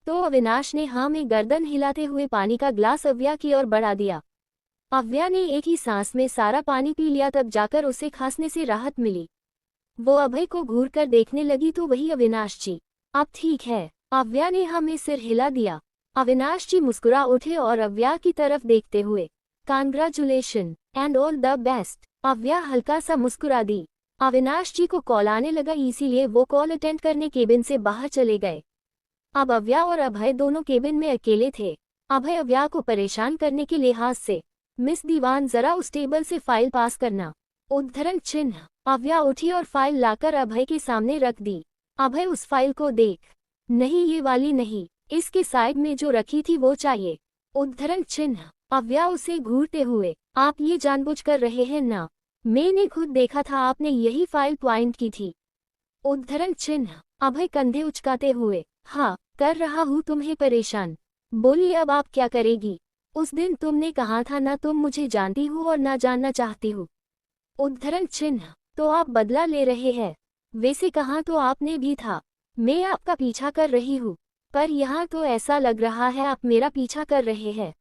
तो अविनाश ने हाँ में गर्दन हिलाते हुए पानी का ग्लास अव्या की ओर बढ़ा दिया। अव्या ने एक ही सांस में सारा पानी पी लिया, तब जाकर उसे खांसने से राहत मिली। वो अभय को घूर कर देखने लगी तो वही अविनाश जी। अब ठीक है? अव्या ने हाँ में सिर हिला दिया। अविनाश जी मुस्कुरा उठे और अव्या की तरफ देखते हुए, congratulation and all the best. Avya हल्का सा मुस्कुरा दी। अविनाश जी को कॉल आने लगा, इसीलिए वो कॉल अटेंड करने केबिन से बाहर चले गए। अब अव्या और अभय दोनों केबिन में अकेले थे। अभय अव्या को परेशान करने के लिहाज से, मिस दीवान जरा उस टेबल से फाइल पास करना। उद्धरण चिन्ह। अव्या उठी और फाइल लाकर अभय के सामने रख दी। अभय उस फाइल को देख, नहीं ये वाली नहीं, इसके साइड में जो रखी थी वो चाहिए। उद्धरण चिन्ह। अव्या उसे घूरते हुए, आप ये जानबूझ कर रहे हैं ना? मैंने खुद देखा था आपने यही फाइल पॉइंट की थी। उद्धरण चिन्ह। अभय कंधे उचकाते हुए, हाँ कर रहा हूँ तुम्हें परेशान। बोलिए अब आप क्या करेगी? उस दिन तुमने कहा था ना तुम मुझे जानती हो और ना जानना चाहती हो। उद्धरण चिन्ह। तो आप बदला ले रहे हैं? वैसे कहा तो आपने भी था मैं आपका पीछा कर रही हूँ, पर यहाँ तो ऐसा लग रहा है आप मेरा पीछा कर रहे हैं।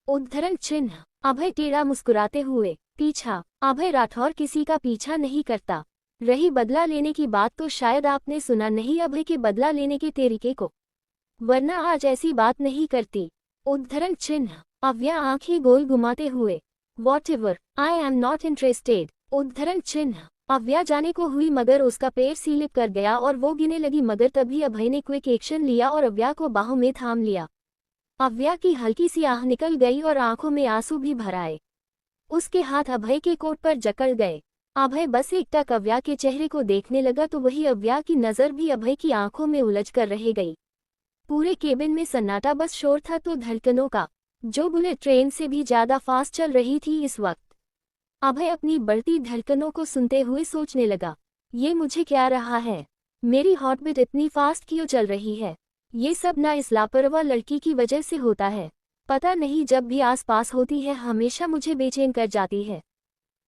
उद्धरण चिन्ह। अभय टेढ़ा मुस्कुराते हुए, पीछा? अभय राठौर किसी का पीछा नहीं करता। रही बदला लेने की बात तो शायद आपने सुना नहीं अभय के बदला लेने के तरीके को, वरना आज ऐसी बात नहीं करती। उद्धरण चिन्ह। अव्या आंखें गोल घुमाते हुए, whatever, I am not interested. उद्धरण चिन्ह। अव्या जाने को हुई मगर उसका पैर स्लिप कर गया और वो गिरने लगी, मगर तभी अभय ने क्विक एक्शन लिया और अव्या को बाहों में थाम लिया। अव्या की हल्की सी आह निकल गई और आंखों में आंसू भी भर आए। उसके हाथ अभय के कोट पर जकड़ गए। अभय बस एकटक अव्या के चेहरे को देखने लगा तो वही अव्या की नज़र भी अभय की आंखों में उलझ कर रह गई। पूरे केबिन में सन्नाटा, बस शोर था तो धड़कनों का, जो बुलेट ट्रेन से भी ज्यादा फास्ट चल रही थी इस वक्त। अभय अपनी बढ़ती धड़कनों को सुनते हुए सोचने लगा, ये मुझे क्या रहा है? मेरी हार्टबीट इतनी फास्ट क्यों चल रही है? ये सब ना इस लापरवाह लड़की की वजह से होता है। पता नहीं जब भी आसपास होती है हमेशा मुझे बेचैन कर जाती है।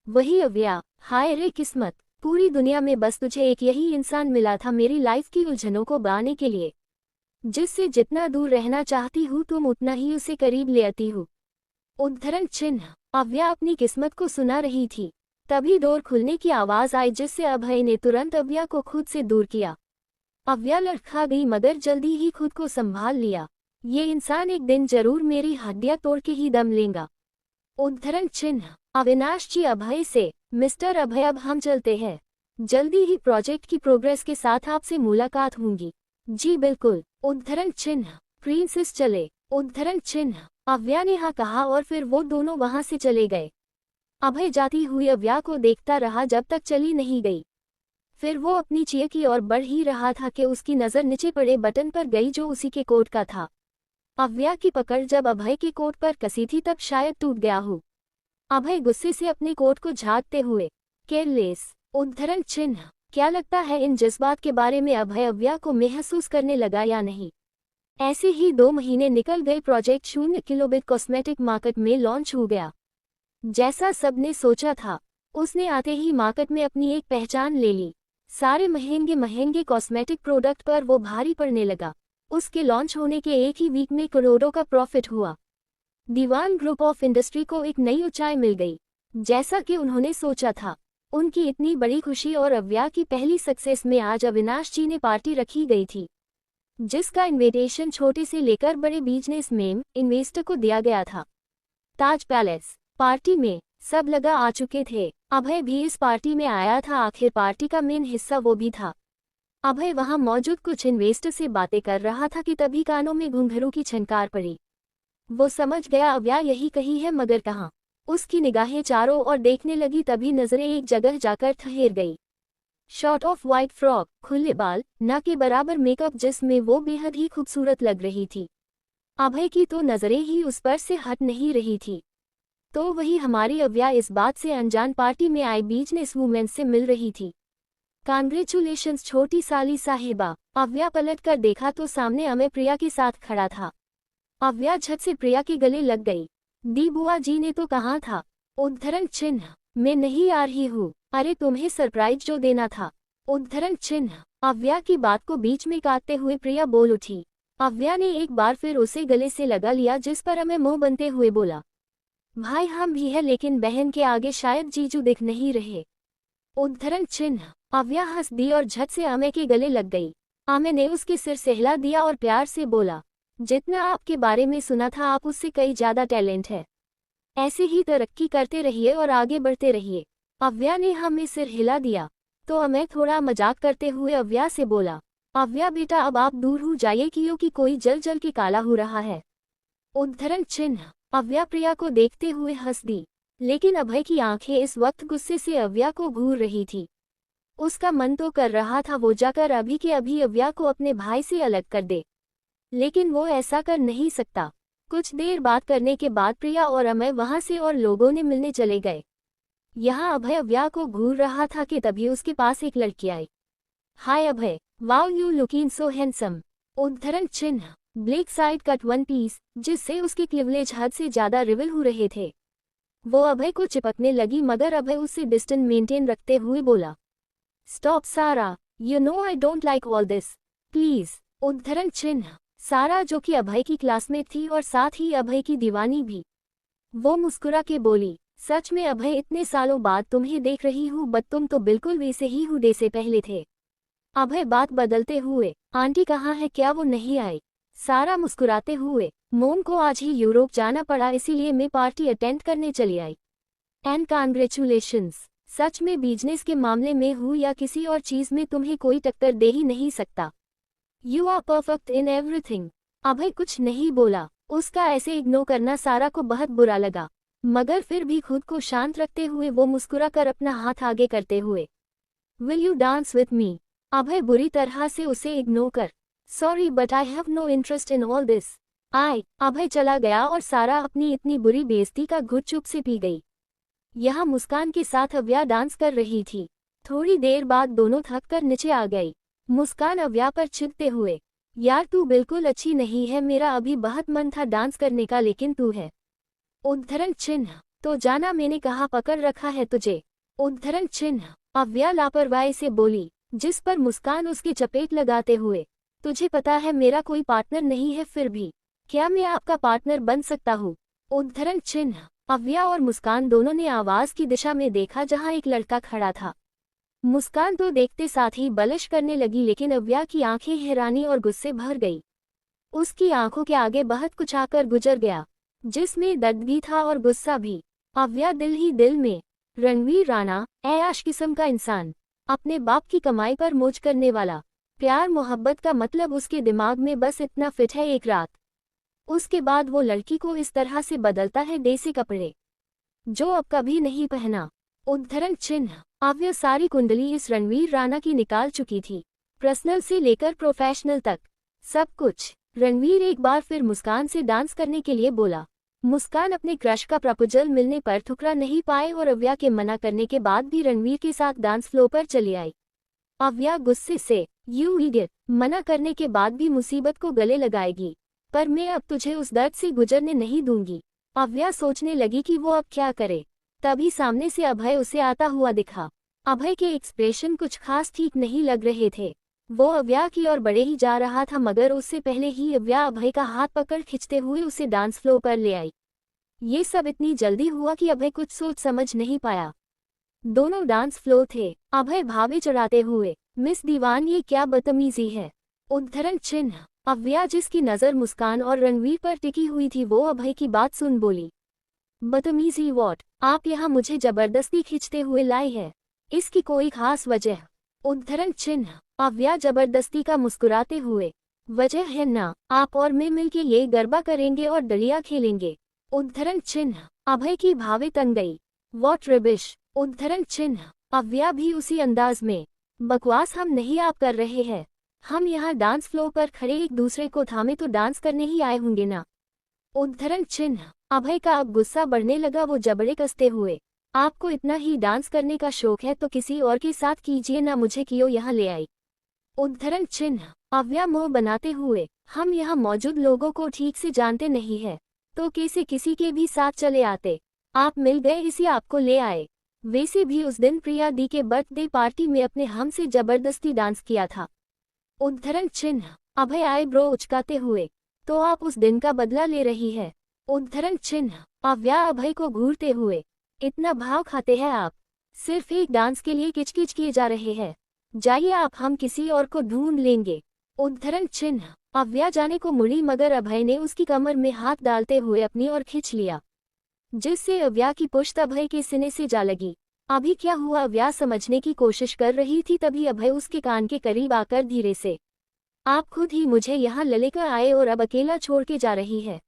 वही अव्या, हाय रे किस्मत, पूरी दुनिया में बस तुझे एक यही इंसान मिला था मेरी लाइफ की उलझनों को बांधने के लिए, जिससे जितना दूर रहना चाहती हूँ तुम उतना ही उसे करीब ले आती हो। उद्धरण चिन्ह। अव्या अपनी किस्मत को सुना रही थी। तभी डोर खुलने की आवाज आई, जिससे अभय ने तुरंत अव्या को खुद से दूर किया। अव्या लड़खड़ा गई मगर जल्दी ही खुद को संभाल लिया। ये इंसान एक दिन जरूर मेरी हड्डियां तोड़ के ही दम लेगा। उद्धरण चिन्ह अविनाश जी अभय से, मिस्टर अभय अब हम चलते हैं। जल्दी ही प्रोजेक्ट की प्रोग्रेस के साथ आपसे मुलाकात होंगी। जी बिल्कुल। उद्धरण चिन्ह प्रिंसेस चले। उद्धरण चिन्ह अव्या ने हाँ कहा और फिर वो दोनों वहां से चले गए। अभय जाती हुई अव्या को देखता रहा जब तक चली नहीं गई। फिर वो अपनी चेयर की ओर बढ़ ही रहा था कि उसकी नज़र नीचे पड़े बटन पर गई जो उसी के कोट का था। अव्या की पकड़ जब अभय के कोट पर कसी थी तब शायद टूट गया हो। अभय गुस्से से अपने कोट को झाड़ते हुए केयरलेस। उद्धरण चिन्ह क्या लगता है इन जज्बात के बारे में अभय अव्या को महसूस करने लगा या नहीं। ऐसे ही 2 महीने निकल गए। प्रोजेक्ट 0 किलोबिट कॉस्मेटिक मार्केट में लॉन्च हो गया। जैसा सबने सोचा था, उसने आते ही मार्केट में अपनी एक पहचान ले ली। सारे महंगे महंगे कॉस्मेटिक प्रोडक्ट पर वो भारी पड़ने लगा। उसके लॉन्च होने के एक ही वीक में करोड़ों का प्रॉफिट हुआ। दीवान ग्रुप ऑफ इंडस्ट्री को एक नई ऊंचाई मिल गई, जैसा कि उन्होंने सोचा था। उनकी इतनी बड़ी खुशी और अव्या की पहली सक्सेस में आज अविनाश जी ने पार्टी रखी गई थी, जिसका इन्विटेशन छोटे से लेकर बड़े बिजनेसमैन इन्वेस्टर को दिया गया था। ताज पैलेस पार्टी में सब लगा आ चुके थे। अभय भी इस पार्टी में आया था। आखिर पार्टी का मेन हिस्सा वो भी था। अभय वहां मौजूद कुछ इन्वेस्टर से बातें कर रहा था कि तभी कानों में घुंघरू की छनकार पड़ी। वो समझ गया अव्या यही कहीं है, मगर कहाँ। उसकी निगाहें चारों ओर देखने लगी, तभी नजरें एक जगह जाकर ठहर गई। शॉर्ट ऑफ वाइट फ्रॉक, खुले बाल, ना के बराबर मेकअप, जिसमें वो बेहद ही खूबसूरत लग रही थी। अभय की तो नजरें ही उस पर से हट नहीं रही थी। तो वही हमारी अव्या इस बात से अनजान पार्टी में आई बिजनेस वूमेन से मिल रही थी। कांग्रेचुलेशंस छोटी साली साहिबा। अव्या पलट कर देखा तो सामने अमय प्रिया के साथ खड़ा था। अव्या झट से प्रिया के गले लग गई। दी बुआ जी ने तो कहा था। उद्धरण चिन्ह मैं नहीं आ रही हूँ। अरे तुम्हें सरप्राइज जो देना था। उद्धरण चिन्ह अव्या की बात को बीच में काटते हुए प्रिया बोल उठी। अव्या ने एक बार फिर उसे गले से लगा लिया, जिस पर अमय मुंह बनते हुए बोला, भाई हम भी है, लेकिन बहन के आगे शायद जीजू दिख नहीं रहे। उद्धरण चिन्ह अव्या हंस दी और झट से अमय के गले लग गई। अमय ने उसके सिर सहला दिया और प्यार से बोला, जितना आपके बारे में सुना था आप उससे कई ज्यादा टैलेंट है। ऐसे ही तरक्की करते रहिए और आगे बढ़ते रहिए। अव्या ने हमें सिर हिला दिया तो अमय थोड़ा मजाक करते हुए अव्या से बोला, अव्या बेटा अब आप दूर हो जाइए क्योंकि कोई जल जल के काला हो रहा है। उद्धरण चिन्ह अव्या प्रिया को देखते हुए हंस दी, लेकिन अभय की आंखें इस वक्त गुस्से से अव्या को घूर रही थी। उसका मन तो कर रहा था वो जाकर अभी के अभी अव्या को अपने भाई से अलग कर दे, लेकिन वो ऐसा कर नहीं सकता। कुछ देर बात करने के बाद प्रिया और अमय वहां से और लोगों ने मिलने चले गए। यहाँ अभय अव्या को घूर रहा था कि तभी उसके पास एक लड़की आई। Hi Abhay, wow you looking so handsome. उद्धरण चिन्ह black side cut one piece, जिससे उसके क्लीवेज हद से ज्यादा रिवील हो रहे थे। वो अभय को चिपकने लगी, मगर अभय उससे डिस्टेंस मेंटेन रखते हुए बोला, स्टॉप सारा, you know I don't like all this, please. उद्धरण चिन्ह सारा, जो कि अभय की क्लासमेट थी और साथ ही अभय की दीवानी भी, वो मुस्कुरा के बोली, सच में अभय इतने सालों बाद तुम्हें देख रही हूँ, बट तुम तो बिल्कुल वैसे ही हो जैसे पहले थे। अभय बात बदलते हुए, आंटी कहाँ है, क्या वो नहीं आई। सारा मुस्कुराते हुए, मोम को आज ही यूरोप जाना पड़ा, इसीलिए मैं पार्टी अटेंड करने चली आई। एंड कांग्रेचुलेशंस, सच में बिजनेस के मामले में हूँ या किसी और चीज में तुम्हें कोई टक्कर दे ही नहीं सकता। You are perfect in everything. Abhay कुछ नहीं बोला। उसका ऐसे इग्नोर करना सारा को बहुत बुरा लगा, मगर फिर भी खुद को शांत रखते हुए वो मुस्कुरा कर अपना हाथ आगे करते हुए, will you dance with me. Abhay बुरी तरह से उसे इग्नोर कर, sorry but I have no interest in all this. Abhay चला गया और सारा अपनी इतनी बुरी बेइज्जती का घुट चुप से पी गई। यहाँ मुस्कान के साथ अव्या डांस कर रही थी। थोड़ी देर बाद दोनों थक कर नीचे आ गई। मुस्कान अव्या पर चिढ़ते हुए, यार तू बिल्कुल अच्छी नहीं है, मेरा अभी बहुत मन था डांस करने का, लेकिन तू है। उद्धरण चिन्ह तो जाना, मैंने कहा पकड़ रखा है तुझे। उद्धरण चिन्ह अव्या लापरवाही से बोली, जिस पर मुस्कान उसकी चपेट लगाते हुए, तुझे पता है मेरा कोई पार्टनर नहीं है, फिर भी क्या मैं आपका पार्टनर बन सकता हूँ। उद्धरण चिन्ह अव्या और मुस्कान दोनों ने आवाज की दिशा में देखा जहां एक लड़का खड़ा था। मुस्कान तो देखते साथ ही बलिश करने लगी, लेकिन अव्या की आंखें हैरानी और गुस्से भर गई। उसकी आंखों के आगे बहुत कुछ आकर गुजर गया, जिसमें दर्द भी था और गुस्सा भी। अव्या दिल ही दिल में, रणवीर राणा, ऐश किस्म का इंसान, अपने बाप की कमाई पर मौज करने वाला। प्यार मोहब्बत का मतलब उसके दिमाग में बस इतना फिट है, एक रात उसके बाद वो लड़की को इस तरह से बदलता है, देसी कपड़े जो अब कभी नहीं पहना। उद्धरण चिन्ह। अव्या सारी कुंडली इस रणवीर राणा की निकाल चुकी थी, पर्सनल से लेकर प्रोफेशनल तक, सब कुछ। रणवीर एक बार फिर मुस्कान से डांस करने के लिए बोला। मुस्कान अपने क्रश का प्रपोजल मिलने पर ठुकरा नहीं पाए और अव्या के मना करने के बाद भी रणवीर के साथ डांस फ्लोर पर चली आई। अव्या गुस्से से, यू इडियट, मना करने के बाद भी मुसीबत को गले लगाएगी, पर मैं अब तुझे उस दर्द से गुजरने नहीं दूंगी। अव्या सोचने लगी कि वो अब क्या करे। तभी सामने से अभय उसे आता हुआ दिखा। अभय के एक्सप्रेशन कुछ खास ठीक नहीं लग रहे थे। वो अव्या की ओर बढ़े ही जा रहा था, मगर उससे पहले ही अव्या अभय का हाथ पकड़ खींचते हुए उसे डांस फ्लोर पर ले आई। ये सब इतनी जल्दी हुआ कि अभय कुछ सोच समझ नहीं पाया। दोनों डांस फ्लोर थे। अभय भावे चढ़ाते हुए, मिस दीवान ये क्या बदतमीजी है। उद्धरण चिन्ह। अव्या जिसकी नज़र मुस्कान और रणवीर पर टिकी हुई थी, वो अभय की बात सुन बोली, बदतमीजी वॉट, आप यहाँ मुझे जबरदस्ती खींचते हुए लाए हैं, इसकी कोई खास वजह। उद्धरण चिन्ह। अव्या जबरदस्ती का मुस्कुराते हुए, वजह है ना, आप और मैं मिलके ये गरबा करेंगे और दलिया खेलेंगे। उद्धरण चिन्ह। अभय की भावे तंग गई, वॉट रबिश। उद्धरण चिन्ह। अव्या भी उसी अंदाज में, बकवास हम नहीं आप कर रहे हैं, हम यहाँ डांस फ्लोर पर खड़े एक दूसरे को थामे तो डांस करने ही आए होंगे ना। उद्धरण चिन्ह। अभय का अब गुस्सा बढ़ने लगा, वो जबड़े कसते हुए, आपको इतना ही डांस करने का शौक है तो किसी और के साथ कीजिए ना, मुझे क्यों यहाँ ले आई। उद्धरण चिन्ह। अव्या मुंह बनाते हुए, हम यहाँ मौजूद लोगों को ठीक से जानते नहीं है, तो कैसे किसी के भी साथ चले आते, आप मिल गए इसी आपको ले आए। वैसे भी उस दिन प्रिया दी के बर्थडे पार्टी में अपने हम से जबरदस्ती डांस किया था। उद्धरण चिन्ह। अभय आईब्रो उचकाते हुए, तो आप उस दिन का बदला ले रही है। उद्धरण चिन्ह। अव्या अभय को घूरते हुए, इतना भाव खाते हैं आप, सिर्फ एक डांस के लिए किचकिच किए जा रहे हैं, जाइए आप, हम किसी और को ढूंढ लेंगे। उद्धरण चिन्ह। अव्या जाने को मुड़ी, मगर अभय ने उसकी कमर में हाथ डालते हुए अपनी ओर खींच लिया, जिससे अव्या की पुश्त अभय के सीने से जा लगी। अभी क्या हुआ, अव्या समझने की कोशिश कर रही थी, तभी अभय उसके कान के करीब आकर धीरे से, आप खुद ही मुझे यहाँ लेकर आए और अब अकेला छोड़ के जा रही है,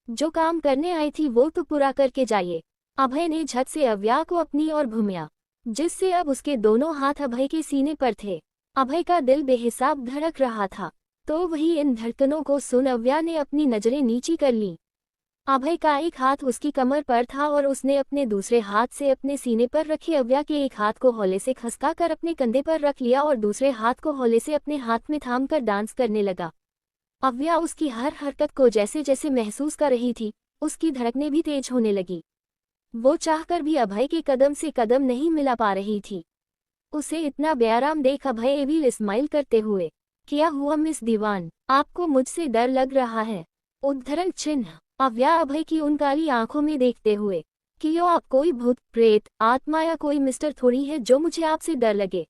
जो काम करने आई थी वो तो पूरा करके जाइए। अभय ने झट से अव्या को अपनी ओर घुमाया, जिससे अब उसके दोनों हाथ अभय के सीने पर थे। अभय का दिल बेहिसाब धड़क रहा था, तो वही इन धड़कनों को सुन अव्या ने अपनी नजरें नीची कर लीं। अभय का एक हाथ उसकी कमर पर था और उसने अपने दूसरे हाथ से अपने सीने पर रखे अव्या के एक हाथ को हौले से खसकाकर अपने कंधे पर रख लिया और दूसरे हाथ को हौले से अपने हाथ में थामकर डांस करने लगा। अव्या उसकी हर हरकत को जैसे जैसे महसूस कर रही थी, उसकी धड़कनें भी तेज होने लगी। वो चाहकर भी अभय के कदम से कदम नहीं मिला पा रही थी। उसे इतना बेआराम देख अभय एविल स्माइल करते हुए, क्या हुआ मिस दीवान, आपको मुझसे डर लग रहा है। उद्धरण चिन्ह। अव्या अभय की उन काली आंखों में देखते हुए, क्यों आप कोई भूत प्रेत आत्मा या कोई मिस्टर थोड़ी है जो मुझे आपसे डर लगे।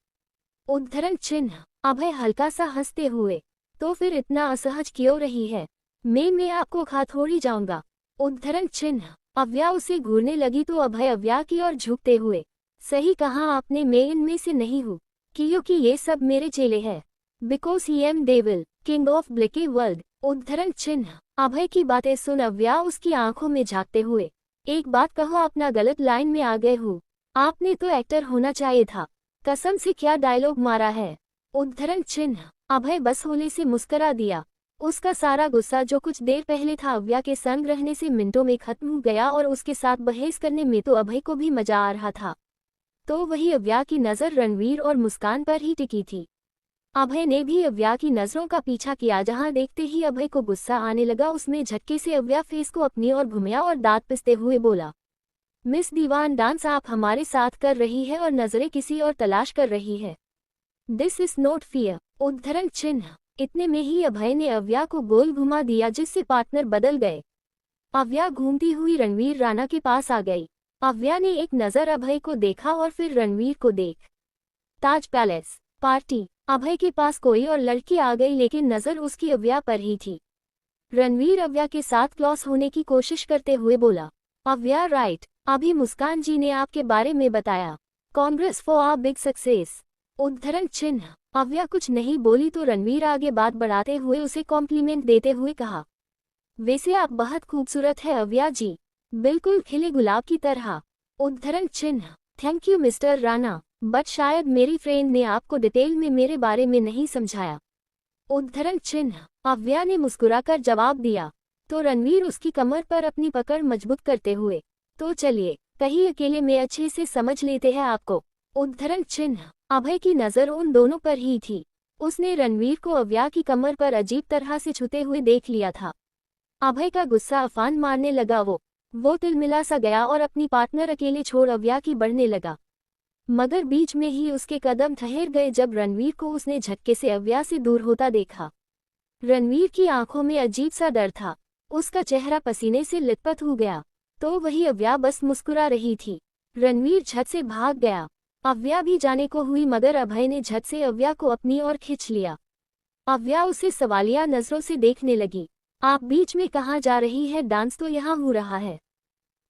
उद्धरण चिन्ह। अभय हल्का सा हंसते हुए, तो फिर इतना असहज क्यों रही है, मैं आपको खा थोड़ी जाऊंगा। उद्धरण चिन्ह। अव्या उसे घूरने लगी तो अभय अव्या की ओर झुकते हुए, सही कहा आपने, मैं इनमें से नहीं हूँ, क्योंकि ये सब मेरे चेले हैं, because he am devil king of blackie world. उद्धरण चिन्ह। अभय की बातें सुन अव्या उसकी आंखों में झांकते हुए, एक बात कहो, अपना गलत लाइन में आ गए हो, आपने तो एक्टर होना चाहिए था, कसम से क्या डायलॉग मारा है। उद्धरण चिन्ह। अभय बस होले से मुस्करा दिया, उसका सारा गुस्सा जो कुछ देर पहले था अव्या के संग रहने से मिनटों में खत्म हो गया और उसके साथ बहस करने में तो अभय को भी मजा आ रहा था। तो वही अव्या की नज़र रणवीर और मुस्कान पर ही टिकी थी। अभय ने भी अव्या की नजरों का पीछा किया, जहां देखते ही अभय को गुस्सा आने लगा। उसने झटके से अव्या फेस को अपनी ओर घुमाया और दांत पिसते हुए बोला, मिस दीवान, डांस आप हमारे साथ कर रही है और नजरें किसी और तलाश कर रही है, दिस इज नॉट फियर। उद्धरण चिन्ह। इतने में ही अभय ने अव्या को गोल घुमा दिया, जिससे पार्टनर बदल गए। अव्या घूमती हुई रणवीर राणा के पास आ गई। अव्या ने एक नज़र अभय को देखा और फिर रणवीर को देख। ताज पैलेस पार्टी। अभय के पास कोई और लड़की आ गई लेकिन नज़र उसकी अव्या पर ही थी। रणवीर अव्या के साथ क्लॉस होने की कोशिश करते हुए बोला, अव्या राइट, अभी मुस्कान जी ने आपके बारे में बताया। Congrats for our big success. उद्धरण चिन्ह। अव्या कुछ नहीं बोली तो रणवीर आगे बात बढ़ाते हुए उसे कॉम्प्लीमेंट देते हुए कहा, वैसे आप बहुत खूबसूरत है अव्या जी, बिल्कुल खिले गुलाब की तरह। उद्धरण चिन्ह। Thank you mister Rana, but शायद मेरी फ्रेंड ने आपको डिटेल में मेरे बारे में नहीं समझाया। उद्धरण चिन्ह। अव्या ने मुस्कुराकर जवाब दिया। तो रणवीर उसकी कमर पर अपनी पकड़ मजबूत करते हुए, तो चलिए कहीं अकेले में अच्छे से समझ लेते हैं आपको। उद्धरण चिन्ह। अभय की नज़र उन दोनों पर ही थी। उसने रणवीर को अव्या की कमर पर अजीब तरह से छूते हुए देख लिया था। अभय का गुस्सा अफान मारने लगा। वो तिलमिला सा गया और अपनी पार्टनर अकेले छोड़ अव्या की बढ़ने लगा। मगर बीच में ही उसके कदम ठहर गए जब रणवीर को उसने झटके से अव्या से दूर होता देखा। रणवीर की आंखों में अजीब सा डर था। उसका चेहरा पसीने से लिपट हो गया। तो वही अव्या बस मुस्कुरा रही थी। रणवीर झट से भाग गया। अव्या भी जाने को हुई मगर अभय ने झट से अव्या को अपनी ओर खींच लिया। अव्या उसे सवालिया नजरों से देखने लगी। आप बीच में कहाँ जा रही है, डांस तो यहाँ हो रहा है।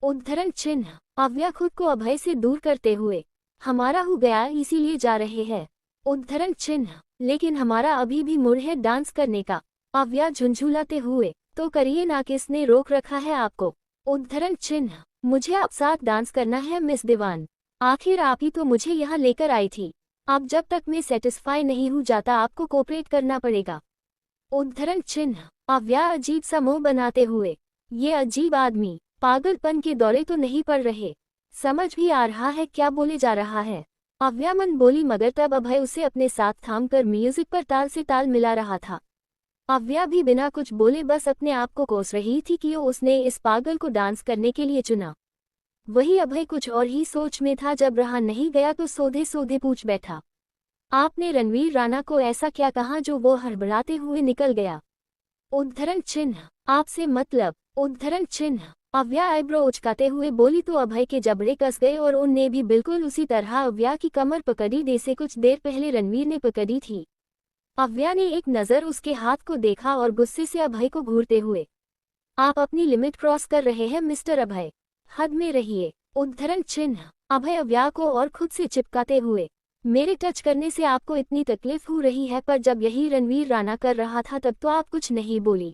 उद्धरण चिन्ह। अव्या खुद को अभय से दूर करते हुए, हमारा हो गया इसीलिए जा रहे हैं। उद्धरण चिन्ह। लेकिन हमारा अभी भी मूड है डांस करने का। अव्या झुंझुलाते हुए, तो करिए ना, किसने रोक रखा है आपको। उद्धरण चिन्ह। मुझे आप साथ डांस करना है मिस दीवान, आखिर आप ही तो मुझे यहाँ लेकर आई थी। अब जब तक मैं सेटिस्फाई नहीं हो जाता आपको कोऑपरेट करना पड़ेगा। उद्धरण चिन्ह। अव्या अजीब सा मुंह बनाते हुए, ये अजीब आदमी पागलपन के दौरे तो नहीं पड़ रहे, समझ भी आ रहा है क्या बोले जा रहा है। अव्या मन बोली मगर तब अभय उसे अपने साथ थामकर म्यूजिक पर ताल से ताल मिला रहा था। अव्या भी बिना कुछ बोले बस अपने आप को कोस रही थी कि उसने इस पागल को डांस करने के लिए चुना। वही अभय कुछ और ही सोच में था। जब रहा नहीं गया तो सोधे सोधे पूछ बैठा, आपने रणवीर राणा को ऐसा क्या कहा जो वो हड़बड़ाते हुए निकल गया। उद्धरण चिन्ह। आपसे मतलब। उद्धरण चिन्ह। अव्या आईब्रो उचकाते हुए बोली तो अभय के जबड़े कस गए और उनने भी बिल्कुल उसी तरह अव्या की कमर पकड़ी जैसे कुछ देर पहले रणवीर ने पकड़ी थी। अव्या ने एक नज़र उसके हाथ को देखा और गुस्से से अभय को घूरते हुए, आप अपनी लिमिट क्रॉस कर रहे हैं मिस्टर अभय, हद में रहिए। उद्धरण चिन्ह। अभय अव्या को और खुद से चिपकाते हुए, मेरे टच करने से आपको इतनी तकलीफ हो रही है, पर जब यही रणवीर राणा कर रहा था तब तो आप कुछ नहीं बोली,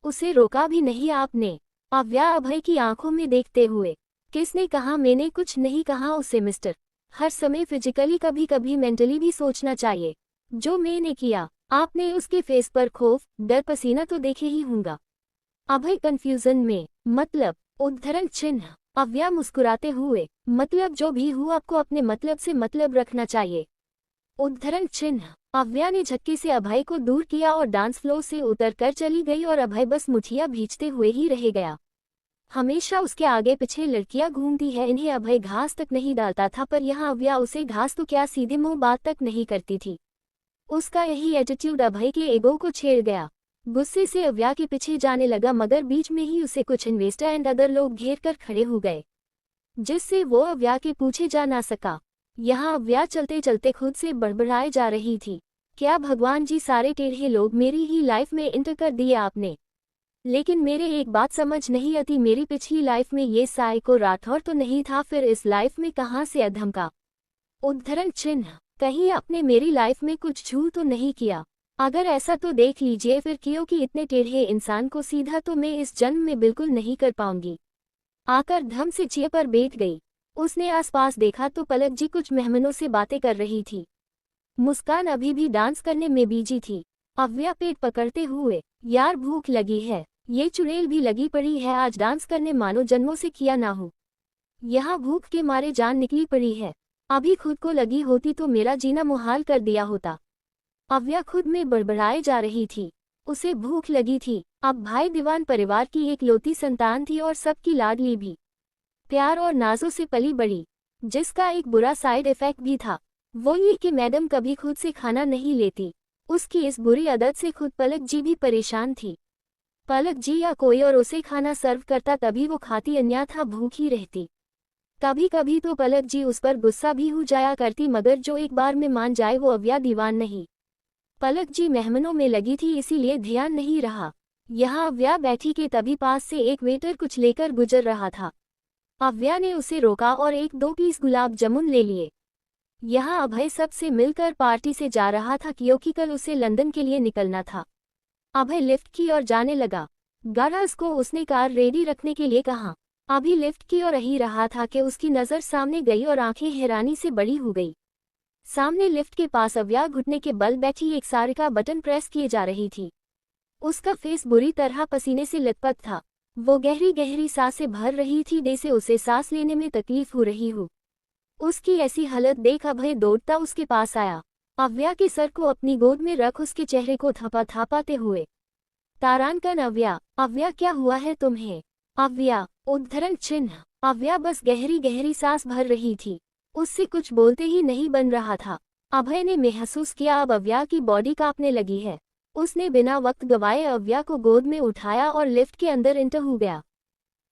उसे रोका भी नहीं आपने। अव्या अभय की आंखों में देखते हुए, किसने कहा, मैंने कुछ नहीं कहा उसे मिस्टर, हर समय फिजिकली कभी कभी मेंटली भी सोचना चाहिए। जो मैंने किया, आपने उसके फेस पर खौफ डर पसीना तो देखे ही होगा। अभय कंफ्यूजन में, मतलब। उद्धरण चिन्ह। अव्या मुस्कुराते हुए, मतलब जो भी हो आपको अपने मतलब से मतलब रखना चाहिए। उद्धरण चिन्ह। अव्या ने झटके से अभय को दूर किया और डांस फ्लोर से उतरकर चली गई और अभय बस मुठिया भींचते हुए ही रह गया। हमेशा उसके आगे पीछे लड़कियां घूमती है, इन्हें अभय घास तक नहीं डालता था, पर यहाँ अव्या उसे घास तो क्या सीधे मुंह बात तक नहीं करती थी। उसका यही एटीट्यूड अभय के ईगो को छेड़ गया। गुस्से से अव्या के पीछे जाने लगा मगर बीच में ही उसे कुछ इन्वेस्टर एंड अदर लोग घेर कर खड़े हो गए, जिससे वो अव्या के पीछे जा ना सका। यहाँ अव्या चलते चलते खुद से बड़बड़ाए जा रही थी, क्या भगवान जी, सारे टेढ़े लोग मेरी ही लाइफ में इंटर कर दिए आपने। लेकिन मेरे एक बात समझ नहीं आती, मेरी पिछली लाइफ में ये साइको राठौर तो नहीं था, फिर इस लाइफ में कहाँ से अधम का। उद्धरण चिन्ह। कहीं आपने मेरी लाइफ में कुछ झूठ तो नहीं किया, अगर ऐसा तो देख लीजिए फिर, क्योंकि इतने टेढ़े इंसान को सीधा तो मैं इस जन्म में बिल्कुल नहीं कर पाऊंगी। आकर धम से चेयर पर बैठ गई। उसने आसपास देखा तो पलक जी कुछ मेहमानों से बातें कर रही थी। मुस्कान अभी भी डांस करने में बिजी थी। अव्या पेट पकड़ते हुए, यार भूख लगी है, ये चुड़ैल भी लगी पड़ी है, आज डांस करने मानो जन्मों से किया ना हो। यहाँ भूख के मारे जान निकली पड़ी है, अभी खुद को लगी होती तो मेरा जीना मुहाल कर दिया होता। अव्या खुद में बड़बड़ाए जा रही थी। उसे भूख लगी थी। अब भाई दीवान परिवार की एक लौती संतान थी और सबकी लाडली भी, प्यार और नाजों से पली बड़ी, जिसका एक बुरा साइड इफेक्ट भी था, वो ये कि मैडम कभी खुद से खाना नहीं लेती। उसकी इस बुरी आदत से खुद पलक जी भी परेशान थी। पलक जी या कोई और उसे खाना सर्व करता तभी वो खाती, अन्यथा भूखी रहती। कभी कभी तो पलक जी उस पर गुस्सा भी हो जाया करती, मगर जो एक बार में मान जाए वो अव्या दीवान नहीं। पलक जी मेहमानों में लगी थी, इसीलिए ध्यान नहीं रहा। यहाँ अव्या बैठी के तभी पास से एक वेटर कुछ लेकर गुजर रहा था। अव्या ने उसे रोका और 1-2 पीस गुलाब जामुन ले लिए। यहाँ अभय सबसे मिलकर पार्टी से जा रहा था, क्योंकि कल उसे लंदन के लिए निकलना था। अभय लिफ्ट की ओर जाने लगा। गार्ड्स को उसने कार रेडी रखने के लिए कहा। अभी लिफ्ट की ओर ही रहा था कि उसकी नज़र सामने गई और आंखें हैरानी से बड़ी हो गई। सामने लिफ्ट के पास अव्या घुटने के बल बैठी एक साड़ी का बटन प्रेस किए जा रही थी। उसका फेस बुरी तरह पसीने से लथपथ था। वो गहरी गहरी सांसें भर रही थी, जैसे उसे सांस लेने में तकलीफ हो रही हो। उसकी ऐसी हालत देख अभय दौड़ता उसके पास आया। अव्या के सर को अपनी गोद में रख उसके चेहरे को थपथपाते हुए। तारांकन अव्या, अव्या क्या हुआ है तुम्हें? अव्या, उद्धरण चिन्ह। अव्या बस गहरी गहरी सांस भर रही थी। उससे कुछ बोलते ही नहीं बन रहा था। अभय ने महसूस किया अब अव्या की बॉडी कांपने लगी है। उसने बिना वक्त गवाए अव्या को गोद में उठाया और लिफ्ट के अंदर एंटर हो गया।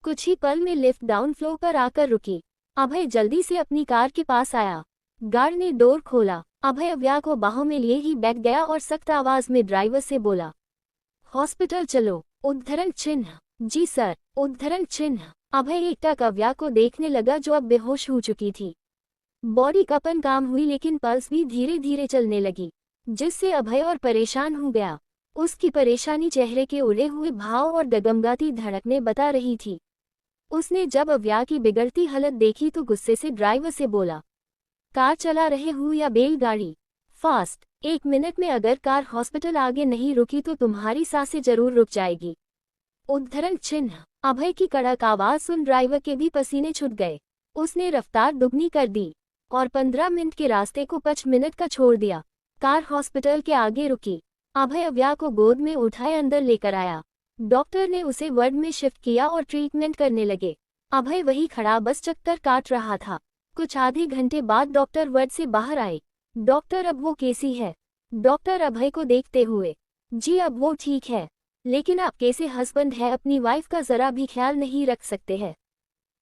कुछ ही पल में लिफ्ट डाउन फ्लोर पर आकर रुकी। अभय जल्दी से अपनी कार के पास आया। गार्ड ने डोर खोला। अभय अव्या को बाहों में लिए ही बैठ गया और सख्त आवाज में ड्राइवर से बोला, हॉस्पिटल चलो। उद्धरण चिन्ह। जी सर। उद्धरण चिन्ह। अभय एकटक अव्या को देखने लगा, जो अब बेहोश हो चुकी थी। बॉडी कपन काम हुई, लेकिन पल्स भी धीरे धीरे चलने लगी, जिससे अभय और परेशान हो गया। उसकी परेशानी चेहरे के उड़े हुए भाव और डगमगाती धड़कनें बता रही थी। उसने जब अव्या की बिगड़ती हालत देखी तो गुस्से से ड्राइवर से बोला, कार चला रहे हो या बैलगाड़ी? फास्ट। 1 मिनट में अगर कार हॉस्पिटल आगे नहीं रुकी तो तुम्हारी सांसें जरूर रुक जाएगी। उद्धरण चिन्ह। अभय की कड़क आवाज सुन ड्राइवर के भी पसीने छूट गए। उसने रफ्तार दुगनी कर दी और 15 मिनट के रास्ते को 5 मिनट का छोड़ दिया। कार हॉस्पिटल के आगे रुकी। अभय अव्या को गोद में उठाए अंदर लेकर आया। डॉक्टर ने उसे वार्ड में शिफ्ट किया और ट्रीटमेंट करने लगे। अभय वही खड़ा बस चक्कर काट रहा था। कुछ आधे घंटे बाद डॉक्टर वार्ड से बाहर आए। डॉक्टर, अब वो कैसी है? डॉक्टर अभय को देखते हुए, जी अब वो ठीक है, लेकिन आप कैसे हस्बैंड है अपनी वाइफ का जरा भी ख्याल नहीं रख सकते हैं,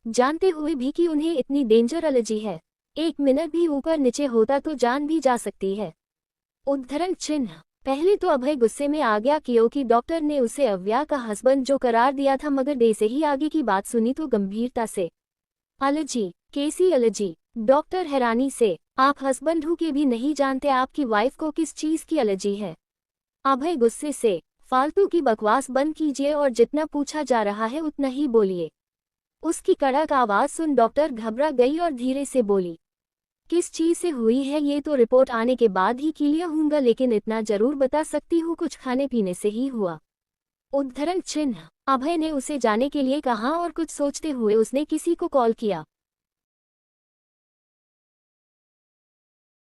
जानते हुए भी कि उन्हें इतनी डेंजर एलर्जी है। 1 मिनट भी ऊपर नीचे होता तो जान भी जा सकती है। उद्धरण चिन्ह। पहले तो अभय गुस्से में आ गया, क्योंकि डॉक्टर ने उसे अव्या का हस्बैंड जो करार दिया था, मगर जैसे ही आगे की बात सुनी तो गंभीरता से, एलर्जी? कैसी एलर्जी? डॉक्टर हैरानी से, आप हस्बैंड हो के भी नहीं जानते आपकी वाइफ को किस चीज की एलर्जी है? अभय गुस्से से, फालतू की बकवास बंद कीजिए और जितना पूछा जा रहा है उतना ही बोलिए। उसकी कड़क आवाज सुन डॉक्टर घबरा गई और धीरे से बोली, किस चीज से हुई है ये तो रिपोर्ट आने के बाद ही क्लियर होगा, लेकिन इतना जरूर बता सकती हूँ, कुछ खाने पीने से ही हुआ। उद्धरण चिन्ह। अभय ने उसे जाने के लिए कहा और कुछ सोचते हुए उसने किसी को कॉल किया।